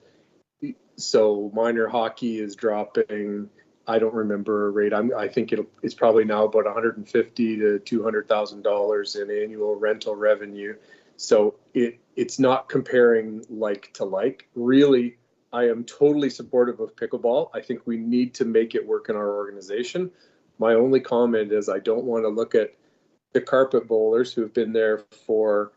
so minor hockey is dropping, I don't remember a rate. I think it's probably now about $150,000 to $200,000 in annual rental revenue. So it's not comparing like to like. Really, I am totally supportive of pickleball. I think we need to make it work in our organization. My only comment is I don't want to look at the carpet bowlers who've been there for,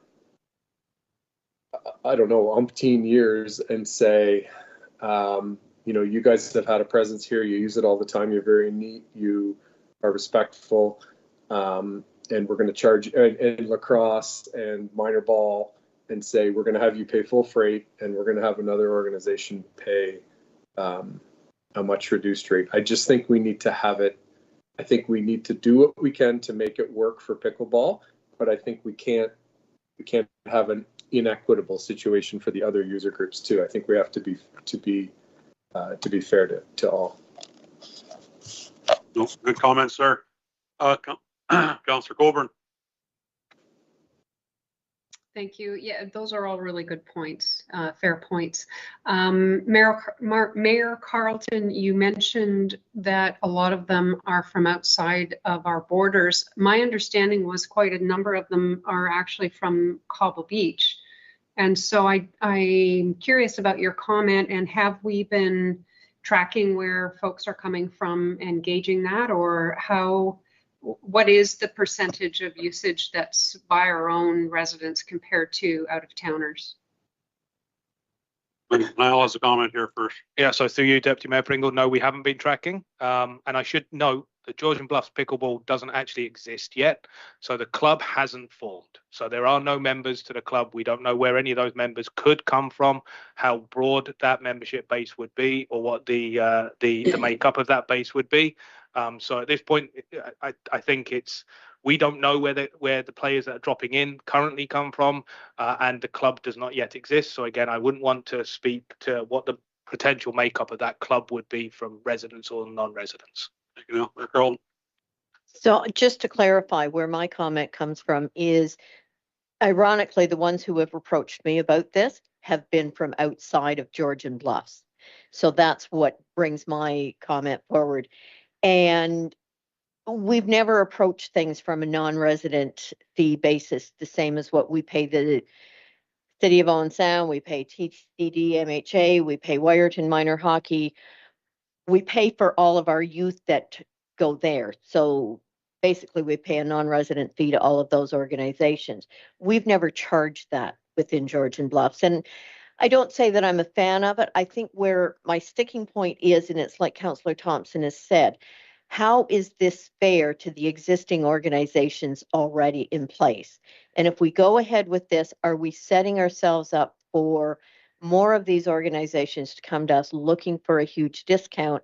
I don't know, umpteen years and say, you guys have had a presence here. You use it all the time. You're very neat. You are respectful. And we're going to charge and lacrosse and minor ball and say, we're going to have you pay full freight and we're going to have another organization pay a much reduced rate. I just think we need to have it. I think we need to do what we can to make it work for pickleball, but I think we can't have an inequitable situation for the other user groups too. I think we have to be fair to all. No, good comments, sir. Councillor Coburn. Thank you. Yeah, those are all really good points, fair points. Mayor Carlton, you mentioned that a lot of them are from outside of our borders. My understanding was quite a number of them are actually from Cobble Beach. And so I'm curious about your comment, and have we been tracking where folks are coming from and gauging that, or what is the percentage of usage that's by our own residents compared to out-of-towners? Niall has a comment here first. Yeah, so through you, Deputy Mayor Pringle, no, we haven't been tracking. And I should note that Georgian Bluffs Pickleball doesn't actually exist yet. So the club hasn't formed. So there are no members to the club. We don't know where any of those members could come from, how broad that membership base would be, or what the makeup of that base would be. So at this point, I think we don't know where the players that are dropping in currently come from, and the club does not yet exist. So again, I wouldn't want to speak to what the potential makeup of that club would be from residents or non-residents. Carl. So just to clarify, where my comment comes from is, ironically, the ones who have approached me about this have been from outside of Georgian Bluffs. So that's what brings my comment forward. And we've never approached things from a non-resident fee basis, the same as what we pay the City of Owen Sound, we pay TCD, MHA, we pay Wyerton Minor Hockey. We pay for all of our youth that go there. So basically we pay a non-resident fee to all of those organizations. We've never charged that within Georgian Bluffs. And I don't say that I'm a fan of it. I think where my sticking point is, and it's like Councillor Thompson has said, how is this fair to the existing organizations already in place? And if we go ahead with this, are we setting ourselves up for more of these organizations to come to us looking for a huge discount?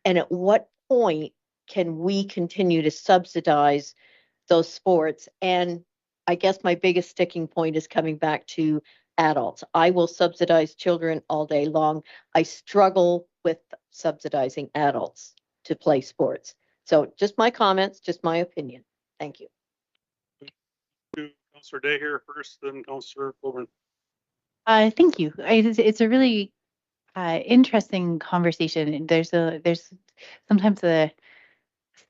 And at what point can we continue to subsidize those sports? And I guess my biggest sticking point is coming back to adults. I will subsidize children all day long. I struggle with subsidizing adults to play sports. So just my comments, just my opinion. Thank you. Councillor Day here first, then Councillor Coburn. Thank you. It's a really interesting conversation. There's sometimes the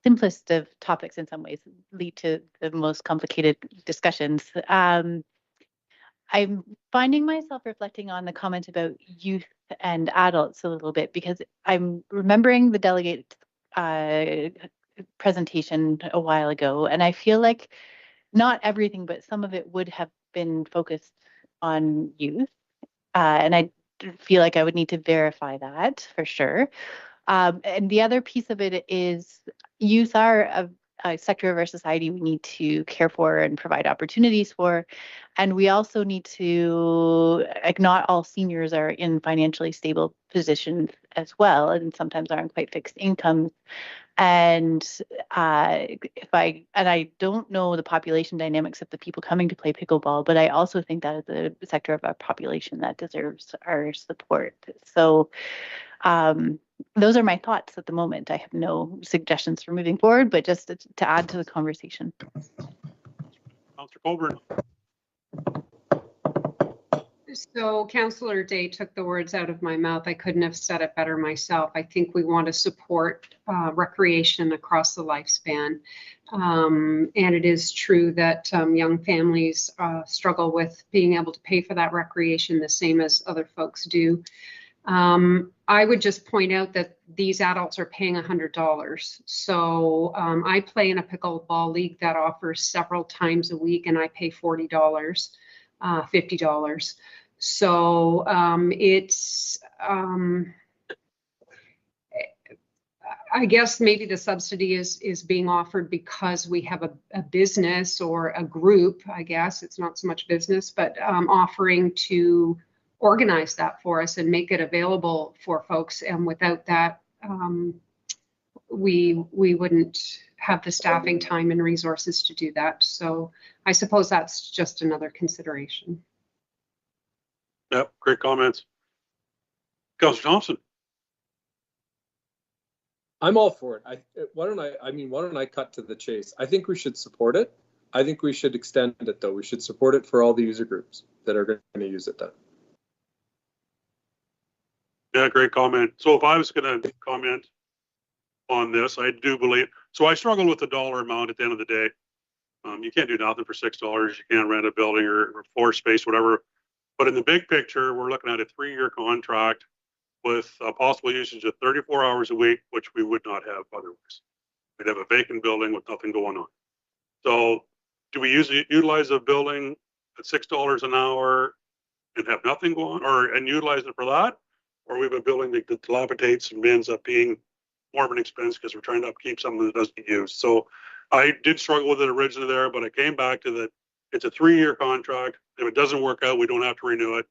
simplest of topics in some ways lead to the most complicated discussions. I'm finding myself reflecting on the comment about youth and adults a little bit, because I'm remembering the delegate presentation a while ago, and I feel like not everything, but some of it would have been focused on youth. And I feel like I would need to verify that for sure. And the other piece of it is youth are a sector of our society we need to care for and provide opportunities for. And we also need to, like, not all seniors are in financially stable positions as well, and sometimes are on quite fixed incomes. And I don't know the population dynamics of the people coming to play pickleball, but I also think that is a sector of our population that deserves our support. So those are my thoughts at the moment. I have no suggestions for moving forward, but just to add to the conversation. Councillor Coburn. So Councillor Day took the words out of my mouth. I couldn't have said it better myself. I think we want to support recreation across the lifespan. And it is true that young families struggle with being able to pay for that recreation the same as other folks do. I would just point out that these adults are paying $100. So I play in a pickleball league that offers several times a week, and I pay $40, $50. So it's, I guess maybe the subsidy is being offered because we have a business or a group, I guess it's not so much business, but offering to organize that for us and make it available for folks. And without that, we wouldn't have the staffing time and resources to do that. So I suppose that's just another consideration. Yep, great comments. Councillor Thompson. I'm all for it. Why don't I cut to the chase? I think we should support it. I think we should extend it, though. We should support it for all the user groups that are going to use it then. Yeah, great comment. So if I was going to comment on this, I do believe, so I struggle with the dollar amount at the end of the day. You can't do nothing for $6. You can't rent a building or floor space, whatever. But in the big picture, we're looking at a 3-year contract with a possible usage of 34 hours a week, which we would not have otherwise. We'd have a vacant building with nothing going on. So do we utilize a building at $6 an hour and have nothing going and utilize it for that? Or we have a building that dilapidates and ends up being more of an expense because we're trying to upkeep something that doesn't get used. So I did struggle with it originally there, but I came back to that. It's a 3-year contract. If it doesn't work out, we don't have to renew it.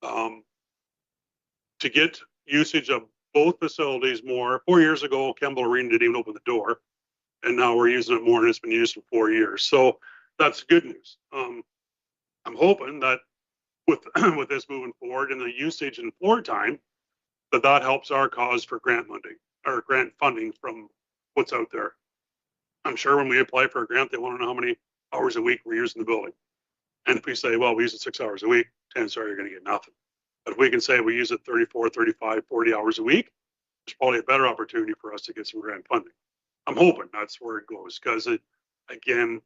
To get usage of both facilities more, 4 years ago, Kemble Arena didn't even open the door. And now we're using it more and it's been used for 4 years. So that's good news. I'm hoping that with this moving forward and the usage and floor time, that helps our cause for grant funding from what's out there. I'm sure when we apply for a grant, they want to know how many hours a week we're using the building. And if we say, well, we use it 6 hours a week, chances are you're going to get nothing. But if we can say we use it 34, 35, 40 hours a week, there's probably a better opportunity for us to get some grant funding. I'm hoping that's where it goes because, again,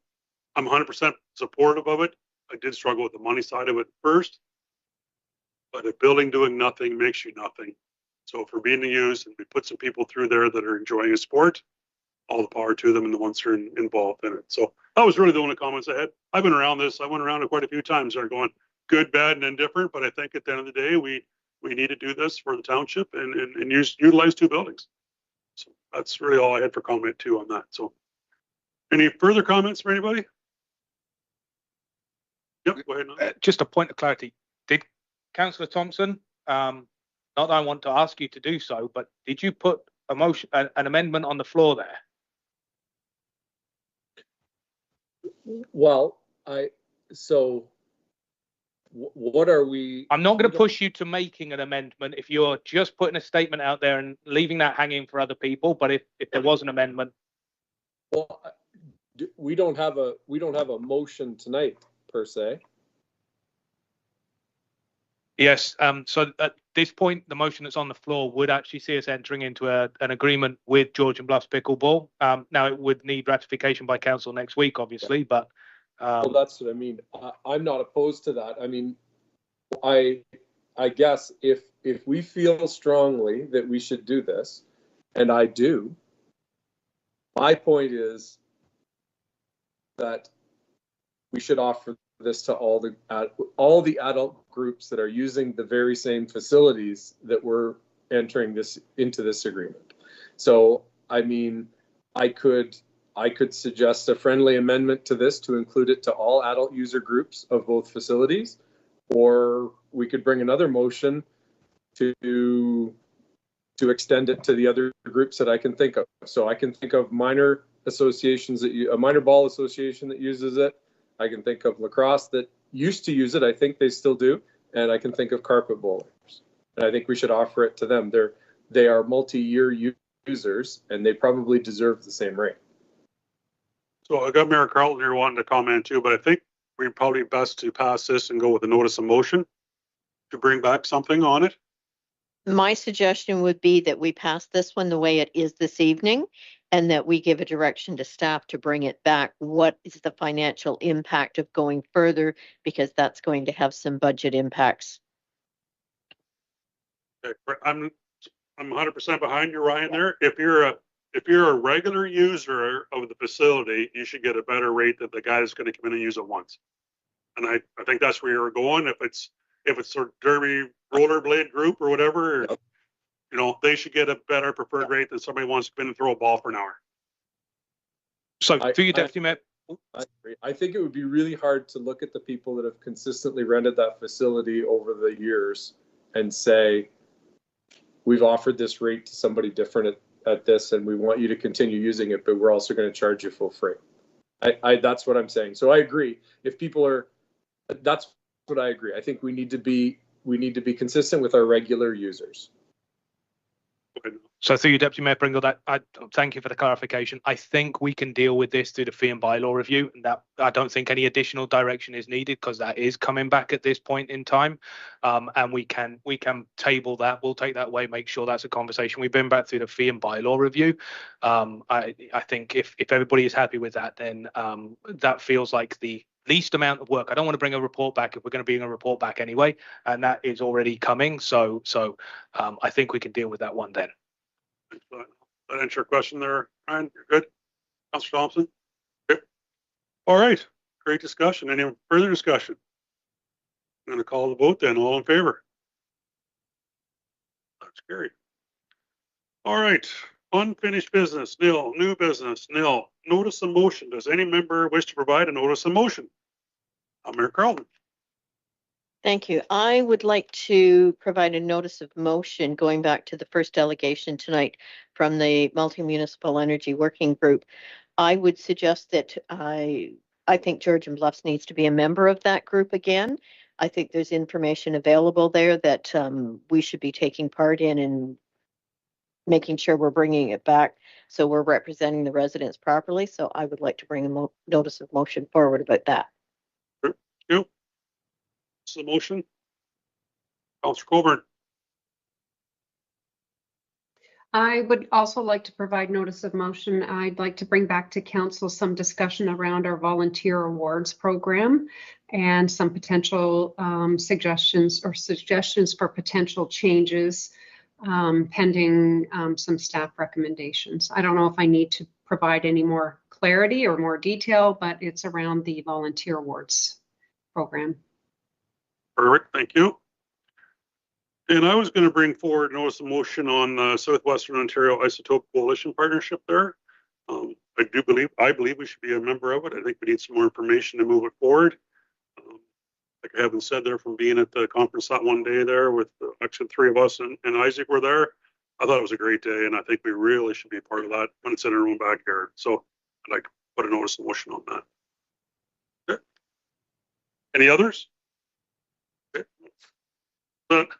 I'm 100% supportive of it. I did struggle with the money side of it first, but a building doing nothing makes you nothing. So if we're being used and we put some people through there that are enjoying a sport, all the power to them and the ones who are involved in it. So that was really the only comments I had. I've been around this. I went around it quite a few times. They're going good, bad, and indifferent. But I think at the end of the day, we need to do this for the township and utilize 2 buildings. So that's really all I had for comment too on that. So any further comments from anybody? Yep, go ahead. Just a point of clarity. Did Councillor Thompson, not that I want to ask you to do so, but did you put a motion, an amendment on the floor there? Well, what are we? I'm not going to push you to making an amendment if you're just putting a statement out there and leaving that hanging for other people. But if there was an amendment, well, we don't have a motion tonight per se. yes. So at this point, the motion that's on the floor would actually see us entering into an agreement with Georgian Bluffs Pickleball. Now it would need ratification by council next week, obviously, but. Well, that's what I mean. I'm not opposed to that. I mean, I guess if we feel strongly that we should do this, and I do, my point is that we should offer this to all the adult groups that are using the very same facilities that we're entering into this agreement. So, I mean, I could suggest a friendly amendment to this to include it to all adult user groups of both facilities, or we could bring another motion to extend it to the other groups that I can think of. So I can think of minor associations a minor ball association that uses it. I can think of lacrosse that used to use it. I think they still do. And I can think of carpet bowlers. And I think we should offer it to them. They are multi-year users and they probably deserve the same rate. So I got Mayor Carlton here wanting to comment too, but I think we're probably best to pass this and go with a notice of motion to bring back something on it. My suggestion would be that we pass this one the way it is this evening and that we give a direction to staff to bring it back. What is the financial impact of going further? Because that's going to have some budget impacts. Okay, I'm 100% behind you, Ryan, there. If you're a regular user of the facility, you should get a better rate than the guy that's going to come in and use it once. And I think that's where you're going. If it's sort of derby rollerblade group or whatever, they should get a better preferred rate than somebody wants to come in and throw a ball for an hour. So through your deputy mayor. I agree. I think it would be really hard to look at the people that have consistently rented that facility over the years and say, we've offered this rate to somebody different at this, and we want you to continue using it, but we're also going to charge you full freight. That's what I'm saying. So I agree. If people are, that's what I agree. I think we need to be consistent with our regular users. So through your deputy mayor Pringle, I thank you for the clarification. I think we can deal with this through the fee and bylaw review, and that I don't think any additional direction is needed because that is coming back at this point in time, and we can table that. We'll take that away, make sure that's a conversation. We've been back through the fee and bylaw review. I think if everybody is happy with that, then that feels like the least amount of work. I don't want to bring a report back if we're going to bring a report back anyway, and that is already coming. So I think we can deal with that one then. That answer your question there, Ryan? You're good? Councillor Thompson? Okay. All right. Great discussion. Any further discussion? I'm going to call the vote then. All in favor? That's carried. All right. Unfinished business, nil. New business, nil. Notice of motion. Does any member wish to provide a notice of motion? Mayor Carlton. Thank you. I would like to provide a notice of motion going back to the first delegation tonight from the Multi-Municipal Energy Working Group. I would suggest that I think Georgian Bluffs needs to be a member of that group again. I think there's information available there that we should be taking part in and making sure we're bringing it back so we're representing the residents properly. So I would like to bring a notice of motion forward about that. Thank you. This is the motion. Councillor Coburn. I would also like to provide notice of motion. I'd like to bring back to council some discussion around our volunteer awards program and some potential suggestions for potential changes pending some staff recommendations. I don't know if I need to provide any more clarity or more detail, but it's around the volunteer awards program. Perfect, thank you. And I was going to bring forward notice of motion on the Southwestern Ontario Isotope Coalition Partnership there. I believe we should be a member of it. I think we need some more information to move it forward. Like I haven't said there, from being at the conference that one day there with actually 3 of us and Isaac were there. I thought it was a great day, and I think we really should be part of that when it's in our own backyard. So I'd like to put a notice of motion on that. Okay. Any others? Okay.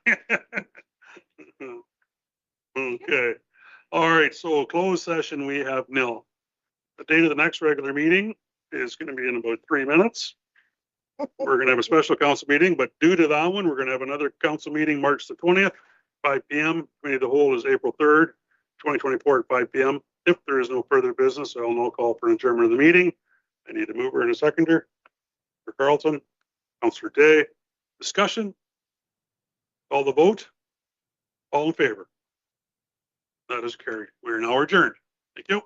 All right. So closed session, we have nil. The date of the next regular meeting is going to be in about 3 minutes. We're going to have a special council meeting, but due to that one, we're going to have another council meeting March the 20th, 5 p.m. Committee of the whole is April 3rd, 2024 at 5 p.m. If there is no further business, I will now call for an adjournment of the meeting. I need a mover and a seconder. For Carlton, Councillor Day. Discussion. Call the vote. All in favor. That is carried. We are now adjourned. Thank you.